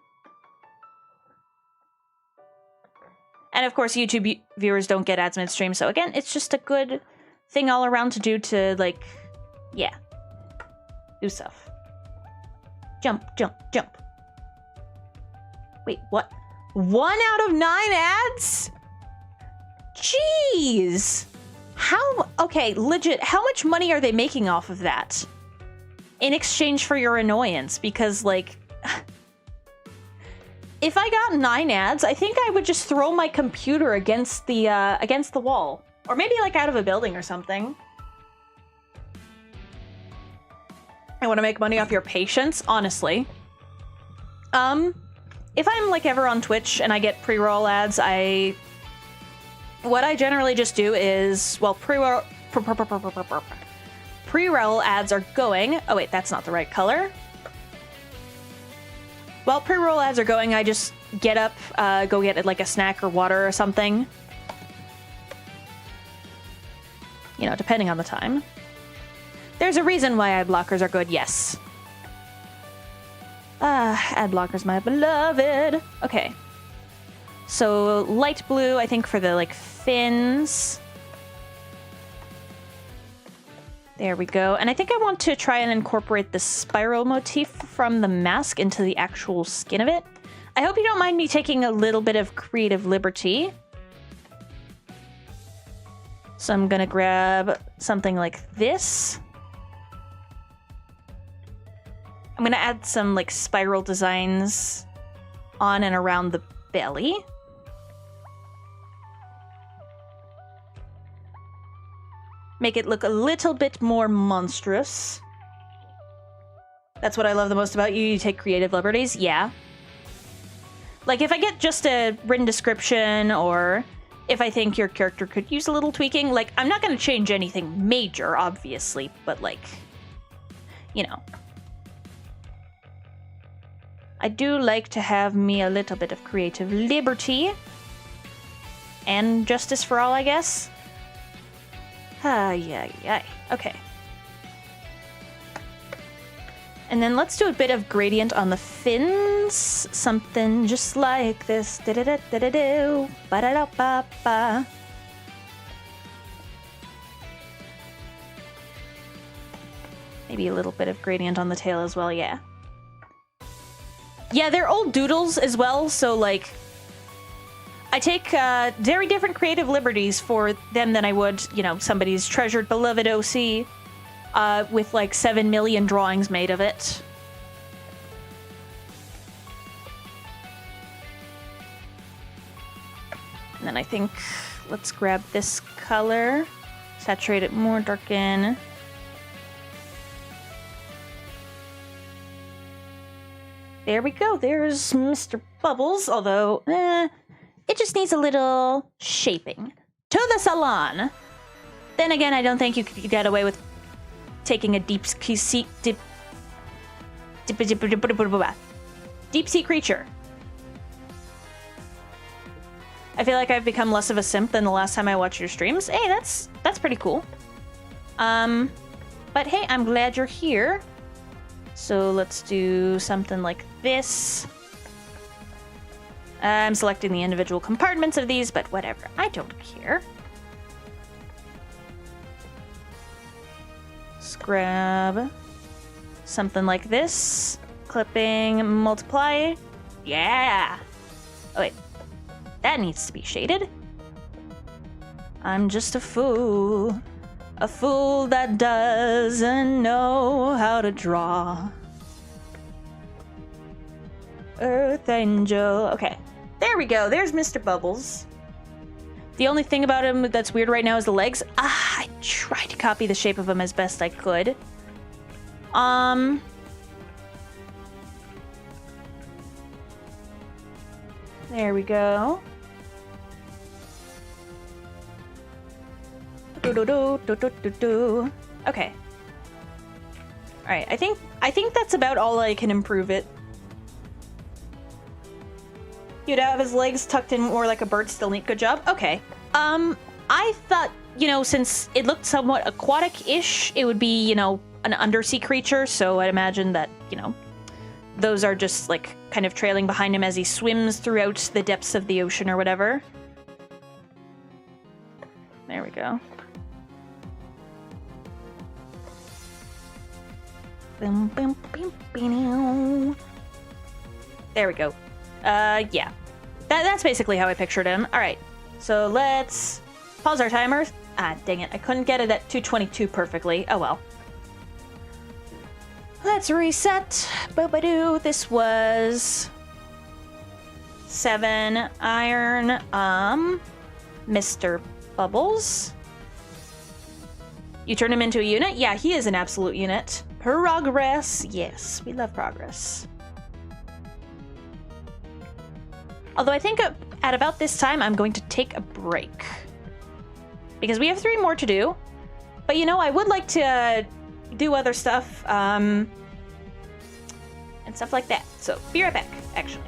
And of course, YouTube viewers don't get ads midstream, so again, it's just a good thing all around to do to, like, yeah, do stuff. Jump, jump, jump. Wait, what? 1 out of 9 ads? Jeez! How, okay, legit, how much money are they making off of that? In exchange for your annoyance, because, like, if I got 9 ads, I think I would just throw my computer against the wall. Or maybe, like, out of a building or something. I want to make money off your patience, honestly. If I'm, like, ever on Twitch and I get pre-roll ads, what I generally just do is, well, pre-roll ads are going... Oh, wait, that's not the right color. While pre-roll ads are going, I just get up, go get, like, a snack or water or something. You know, depending on the time. There's a reason why ad blockers are good, yes. Ad blockers, my beloved. Okay. So, light blue, I think, for the, like, fins. There we go. And I think I want to try and incorporate the spiral motif from the mask into the actual skin of it. I hope you don't mind me taking a little bit of creative liberty. So I'm gonna grab something like this. I'm gonna add some, like, spiral designs on and around the belly. Make it look a little bit more monstrous. That's what I love the most about you. You take creative liberties. Yeah. Like, if I get just a written description, or if I think your character could use a little tweaking, like, I'm not going to change anything major, obviously, but, like, you know. I do like to have me a little bit of creative liberty. And justice for all, I guess. Yeah. Okay. And then let's do a bit of gradient on the fins. Something just like this. Da-da-da-da-da-do. Ba-da-da-ba-ba. Maybe a little bit of gradient on the tail as well, yeah. Yeah, they're old doodles as well, so, like, I take very different creative liberties for them than I would, you know, somebody's treasured, beloved OC with, like, 7 million drawings made of it. And then I think, let's grab this color, saturate it more, darken. There we go, there's Mr. Bubbles, although, it just needs a little shaping. To the salon! Then again, I don't think you could get away with taking a deep sea creature. I feel like I've become less of a simp than the last time I watched your streams. Hey, that's pretty cool. But hey, I'm glad you're here. So let's do something like this. I'm selecting the individual compartments of these, but whatever. I don't care. Let's grab something like this. Clipping, multiply. Yeah! Oh, wait. That needs to be shaded. I'm just a fool. A fool that doesn't know how to draw. Earth Angel. Okay. There we go. There's Mr. Bubbles. The only thing about him that's weird right now is the legs. I tried to copy the shape of him as best I could. There we go. Okay. Alright, I think that's about all I can improve it. You'd have his legs tucked in more like a bird, still neat. Good job. Okay. I thought, you know, since it looked somewhat aquatic-ish, it would be, you know, an undersea creature, so I'd imagine that, you know, those are just, like, kind of trailing behind him as he swims throughout the depths of the ocean or whatever. There we go. There we go. Yeah. That's basically how I pictured him. Alright, so let's pause our timers. Ah, dang it. I couldn't get it at 222 perfectly. Oh well. Let's reset. Boop-a-doo. This was 7 iron. Mr. Bubbles. You turn him into a unit? Yeah, he is an absolute unit. Progress. Yes, we love progress. Although I think at about this time, I'm going to take a break. Because we have 3 more to do. But you know, I would like to do other stuff. And stuff like that. So, be right back, actually.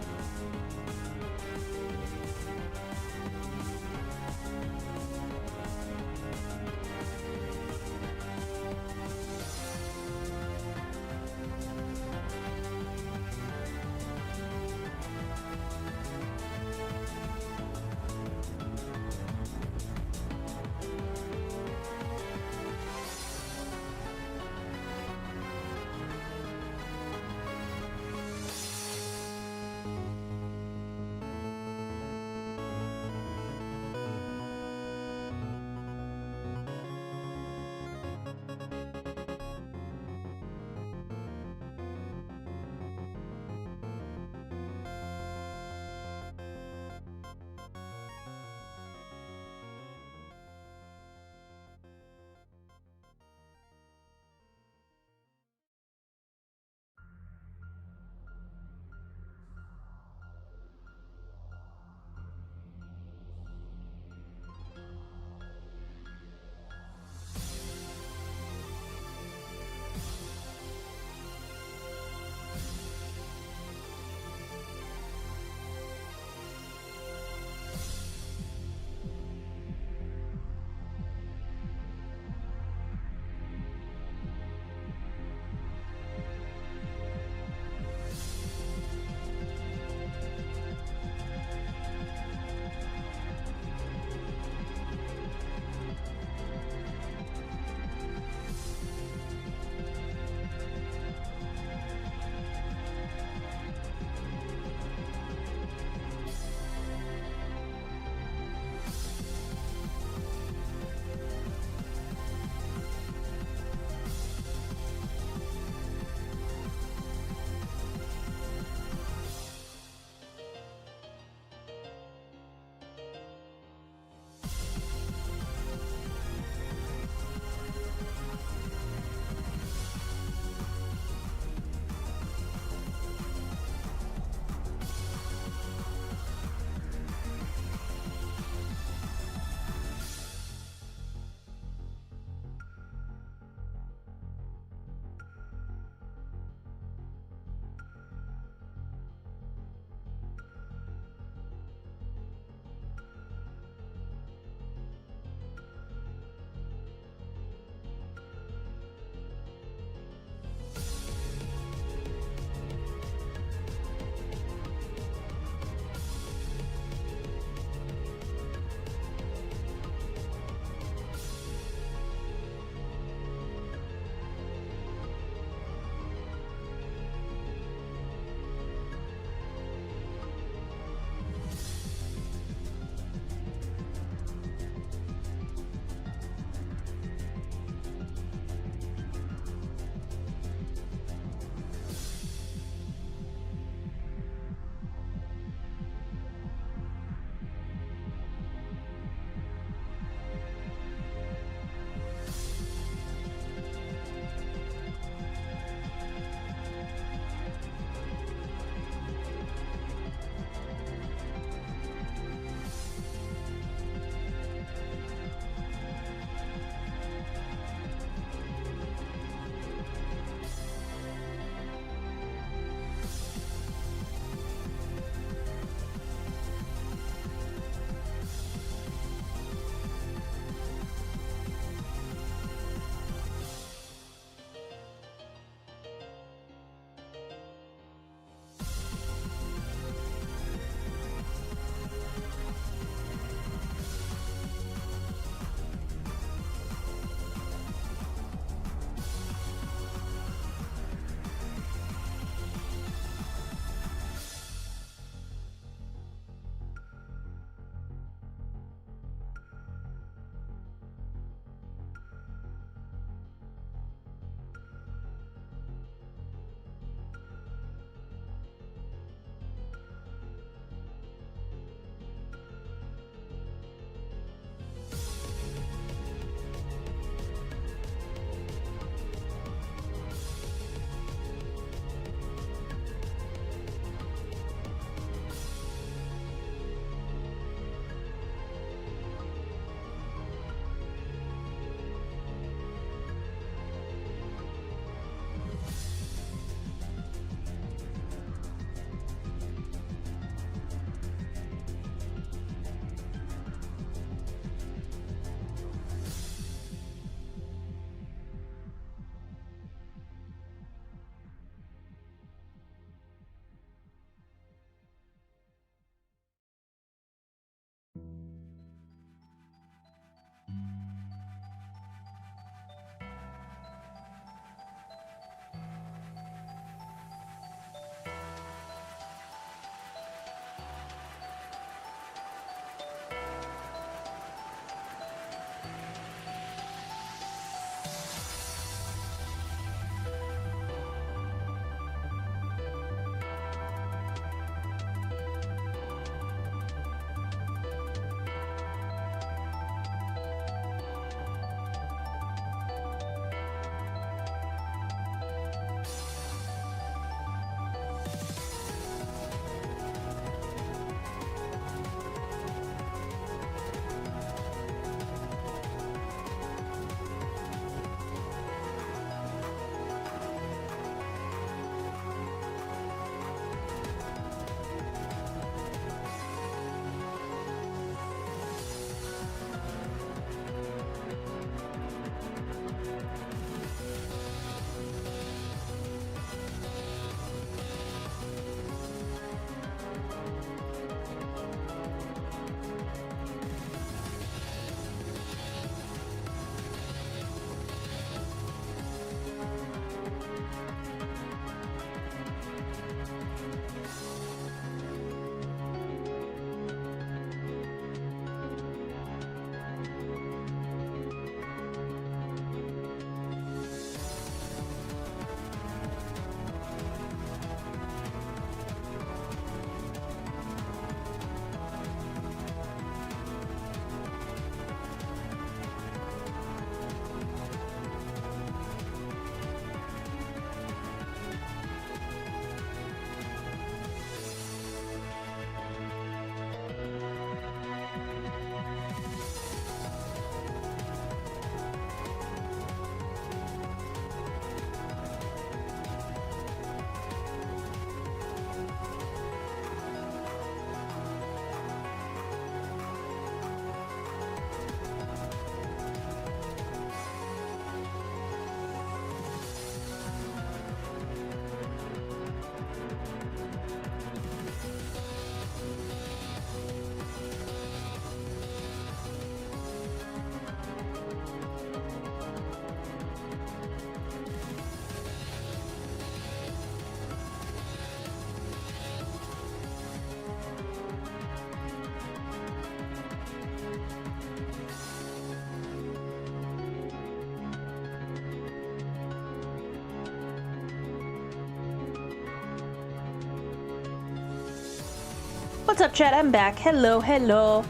What's up, chat? I'm back. Hello, hello.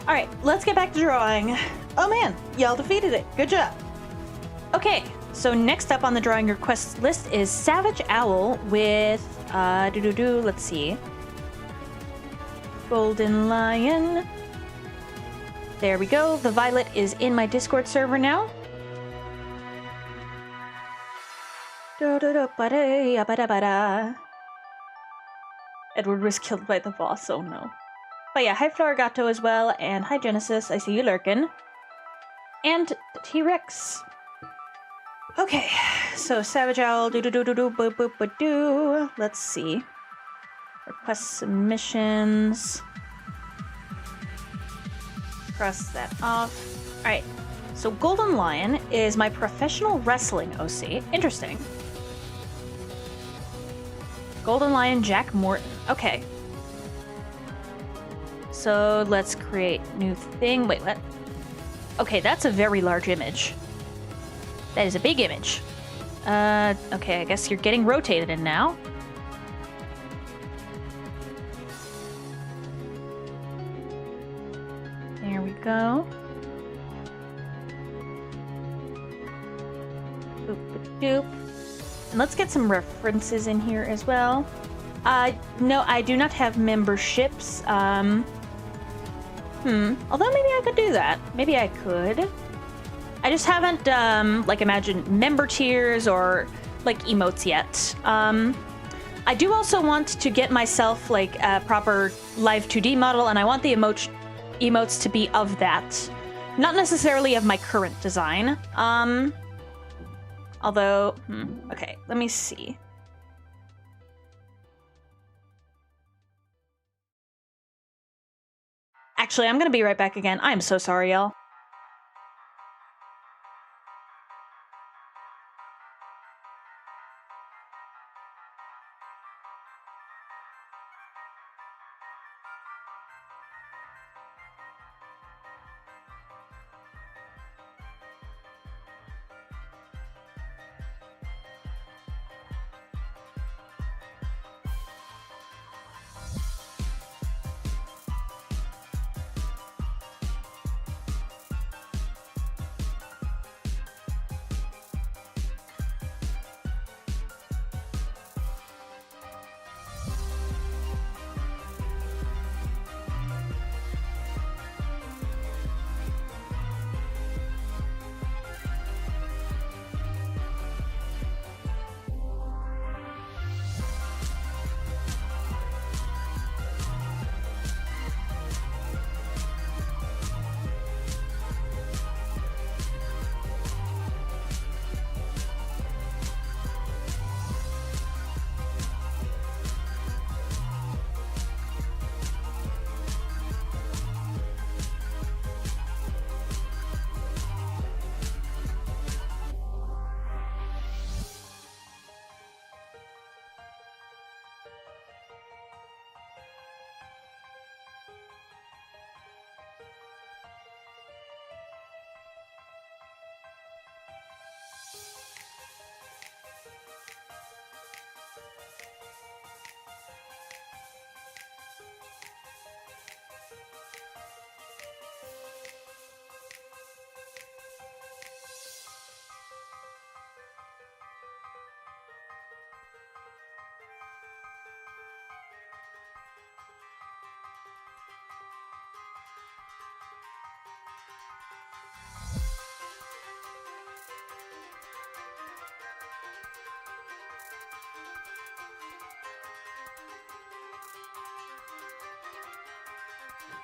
Alright, let's get back to drawing. Oh man, y'all defeated it. Good job. Okay, so next up on the drawing requests list is Savage Owl with, let's see. Golden Lion. There we go. The violet is in my Discord server now. Edward was killed by the boss, oh no. But yeah, hi Florigato as well, and hi Genesis, I see you lurking. And the T-Rex. Okay, so Savage Owl, do. Let's see. Request submissions. Cross that off. Alright, so Golden Lion is my professional wrestling OC. Interesting. Golden Lion Jack Morton. Okay. So let's create new thing. Wait, what? Okay, that's a very large image. That is a big image. Okay, I guess you're getting rotated in now. There we go. Boop-a-doop. And let's get some references in here as well. No, I do not have memberships. Although maybe I could do that. Maybe I could. I just haven't, imagined member tiers or, emotes yet. I do also want to get myself, a proper live 2D model, and I want the emotes to be of that. Not necessarily of my current design. Although, okay, let me see. Actually, I'm gonna be right back again. I'm so sorry, y'all.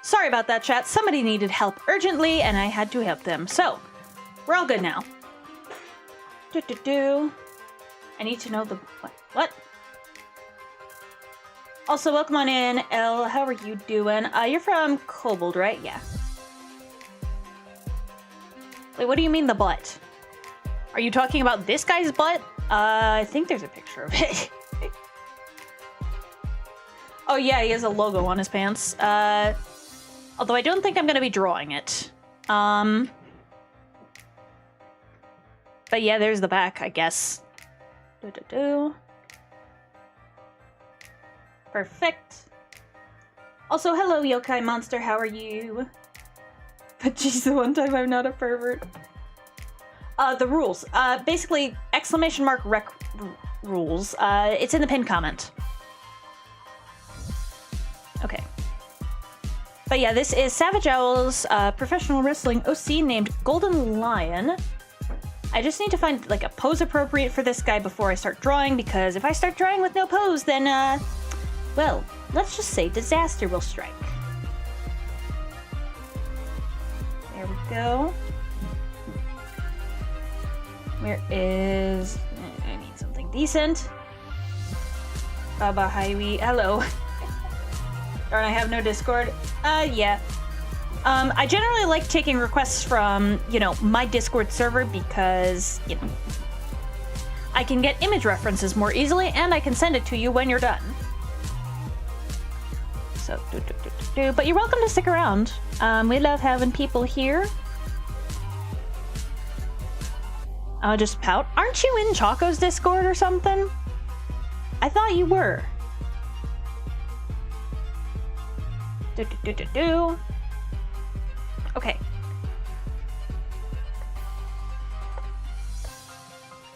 Sorry about that, chat. Somebody needed help urgently, and I had to help them. So, we're all good now. I need to know the... What? Also, welcome on in, Elle. How are you doing? You're from Kobold, right? Yeah. Wait, what do you mean the butt? Are you talking about this guy's butt? I think there's a picture of it. Oh yeah, he has a logo on his pants. Although I don't think I'm gonna be drawing it. But yeah, there's the back, I guess. Perfect. Also, hello, yokai monster, how are you? But geez, the one time I'm not a pervert. The rules. Basically, exclamation mark rec rules. It's in the pinned comment. Okay. But yeah, this is Savage Owl's professional wrestling OC named Golden Lion. I just need to find like a pose appropriate for this guy before I start drawing, because if I start drawing with no pose, then well, let's just say disaster will strike. There we go. Where is... I need something decent. Baba Hiwi, hello. Darn, I have no Discord. Yeah. I generally like taking requests from, you know, my Discord server because, you know, I can get image references more easily and I can send it to you when you're done. So, but you're welcome to stick around. We love having people here. Just pout. Aren't you in Choco's Discord or something? I thought you were. Okay.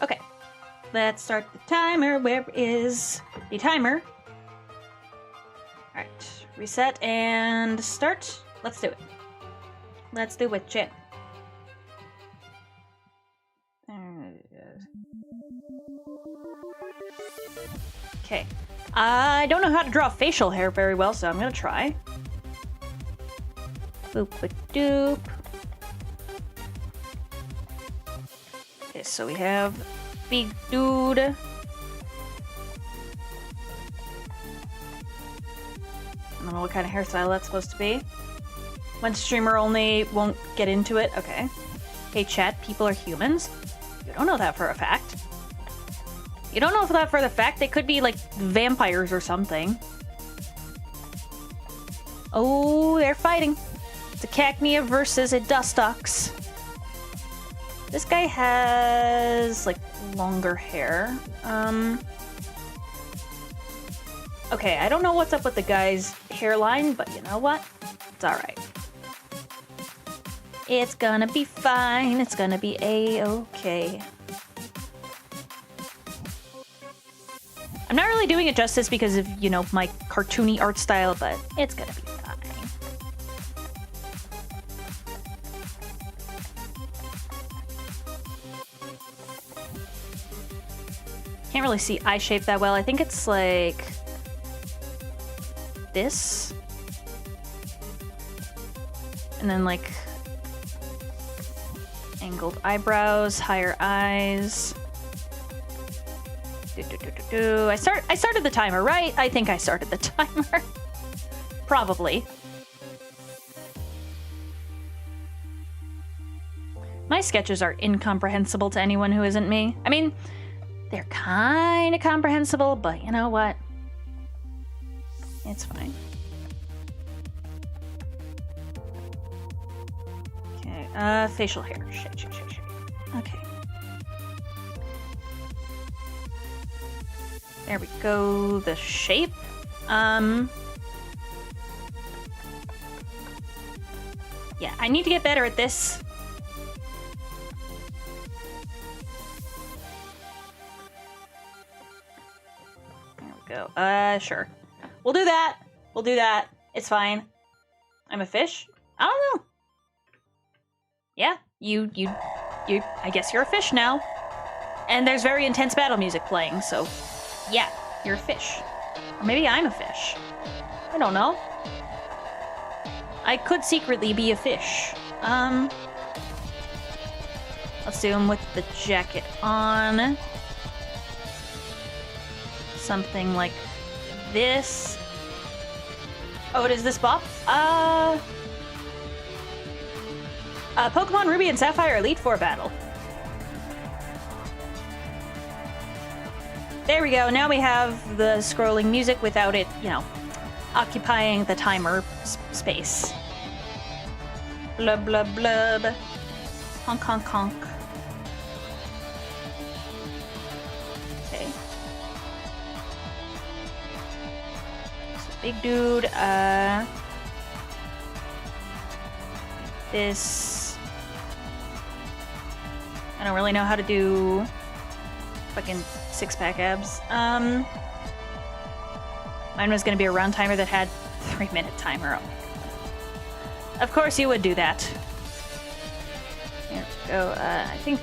Okay. Let's start the timer. Where is the timer? Alright. Reset and start. Let's do it. Let's do it, chat. Okay. I don't know how to draw facial hair very well, so I'm gonna try. Boop, boop, doop. Okay, so we have big dude. I don't know what kind of hairstyle that's supposed to be. One streamer only won't get into it. Okay. Hey chat, people are humans? You don't know that for a fact. You don't know that for the fact. They could be like vampires or something. Oh, they're fighting. It's a Cacnea versus a Dustox. This guy has like longer hair. Okay, I don't know what's up with the guy's hairline, but you know what? It's alright. It's gonna be fine. It's gonna be a-okay. I'm not really doing it justice because of, you know, my cartoony art style, but it's gonna be fine. Can't really see eye shape that well. I think it's like this. And then like angled eyebrows, higher eyes. I started the timer, right? I think I started the timer. Probably. My sketches are incomprehensible to anyone who isn't me. I mean, they're kind of comprehensible, but you know what? It's fine. Okay, facial hair. Shit. Okay. There we go. The shape. Yeah, I need to get better at this. There we go. Sure. We'll do that. We'll do that. It's fine. I'm a fish? I don't know. Yeah, you, I guess you're a fish now. And there's very intense battle music playing, so yeah, you're a fish. Or maybe I'm a fish. I don't know. I could secretly be a fish. Let's do him with the jacket on. Something like this. Oh, it is this bop? Pokemon Ruby and Sapphire Elite Four battle. There we go. Now we have the scrolling music without it, you know, occupying the timer space. Blub, blub, blub. Honk, honk, honk. Okay. big dude. This. I don't really know how to do fucking six-pack abs. Mine was gonna be a round timer that had 3-minute timer. Oh my God. Of course you would do that. Here we go. I think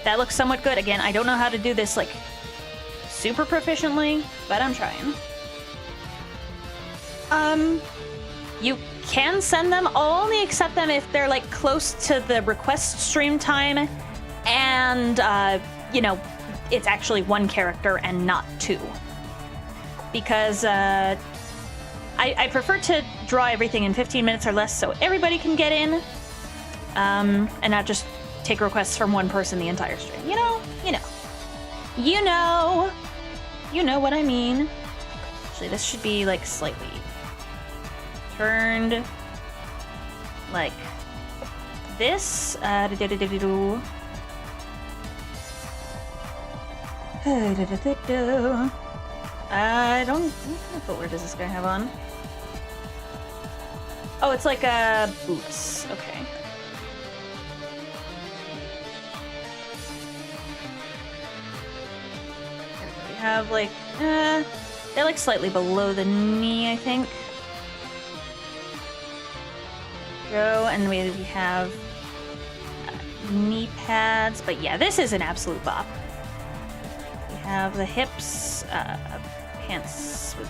that looks somewhat good. Again, I don't know how to do this like super proficiently, but I'm trying. You can send them. I'll only accept them if they're like close to the request stream time and you know, it's actually one character and not two. Because I prefer to draw everything in 15 minutes or less so everybody can get in, and not just take requests from one person the entire stream. You know what I mean. Actually, this should be like slightly turned like this. I don't. What footwear does this guy have on? Oh, it's like boots. Okay. We have like they're like slightly below the knee, I think. Go, and we have knee pads, but yeah, this is an absolute bop. We have the hips, pants with,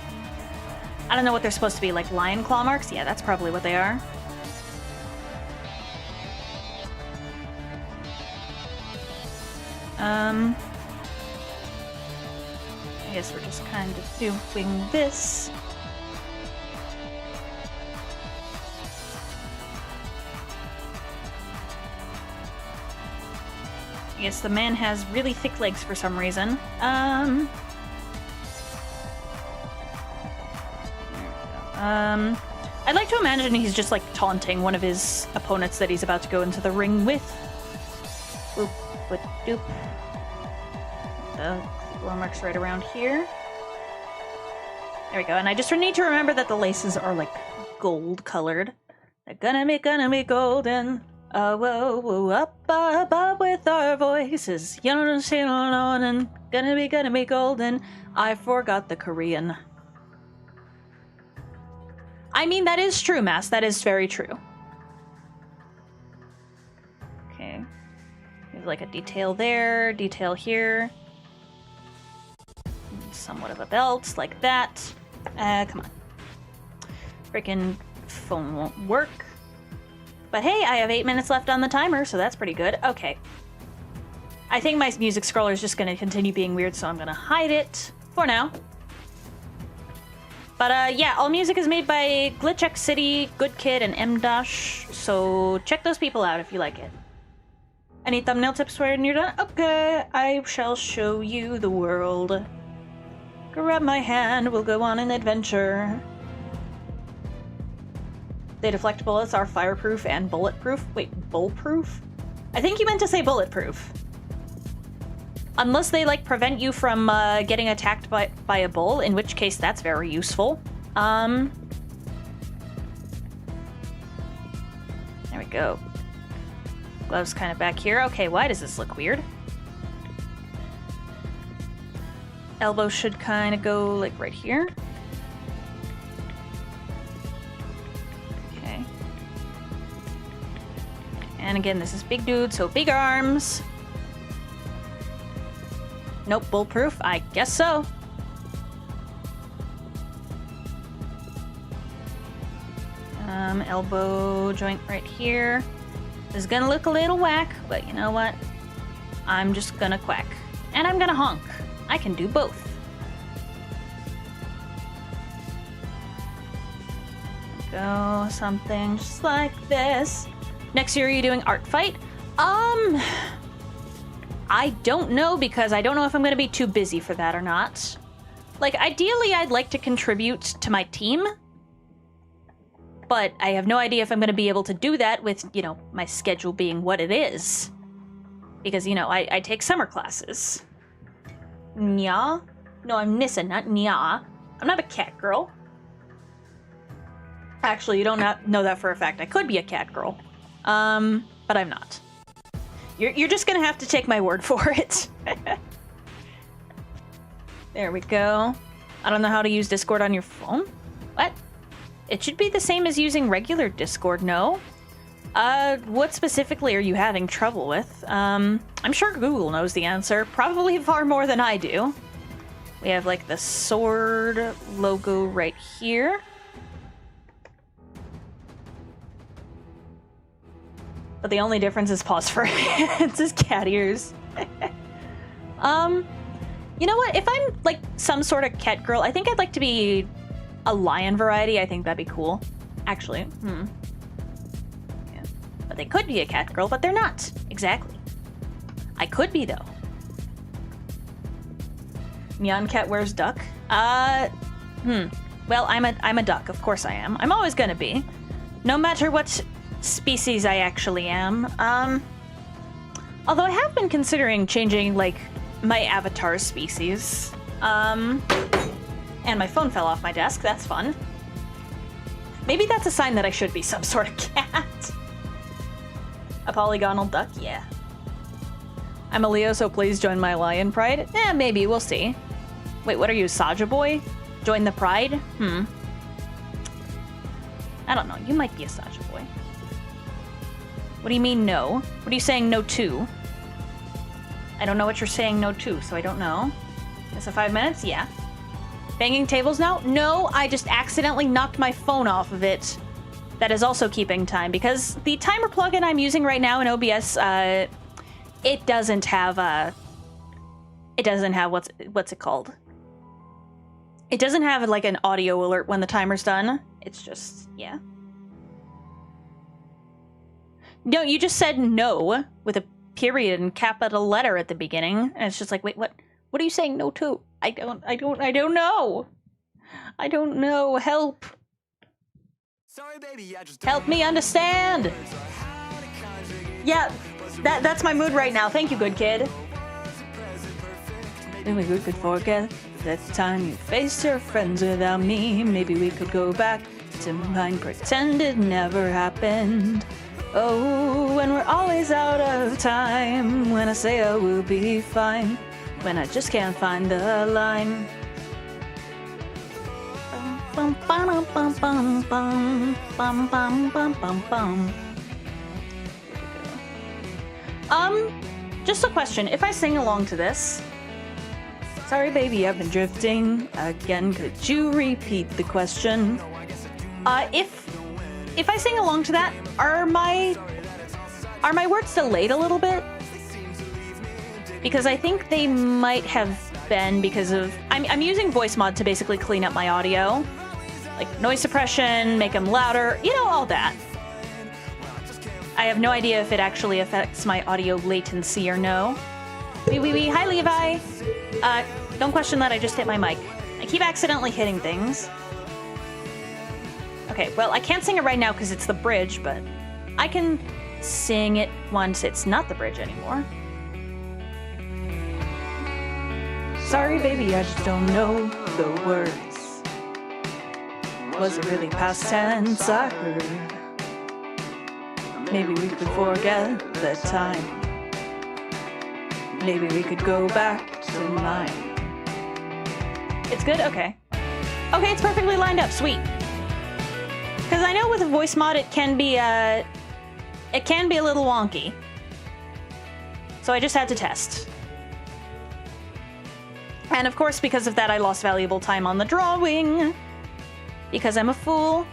I don't know what they're supposed to be, like lion claw marks? Yeah, that's probably what they are. I guess we're just kind of doing this. I guess the man has really thick legs for some reason. I'd like to imagine he's just like taunting one of his opponents that he's about to go into the ring with. Boop, boop, doop. The claw marks right around here. There we go. And I just need to remember that the laces are like gold colored. They're gonna be golden. Whoa, whoa, up with our voices. You know, and gonna be golden. I forgot the Korean. I mean, that is true, Mass. That is very true. Okay. We have like a detail there, detail here. Somewhat of a belt, like that. Come on. Freaking phone won't work. But hey, I have 8 minutes left on the timer, so that's pretty good. Okay. I think my music scroller is just going to continue being weird, so I'm going to hide it for now. But yeah, all music is made by GlitchX City, Good Kid, and Emdasche, so check those people out if you like it. Any thumbnail tips when you're done? Okay, I shall show you the world. Grab my hand, we'll go on an adventure. They deflect bullets, are fireproof and bulletproof. Wait, bullproof? I think you meant to say bulletproof. Unless they, like, prevent you from getting attacked by a bull, in which case that's very useful. There we go. Gloves kind of back here. Okay, why does this look weird? Elbow should kind of go, like, right here. And again, this is big dude, so big arms. Nope, bulletproof? I guess so. Elbow joint right here. This is gonna look a little whack, but you know what? I'm just gonna quack. And I'm gonna honk. I can do both. Go something just like this. Next year, are you doing art fight? I don't know, because I don't know if I'm going to be too busy for that or not. Like, ideally, I'd like to contribute to my team, but I have no idea if I'm going to be able to do that with, you know, my schedule being what it is. Because, you know, I take summer classes. Nya? No, I'm Nyssa, not Nya. I'm not a cat girl. Actually, you don't know that for a fact. I could be a cat girl. But I'm not. You're just gonna have to take my word for it. There we go. I don't know how to use Discord on your phone. What? It should be the same as using regular Discord, no? What specifically are you having trouble with? I'm sure Google knows the answer. Probably far more than I do. We have, like, the sword logo right here. But the only difference is pause for hands is cat ears. You know what? If I'm, like, some sort of cat girl, I think I'd like to be a lion variety. I think that'd be cool. Actually, Yeah. But they could be a cat girl, but they're not. Exactly. I could be, though. Neon cat wears duck. Well, I'm a duck. Of course I am. I'm always gonna be. No matter what species I actually am. Although I have been considering changing, like, my avatar species. And my phone fell off my desk. That's fun. Maybe that's a sign that I should be some sort of cat. A polygonal duck? Yeah. I'm a Leo, so please join my lion pride. Maybe. We'll see. Wait, what are you, Saja boy? Join the pride? I don't know. You might be a Saja boy. What do you mean, no? What are you saying no to? I don't know what you're saying no to, so I don't know. Is it 5 minutes? Yeah. Banging tables now? No, I just accidentally knocked my phone off of it. That is also keeping time, because the timer plugin I'm using right now in OBS, it doesn't have what's it called? It doesn't have, like, an audio alert when the timer's done. It's just, yeah. No, you just said no with a period and capital letter at the beginning, and it's just like, wait, what are you saying no to? I don't know. I don't know. Help. Sorry, baby, I just Help me understand. Yeah, that's my mood right now. Thank you, good kid. Maybe we could forget that time you faced your friends without me. Maybe we could go back to mine, pretend it never happened. Oh, when we're always out of time. When I say I will be fine. When I just can't find the line. Bum, bum, bum, bum, bum, bum, bum, bum, bum, bum. Just a question. If I sing along to this... Sorry, baby, I've been drifting. Again, could you repeat the question? If I sing along to that, are my words delayed a little bit? Because I think they might have been because of... I'm using voice mod to basically clean up my audio. Like noise suppression, make them louder, you know, all that. I have no idea if it actually affects my audio latency or no. Wee. Hi, Levi. Don't question that, I just hit my mic. I keep accidentally hitting things. Okay, well, I can't sing it right now because it's the bridge, but I can sing it once it's not the bridge anymore. Sorry, baby, I just don't know the words. Was it really past tense? I heard. Maybe we could forget the time. Maybe we could go back to mine. It's good? Okay. Okay, it's perfectly lined up. Sweet. Because I know with a voice mod it can be a little wonky. So I just had to test. And of course, because of that, I lost valuable time on the drawing. Because I'm a fool.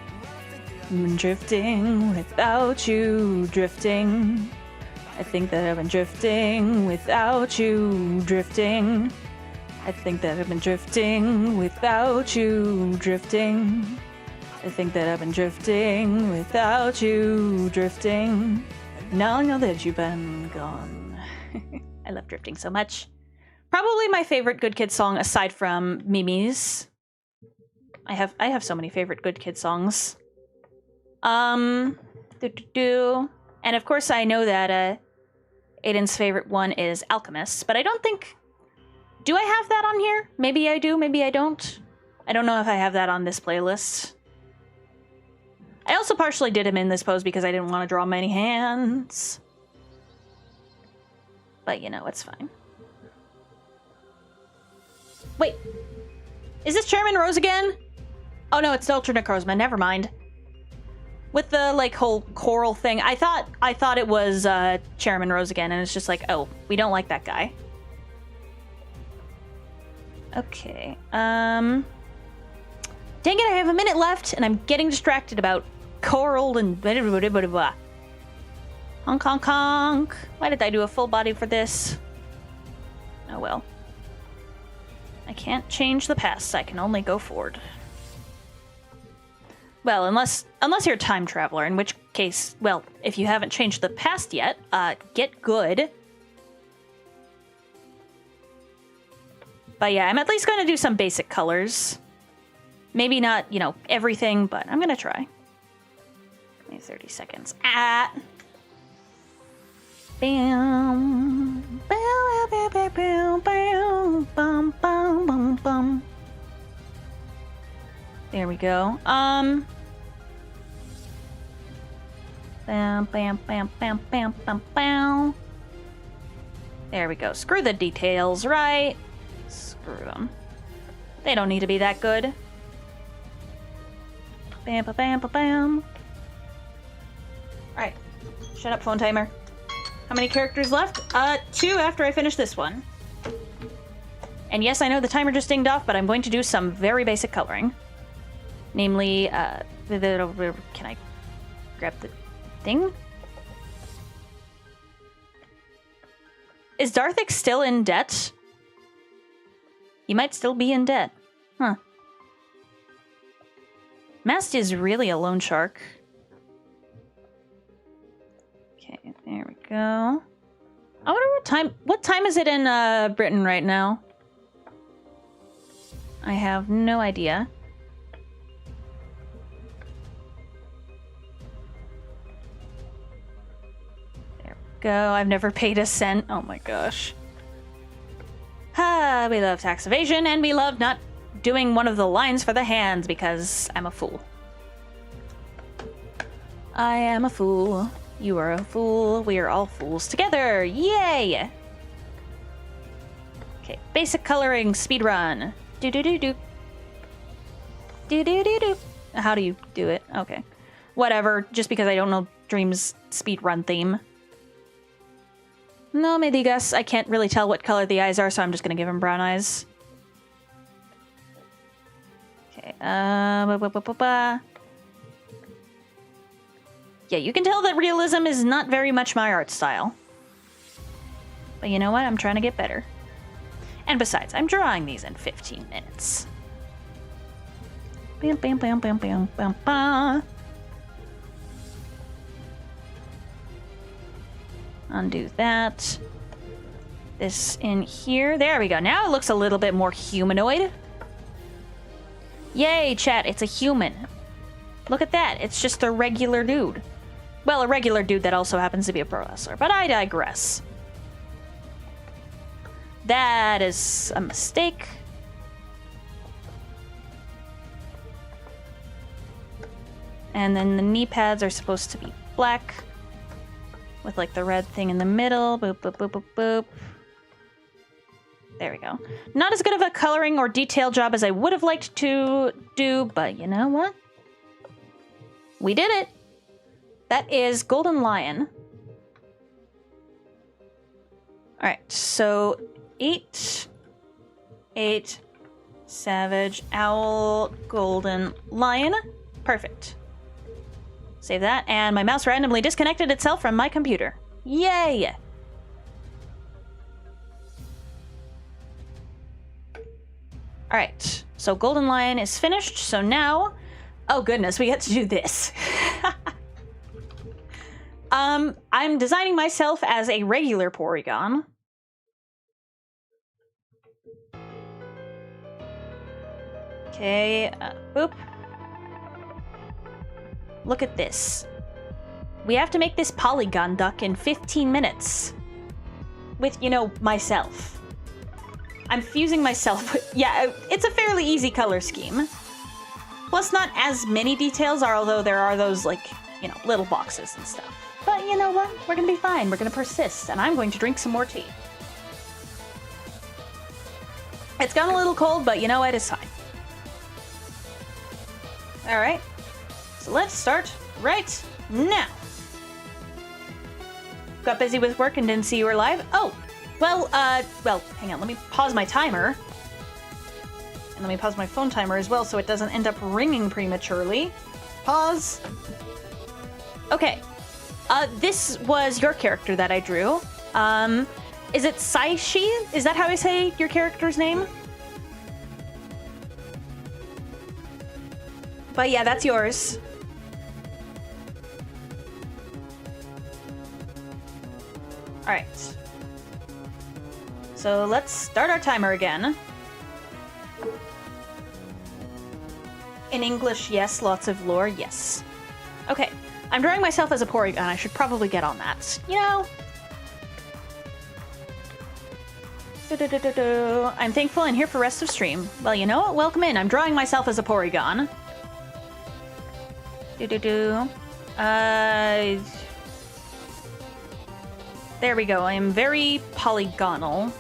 I'm drifting without you, drifting. I think that I've been drifting without you, drifting. I think that I've been drifting without you, drifting. I think that I've been drifting without you, drifting. Now I know that you've been gone. I love drifting so much. Probably my favorite Good Kid song aside from Mimi's. I have so many favorite Good Kid songs. And of course I know that Aiden's favorite one is Alchemist, but I don't think... Do I have that on here? Maybe I do, maybe I don't. I don't know if I have that on this playlist. I also partially did him in this pose because I didn't want to draw many hands. But, you know, it's fine. Wait. Is this Chairman Rose again? Oh, no, it's Ultra Necrozma. Never mind. With the, like, whole coral thing, I thought it was Chairman Rose again, and it's just like, oh, we don't like that guy. Okay, Dang it, I have a minute left, and I'm getting distracted about coral and blah, blah, blah, blah, blah. Honk, honk, honk. Why did I do a full body for this? Oh, well. I can't change the past, I can only go forward. Well, unless you're a time traveler, in which case, well, if you haven't changed the past yet, get good. But yeah, I'm at least going to do some basic colors. Maybe not, you know, everything, but I'm going to try. Maybe 30 seconds. Ah! Bam! Bam, bam, bam, bam, bam, bam, bam, bam, bam. There we go. Bam, bam, bam, bam, bam, bam, bam. There we go. Screw the details, right? Screw them. They don't need to be that good. Bam, ba, bam, ba, bam. Alright. Shut up, phone timer. How many characters left? 2 after I finish this one. And yes, I know the timer just dinged off, but I'm going to do some very basic coloring. Namely, can I grab the thing? Is Darthix still in debt? He might still be in debt. Huh. Mast is really a loan shark. Okay, there we go. I wonder what time is it in Britain right now? I have no idea. There we go. I've never paid a cent. Oh my gosh. Ah, we love tax evasion, and we love not doing one of the lines for the hands because I'm a fool. I am a fool. You are a fool. We are all fools together. Yay! Okay, basic coloring speedrun. Do-do-do-do. Do-do-do-do. How do you do it? Okay. Whatever, just because I don't know Dream's speedrun theme. No me digas. I can't really tell what color the eyes are, so I'm just gonna give him brown eyes. Okay, yeah, you can tell that realism is not very much my art style. But you know what? I'm trying to get better. And besides, I'm drawing these in 15 minutes. Bam, bam, bam, bam, bam, bam, bam. Undo that. This in here. There we go. Now it looks a little bit more humanoid. Yay, chat. It's a human. Look at that. It's just a regular dude. Well, a regular dude that also happens to be a pro wrestler. But I digress. That is a mistake. And then the knee pads are supposed to be black. With like the red thing in the middle. Boop, boop, boop, boop, boop. There we go. Not as good of a coloring or detail job as I would have liked to do, but you know what? We did it. That is Golden Lion. All right, so 8, Savage, Owl, Golden Lion. Perfect. Save that, and my mouse randomly disconnected itself from my computer. Yay! Alright, so Golden Lion is finished, so now... Oh goodness, we get to do this. I'm designing myself as a regular Porygon. Okay, boop. Look at this. We have to make this Polygon duck in 15 minutes. With, you know, myself. I'm fusing myself with... Yeah, it's a fairly easy color scheme. Plus, not as many details, although there are those, like, you know, little boxes and stuff. But you know what? We're gonna be fine. We're gonna persist, and I'm going to drink some more tea. It's gotten a little cold, but you know what? It's fine. Alright. So let's start right now. Got busy with work and didn't see you were live? Oh! Well, hang on. Let me pause my timer. And let me pause my phone timer as well so it doesn't end up ringing prematurely. Pause. Okay. This was your character that I drew. Is it Saishi? Is that how I say your character's name? But yeah, that's yours. Alright. So let's start our timer again. In English, yes. Lots of lore, yes. Okay. I'm drawing myself as a Porygon. I should probably get on that. You know? I'm thankful and here for rest of stream. Well, you know what? Welcome in. I'm drawing myself as a Porygon. There we go. I am very polygonal.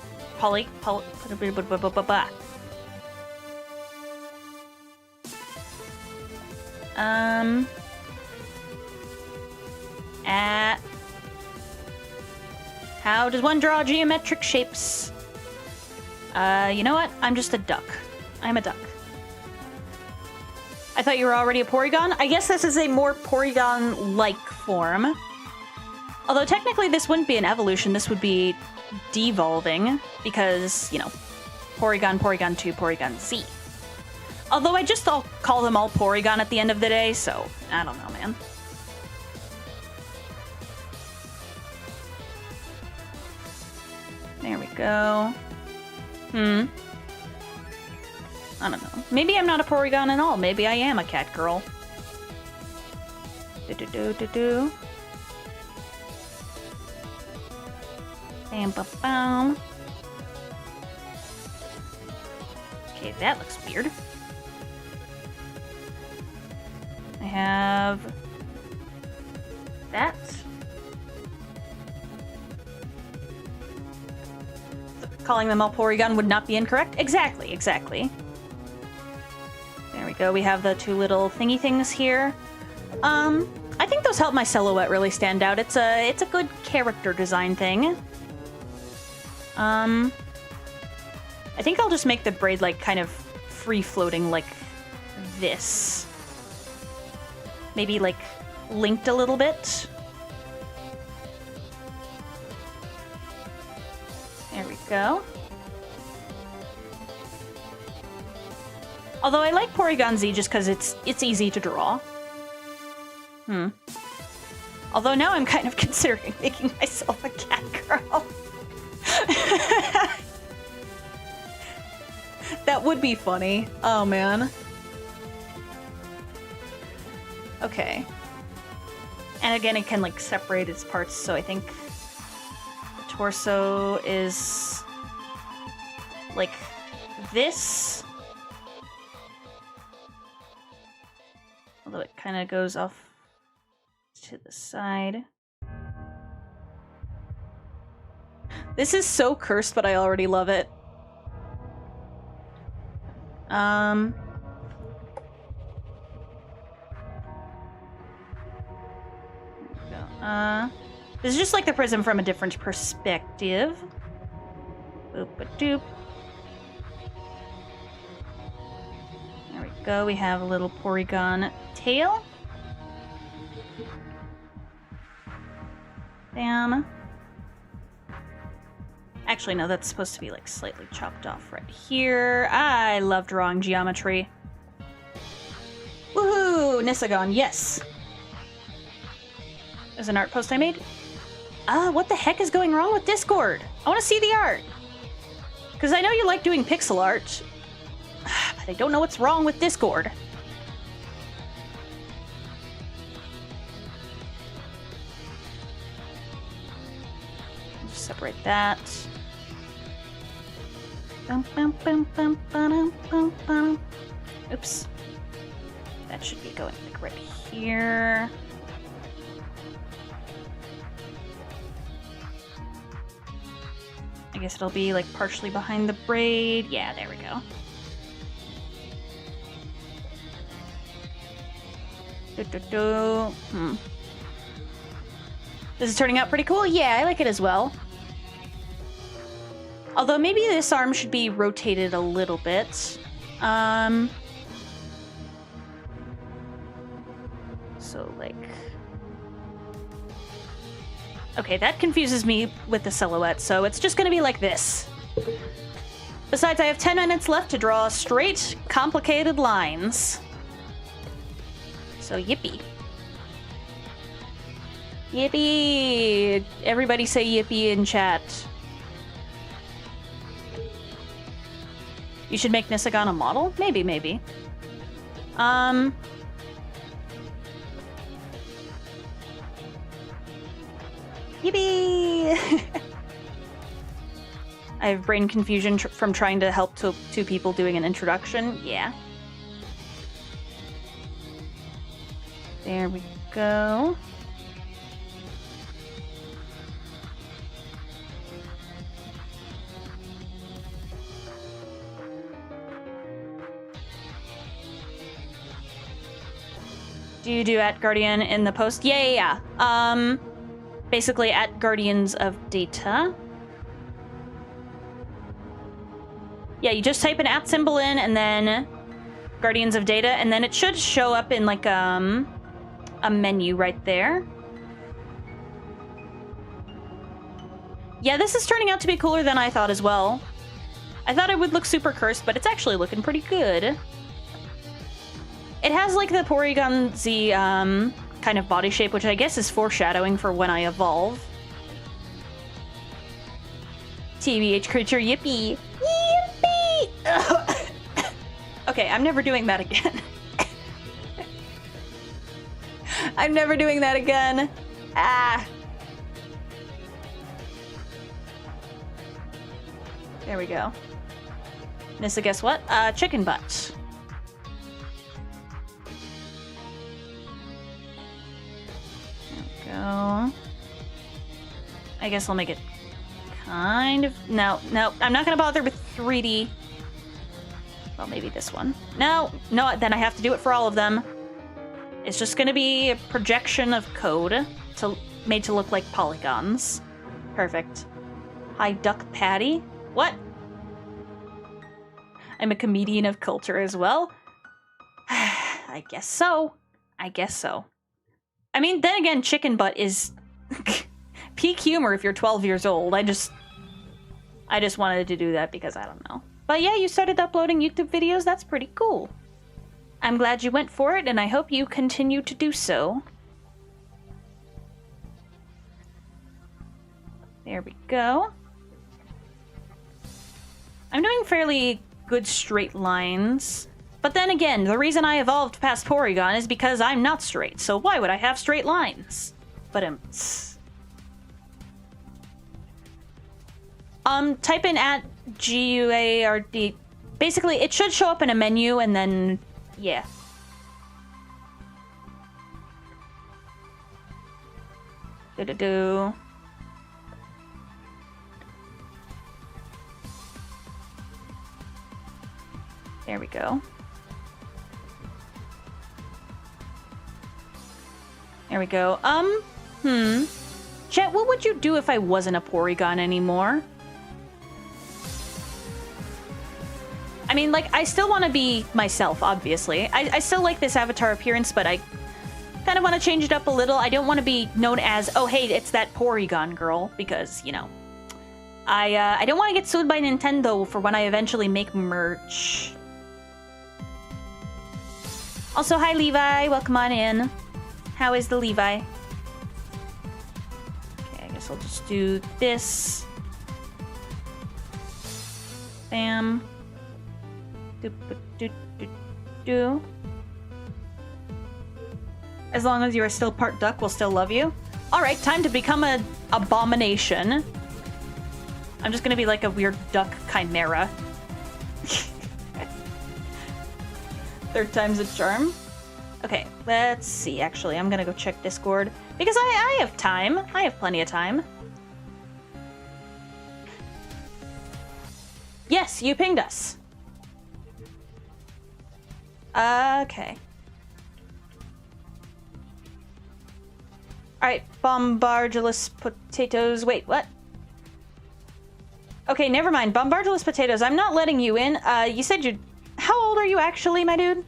How does one draw geometric shapes? You know what? I'm just a duck. I'm a duck. I thought you were already a Porygon. I guess this is a more Porygon-like form. Although technically this wouldn't be an evolution, this would be devolving, because, you know, Porygon, Porygon 2, Porygon Z. Although I just all call them all Porygon at the end of the day, so I don't know, man. There we go. I don't know. Maybe I'm not a Porygon at all. Maybe I am a cat girl. Bam, bam, bam. Okay, that looks weird. I have that. Calling them all Porygon would not be incorrect. Exactly, exactly. There we go. We have the two little thingy things here. I think those help my silhouette really stand out. It's a good character design thing. I think I'll just make the braid like kind of free floating like this. Maybe like linked a little bit. There we go. Although I like Porygon Z just because it's easy to draw. Although now I'm kind of considering making myself a cat girl. That would be funny. Oh, man. Okay. And again, it can, like, separate its parts, so I think the torso is like this. Although it kind of goes off to the side. This is so cursed, but I already love it. This is just like the prism from a different perspective. Boop-a-doop. There we go. We have a little Porygon tail. Bam. Actually, no, that's supposed to be like slightly chopped off right here. I love drawing geometry. Woohoo! Nyssa gone, yes. There's an art post I made. What the heck is going wrong with Discord? I want to see the art. Because I know you like doing pixel art, but I don't know what's wrong with Discord. Just separate that. Oops. That should be going like right here. I guess it'll be like partially behind the braid. Yeah, there we go. This is turning out pretty cool. Yeah, I like it as well. Although maybe this arm should be rotated a little bit. So like... Okay, that confuses me with the silhouette, so it's just gonna be like this. Besides, I have 10 minutes left to draw straight, complicated lines. So yippee. Yippee! Everybody say yippee in chat. You should make Nyssa a model? Maybe, maybe. Yippee! I have brain confusion from trying to help two people doing an introduction. Yeah. There we go. Do you do at Guardian in the post? Yeah. Basically at Guardians of Data. Yeah, you just type an @ symbol in and then Guardians of Data, and then it should show up in like a menu right there. Yeah, this is turning out to be cooler than I thought as well. I thought it would look super cursed, but it's actually looking pretty good. It has like the Porygon Z kind of body shape, which I guess is foreshadowing for when I evolve. TBH creature, yippee! Yippee! Okay, I'm never doing that again. I'm never doing that again. Ah! There we go. Nyssa, guess what? Chicken butt. Go. I guess I'll make it kind of... No, I'm not gonna bother with 3D. Well, maybe this one. No, then I have to do it for all of them. It's just gonna be a projection of code made to look like polygons. Perfect. Hi, Duck Patty. What? I'm a comedian of culture as well. I guess so. I mean, then again, chicken butt is peak humor if you're 12 years old. I just wanted to do that because I don't know. But yeah, you started uploading YouTube videos. That's pretty cool. I'm glad you went for it, and I hope you continue to do so. There we go. I'm doing fairly good straight lines. But then again, the reason I evolved past Porygon is because I'm not straight, so why would I have straight lines? But type in @ GUARD. Basically, it should show up in a menu, and then, yeah. Do-do-do. There we go. There we go. Chet, what would you do if I wasn't a Porygon anymore? I mean, like, I still want to be myself, obviously. I still like this avatar appearance, but I kind of want to change it up a little. I don't want to be known as, oh, hey, it's that Porygon girl, because, you know, I don't want to get sued by Nintendo for when I eventually make merch. Also, hi, Levi. Welcome on in. How is the Levi? Okay, I guess I'll just do this. Bam. Do. As long as you are still part duck, we'll still love you. Alright, time to become an abomination. I'm just gonna be like a weird duck chimera. Third time's a charm. Okay, let's see. Actually, I'm gonna go check Discord because I have time. I have plenty of time. Yes, you pinged us. Okay. Alright, bombardulous potatoes. Wait, what? Okay, never mind. Bombardulous potatoes. I'm not letting you in. You said you're... How old are you actually, my dude?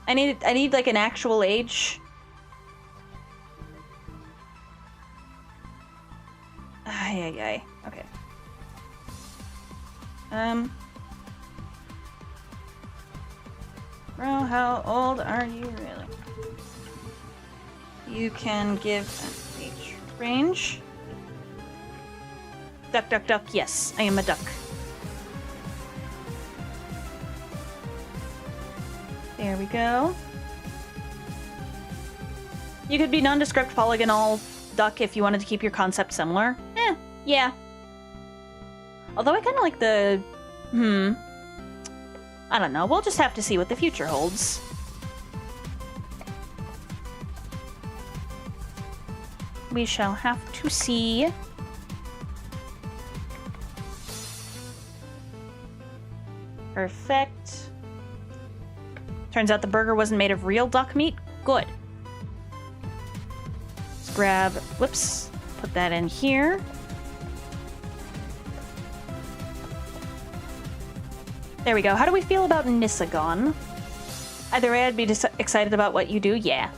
I need like an actual age. Ay. Okay. Bro, how old are you really? You can give an age range. Duck, duck, duck. Yes, I am a duck. There we go. You could be nondescript polygonal duck if you wanted to keep your concept similar. Yeah. Although I kind of like the... I don't know. We'll just have to see what the future holds. We shall have to see. Perfect. Turns out the burger wasn't made of real duck meat. Good. Let's grab... Whoops. Put that in here. There we go. How do we feel about Nyssa gone? Either way, I'd be excited about what you do. Yeah.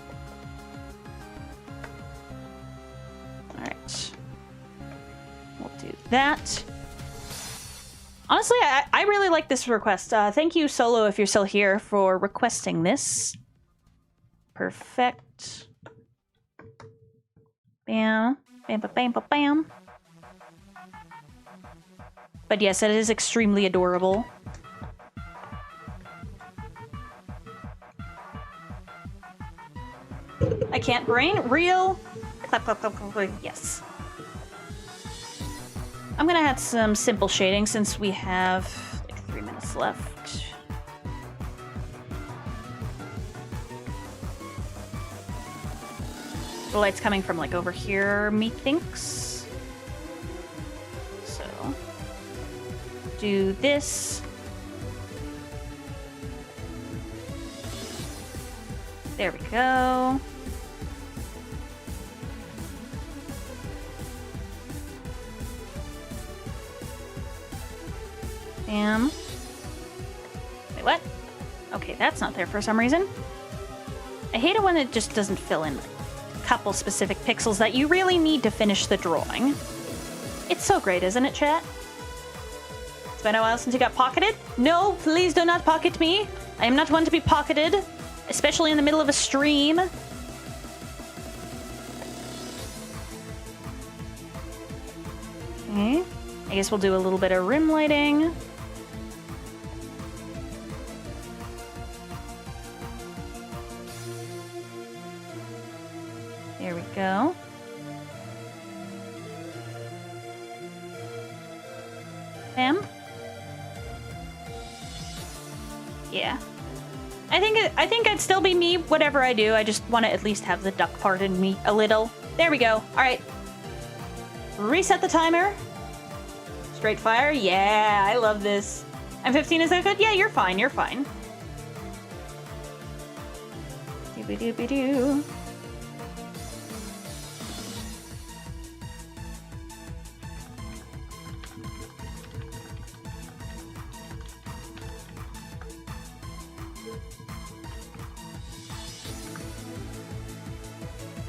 Alright. We'll do that. Honestly, I really like this request. Thank you, Solo, if you're still here, for requesting this. Perfect. Bam. Bam, bam, bam, bam, bam. But yes, it is extremely adorable. I can't brain. Real. Clap, clap, clap, clap, clap. Yes. I'm gonna add some simple shading since we have like 3 minutes left. The light's coming from like over here, methinks. So, do this. There we go. Bam. Wait, what? Okay, that's not there for some reason. I hate it when it just doesn't fill in a couple specific pixels that you really need to finish the drawing. It's so great, isn't it, chat? It's been a while since you got pocketed? No, please do not pocket me. I am not one to be pocketed, especially in the middle of a stream. Okay. I guess we'll do a little bit of rim lighting. There we go. Bam. Yeah. I think I'd still be me, whatever I do. I just want to at least have the duck part in me a little. There we go. All right. Reset the timer. Straight fire. Yeah, I love this. I'm 15. Is that good? Yeah, you're fine. You're fine. Doobie-doobie-doo.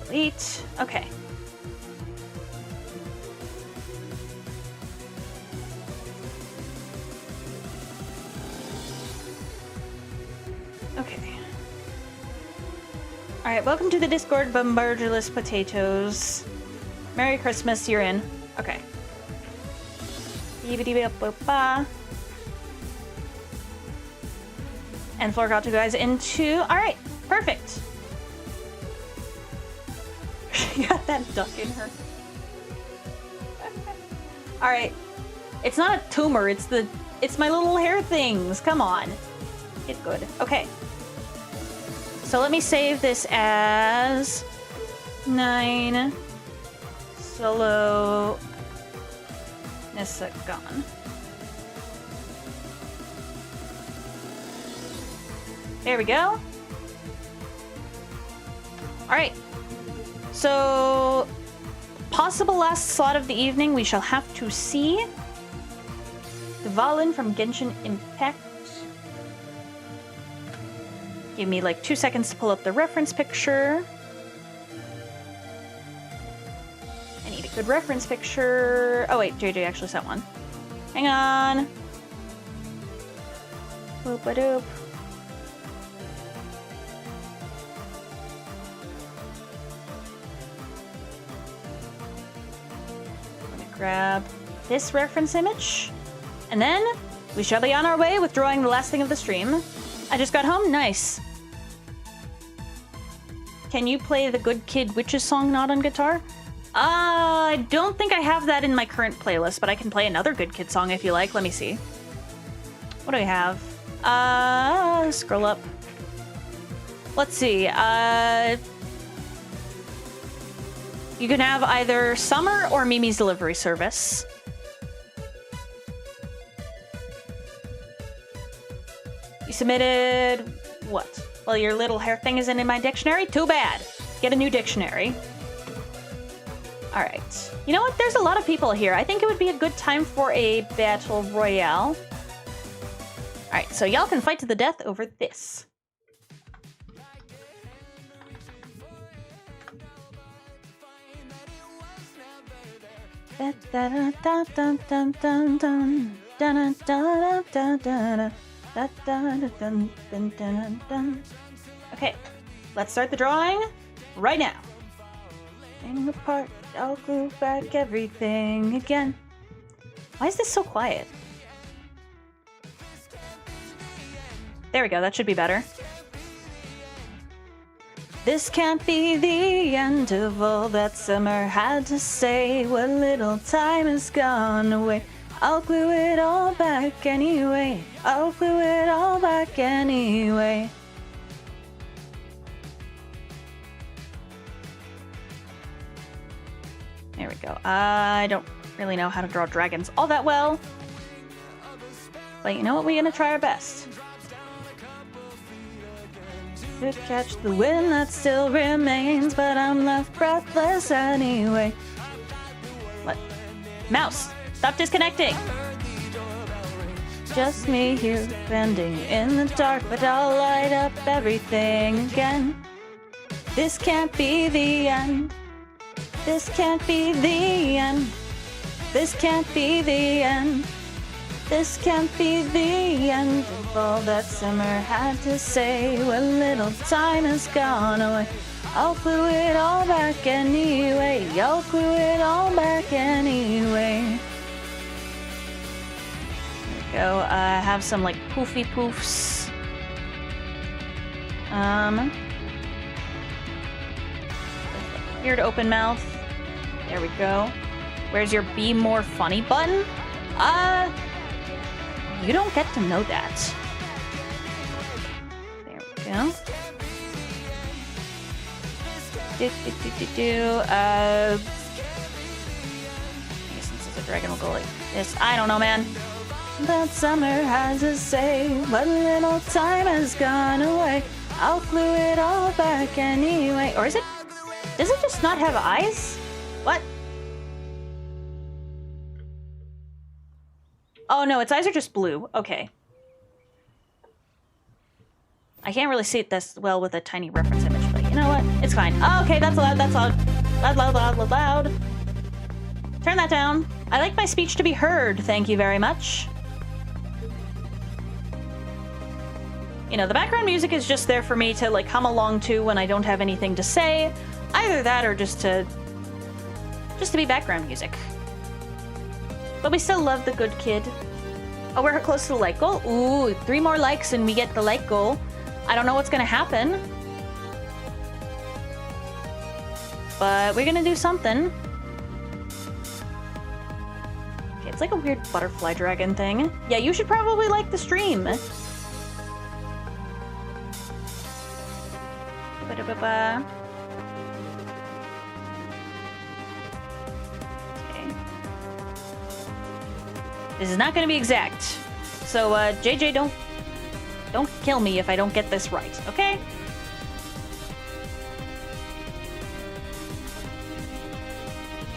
Delete. Okay. Okay. Alright, welcome to the Discord, Bombardulous Potatoes. Merry Christmas, you're in. Okay. And Flora got you guys into... Alright, perfect. You got that duck in her. Alright. It's not a tumor, it's my little hair things. Come on. Get good. Okay. so let me save this as 9 solo Nyssa gone. There we go. Alright. So, possible last slot of the evening, we shall have to see. Dvalin from Genshin Impact. Give me like 2 seconds to pull up the reference picture. I need a good reference picture. Oh wait, JJ actually sent one. Hang on. Boop-a-doop. I'm gonna grab this reference image. And then we shall be on our way with drawing the last thing of the stream. I just got home. Nice. Can you play the Good Kid Witches song not on guitar? I don't think I have that in my current playlist, but I can play another Good Kid song if you like. Let me see. What do we have? Scroll up. Let's see. You can have either Summer or Mimi's Delivery Service. You submitted what? Well, your little hair thing isn't in my dictionary? Too bad. Get a new dictionary. All right. You know what? There's a lot of people here. I think it would be a good time for a battle royale. All right, so y'all can fight to the death over this. Okay, let's start the drawing right now. Hang apart, I'll glue back everything again. Why is this so quiet? There we go, that should be better. This can't be the end of all that summer had to say. What little time has gone away. I'll glue it all back anyway. I'll glue it all back anyway. There we go. I don't really know how to draw dragons all that well. But you know what? We're gonna try our best. To catch the wind that still remains, but I'm left breathless anyway. What? Mouse! Stop disconnecting! Just me here bending in the dark, but I'll light up everything again. This can't be the end. This can't be the end. This can't be the end. This can't be the end of all that summer had to say. What little time has gone away. I'll glue it all back anyway. I'll glue it all back anyway. There we go. I have some like poofy poofs. Weird open mouth. There we go. Where's your be more funny button? You don't get to know that. There we go. I guess since it's a dragon, we'll go like this. I don't know, man. That summer has to say, what little time has gone away. I'll glue it all back anyway. Or is it? Does it just not have eyes? What? Oh no, its eyes are just blue. Okay. I can't really see it this well with a tiny reference image, but you know what? It's fine. Oh, okay, that's loud, that's loud. Loud, loud, loud, loud, loud. Turn that down. I like my speech to be heard, thank you very much. You know, the background music is just there for me to like hum along to when I don't have anything to say. Either that or just to be background music. But we still love the good kid. Oh, we're close to the like goal. Ooh, 3 more likes and we get the like goal. I don't know what's gonna happen. But we're gonna do something. Okay, it's like a weird butterfly dragon thing. Yeah, you should probably like the stream. Ba-da-ba-ba. Okay. This is not going to be exact. So, JJ, don't kill me if I don't get this right, okay?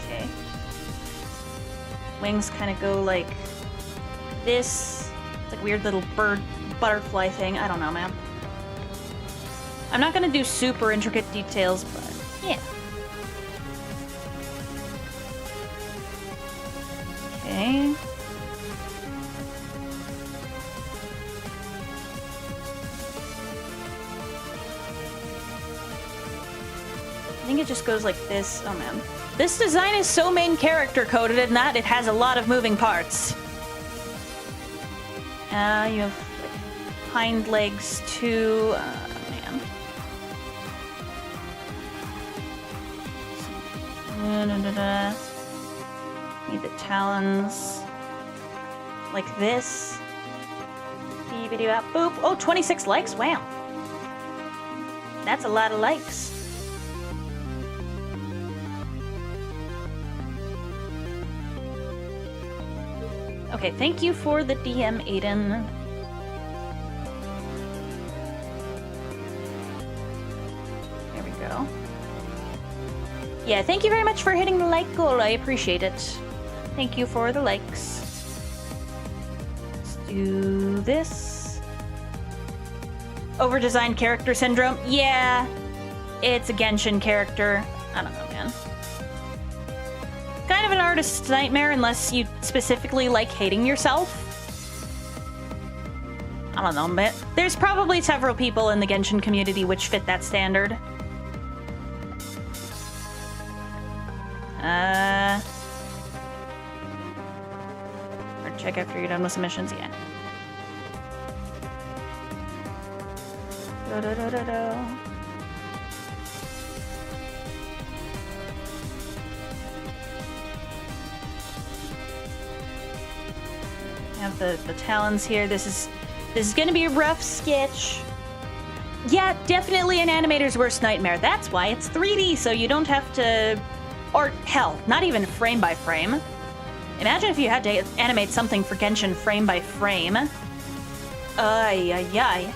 Okay. Wings kind of go like this. It's like a weird little bird butterfly thing. I don't know, man. I'm not gonna do super intricate details, but yeah. Okay. I think it just goes like this. Oh man. This design is so main character coded in that it has a lot of moving parts. You have like, hind legs too. Man. Need the talons. Like this. Boop. Oh, 26 likes? Wow. That's a lot of likes. Okay, thank you for the DM, Aiden. There we go. Yeah, thank you very much for hitting the like goal. I appreciate it. Thank you for the likes. Let's do this. Over-designed character syndrome. Yeah, it's a Genshin character. I don't know, man. Kind of an artist's nightmare unless you specifically like hating yourself. I don't know, but there's probably several people in the Genshin community which fit that standard. Or check after you're done with submissions, yeah. Have the talons here. This is gonna be a rough sketch. Yeah, definitely an animator's worst nightmare. That's why it's 3D, so you don't have to, or hell, not even frame by frame. Imagine if you had to animate something for Genshin frame by frame. Ay, ay, ay.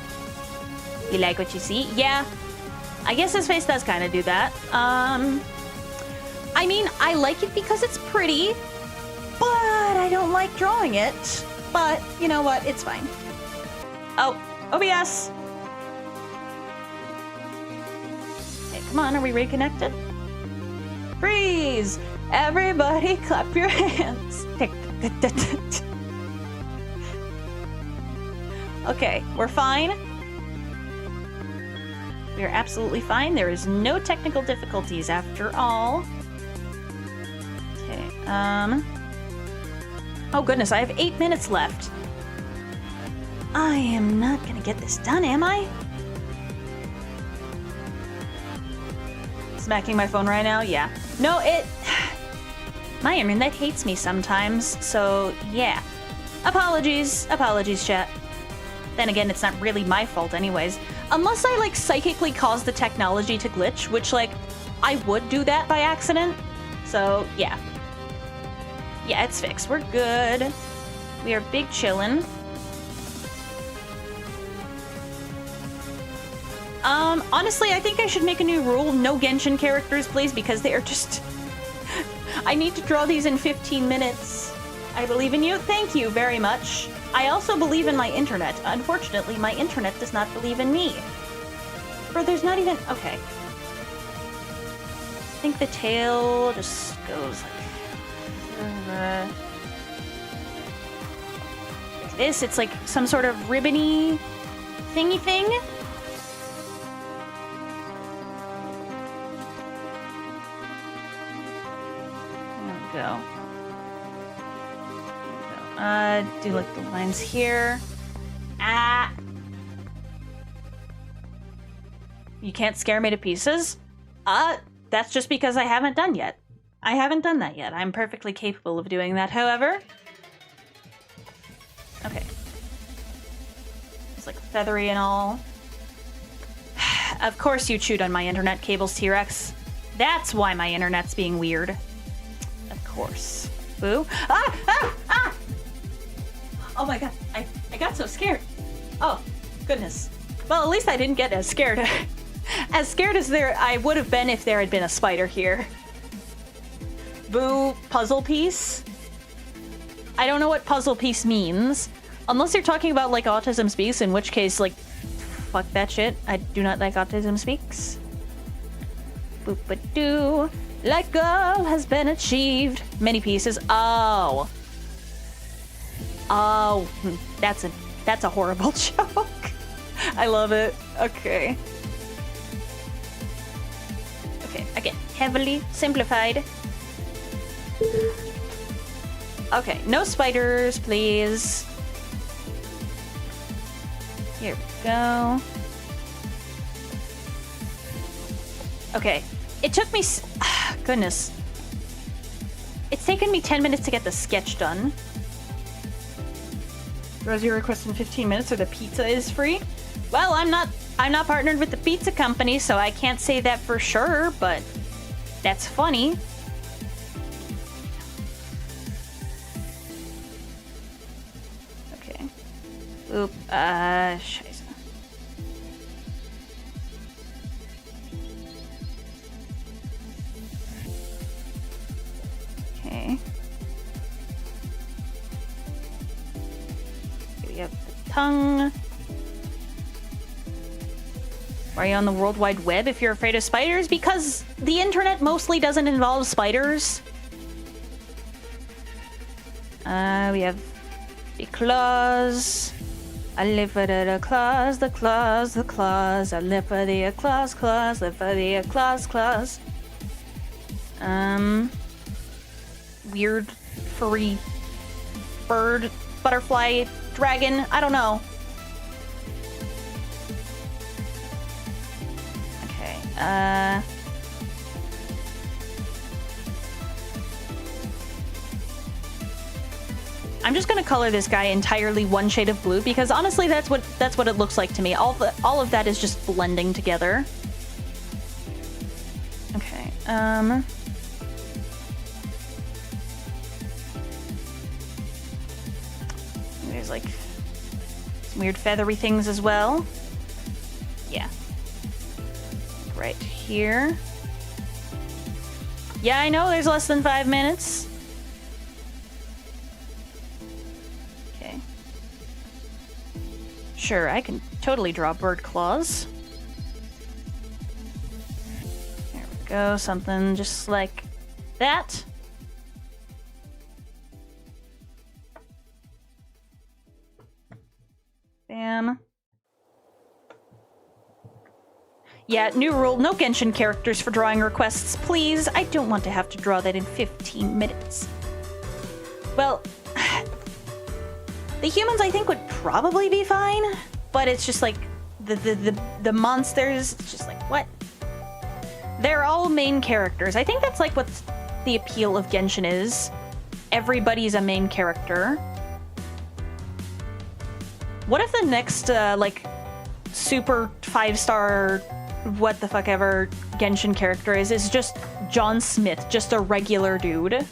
You like what you see? Yeah. I guess his face does kind of do that. I mean, I like it because it's pretty, but I don't like drawing it. But, you know what? It's fine. Oh, OBS! Hey, come on, are we reconnected? Freeze! Everybody clap your hands. Okay, we're fine. We are absolutely fine. There is no technical difficulties after all. Okay, oh goodness, I have 8 minutes left. I am not gonna get this done, am I? Smacking my phone right now? Yeah. No, my internet hates me sometimes, so yeah. Apologies, chat. Then again, it's not really my fault anyways. Unless I, like, psychically cause the technology to glitch, which, like, I would do that by accident. So, yeah. Yeah, it's fixed. We're good. We are big chillin'. Honestly, I think I should make a new rule. No Genshin characters, please, because they are just... I need to draw these in 15 minutes. I believe in you. Thank you very much. I also believe in my internet. Unfortunately, my internet does not believe in me. Or there's not even... Okay. I think the tail just goes like this. It's like some sort of ribbony thingy thing. Go. Do like the lines here. Ah! You can't scare me to pieces? That's just because I haven't done yet. I haven't done that yet. I'm perfectly capable of doing that, however. Okay. It's like feathery and all. Of course you chewed on my internet cables, T-Rex. That's why my internet's being weird. Of course. Boo. Ah! Ah! Ah! Oh my god, I got so scared. Oh, goodness. Well, at least I didn't get as scared. As scared as I would have been if there had been a spider here. Boo, puzzle piece? I don't know what puzzle piece means. Unless you're talking about, like, autism speaks, in which case, like, fuck that shit. I do not like autism speaks. Boop-a-doo. Like goal has been achieved. Many pieces. Oh. Oh. That's a horrible joke. I love it. Okay. Okay, again. Heavily simplified. Okay, no spiders, please. Here we go. Okay, it took me... goodness. It's taken me 10 minutes to get the sketch done. Rosie requests in 15 minutes or the pizza is free? Well, I'm not partnered with the pizza company, so I can't say that for sure, but that's funny. Okay. Oop, scheiße. Okay. Here we have the tongue. Why are you on the World Wide Web if you're afraid of spiders? Because the internet mostly doesn't involve spiders. We have the claws. I live for the claws, the claws, the claws. I live for the claws, claws, live for the claws, claws. Weird, furry, bird, butterfly, dragon. I don't know. Okay. I'm just gonna color this guy entirely one shade of blue because honestly, that's what it looks like to me. All of that is just blending together. Okay. There's like some weird feathery things as well. Yeah. Right here. Yeah, I know there's less than 5 minutes. Okay. Sure, I can totally draw bird claws. There we go, something just like that. Bam. Yeah, new rule, no Genshin characters for drawing requests, please. I don't want to have to draw that in 15 minutes. Well, the humans I think would probably be fine, but it's just like the monsters, it's just like, what? They're all main characters. I think that's like what the appeal of Genshin is. Everybody's a main character. What if the next, like, super 5-star... what the fuck ever Genshin character is just John Smith, just a regular dude?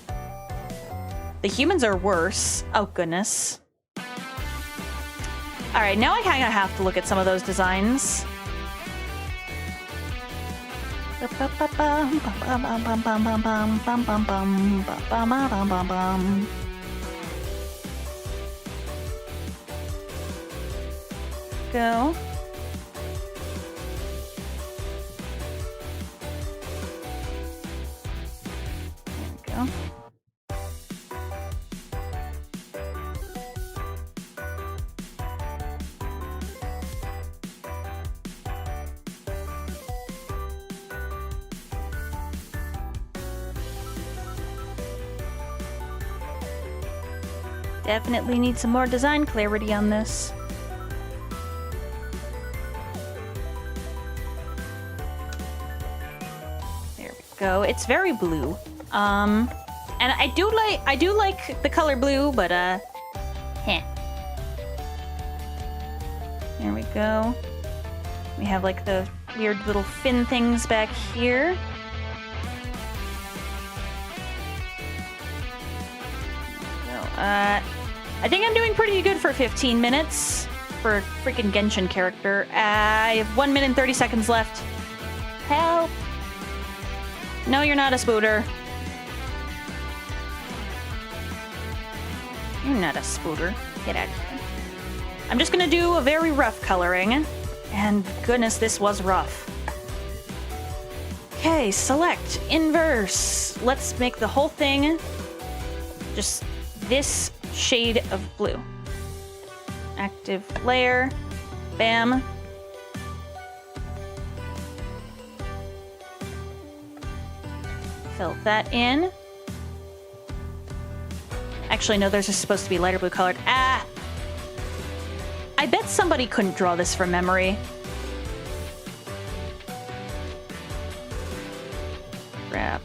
The humans are worse. Oh, goodness. Alright, now I kind of have to look at some of those designs. Go. There we go. Definitely need some more design clarity on this. There we go. It's very blue. And I do like the color blue, but heh. There we go. We have like the weird little fin things back here. I think I'm doing pretty good for 15 minutes for a freaking Genshin character. I have 1 minute and 30 seconds left. Help! No, you're not a spooter. You're not a spooter. Get out of here. I'm just gonna do a very rough coloring. And goodness, this was rough. Okay, select, inverse. Let's make the whole thing just this shade of blue. Active layer. Bam. Fill that in. Actually, no, there's supposed to be lighter blue colored. Ah! I bet somebody couldn't draw this from memory. Grab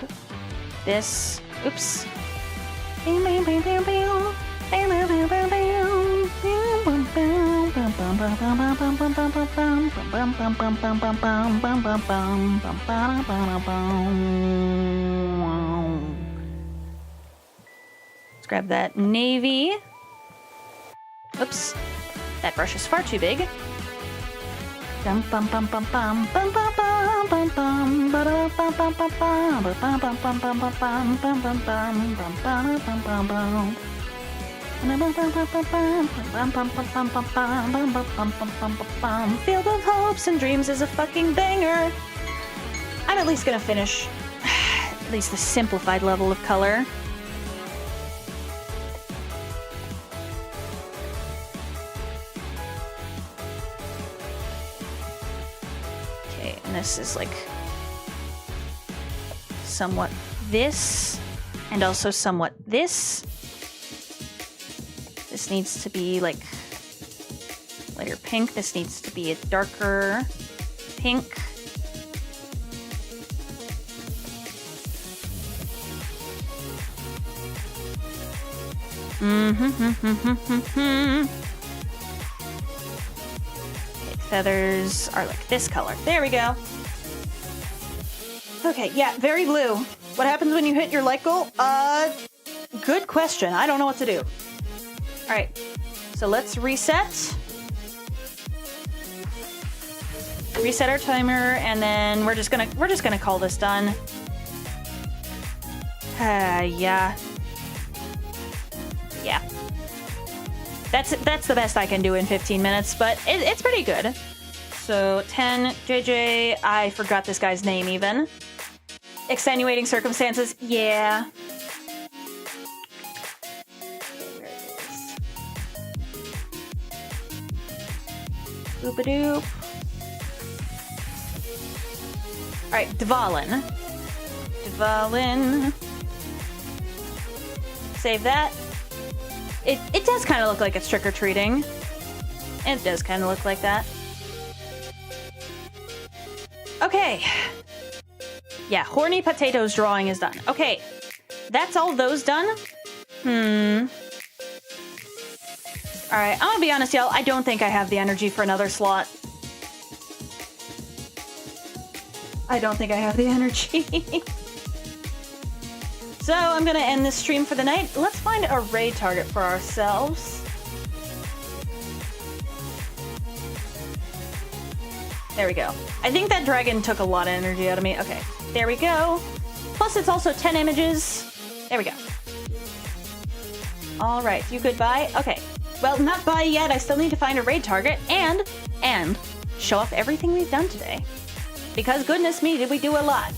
this. Oops. Let's grab that navy. Oops. That brush is far too big. Field of Hopes and Dreams is a fucking banger. I'm at least gonna finish at least the simplified level of color. Okay, and this is like somewhat this, and also somewhat this. This needs to be like lighter pink. This needs to be a darker pink. Okay, feathers are like this color. There we go. Okay, yeah, very blue. What happens when you hit your light goal? Good question. I don't know what to do. All right, so let's reset. Reset our timer, and then we're just gonna call this done. Yeah. That's the best I can do in 15 minutes, but it's pretty good. So 10 JJ. I forgot this guy's name even. Extenuating circumstances. Yeah. Boop-a-doop. Alright, Dvalin. Save that. It does kind of look like it's trick-or-treating. It does kind of look like that. Okay. Yeah, Horny Potatoes drawing is done. Okay. That's all those done? Alright, I'm gonna be honest, y'all. I don't think I have the energy for another slot. I don't think I have the energy. So I'm gonna end this stream for the night. Let's find a raid target for ourselves. There we go. I think that dragon took a lot of energy out of me. Okay, there we go. Plus it's also 10 images. There we go. All right, you goodbye. Okay. Well, not bye yet. I still need to find a raid target and show off everything we've done today. Because goodness me, did we do a lot.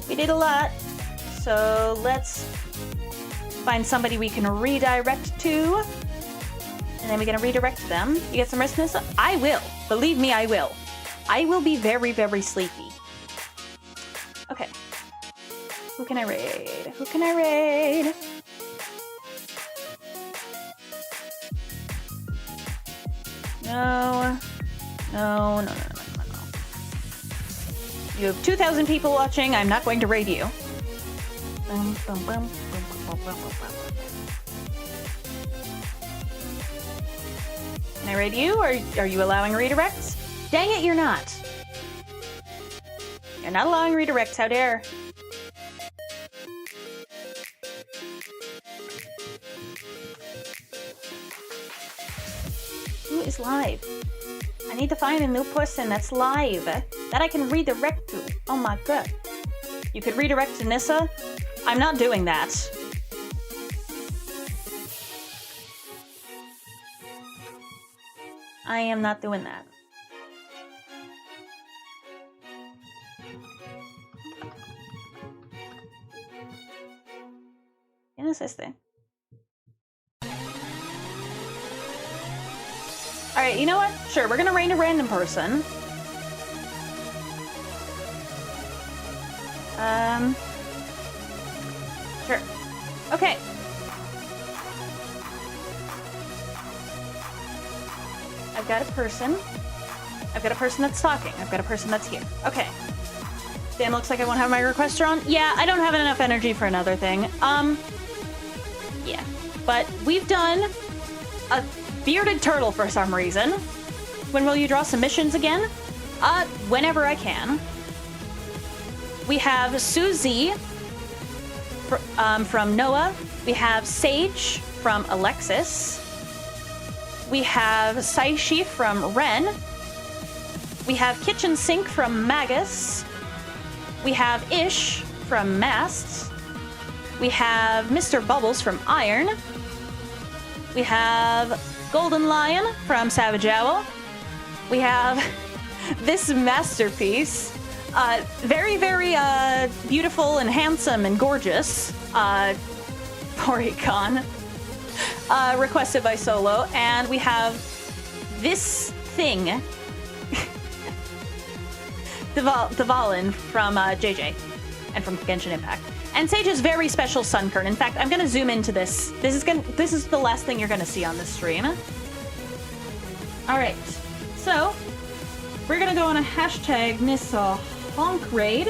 We did a lot. So let's find somebody we can redirect to. And then we're gonna redirect them. You get some rest, Nyssa? I will. Believe me, I will. I will be very, very sleepy. Okay. Who can I raid? Who can I raid? No. No. You have 2,000 people watching. I'm not going to raid you. Can I raid you? Are you allowing redirects? Dang it, you're not. You're not allowing redirects, how dare. Who is live? I need to find a new person that's live that I can redirect to. Oh my god. You could redirect to Nyssa? I'm not doing that. I am not doing that. ¿Quién es este? Alright, you know what? Sure, we're gonna raid a random person. Sure. Okay. I've got a person. I've got a person that's talking. I've got a person that's here. Okay. Damn, looks like I won't have my requester on. Yeah, I don't have enough energy for another thing. Yeah. But we've done a bearded turtle for some reason. When will you draw submissions again? Whenever I can. We have Susie from Noah. We have Sage from Alexis. We have Saishi from Ren. We have Kitchen Sink from Magus. We have Ish from Masts. We have Mr. Bubbles from Iron. We have Golden Lion from Savage Owl. We have this masterpiece. Very, very beautiful and handsome and gorgeous. Porycon. Requested by Solo. And we have this thing. Dvalin from JJ. And from Genshin Impact. And Sage's very special Sunkern. In fact, I'm gonna zoom into this. This is the last thing you're gonna see on this stream. Alright. So, we're gonna go on a hashtag Nyssa Honk raid.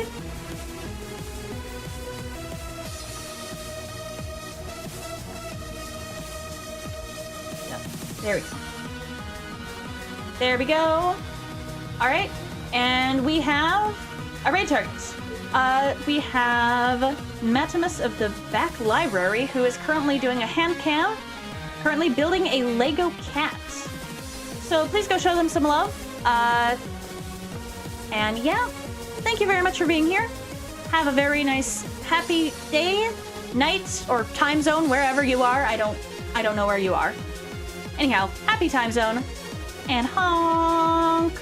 Yep, there we go. There we go. Alright, and we have a raid target. We have Matimus of the Back Library, who is currently doing a hand cam, currently building a Lego cat. So please go show them some love. And yeah, thank you very much for being here. Have a very nice, happy day, night, or time zone, wherever you are. I don't know where you are. Anyhow, happy time zone, and honk!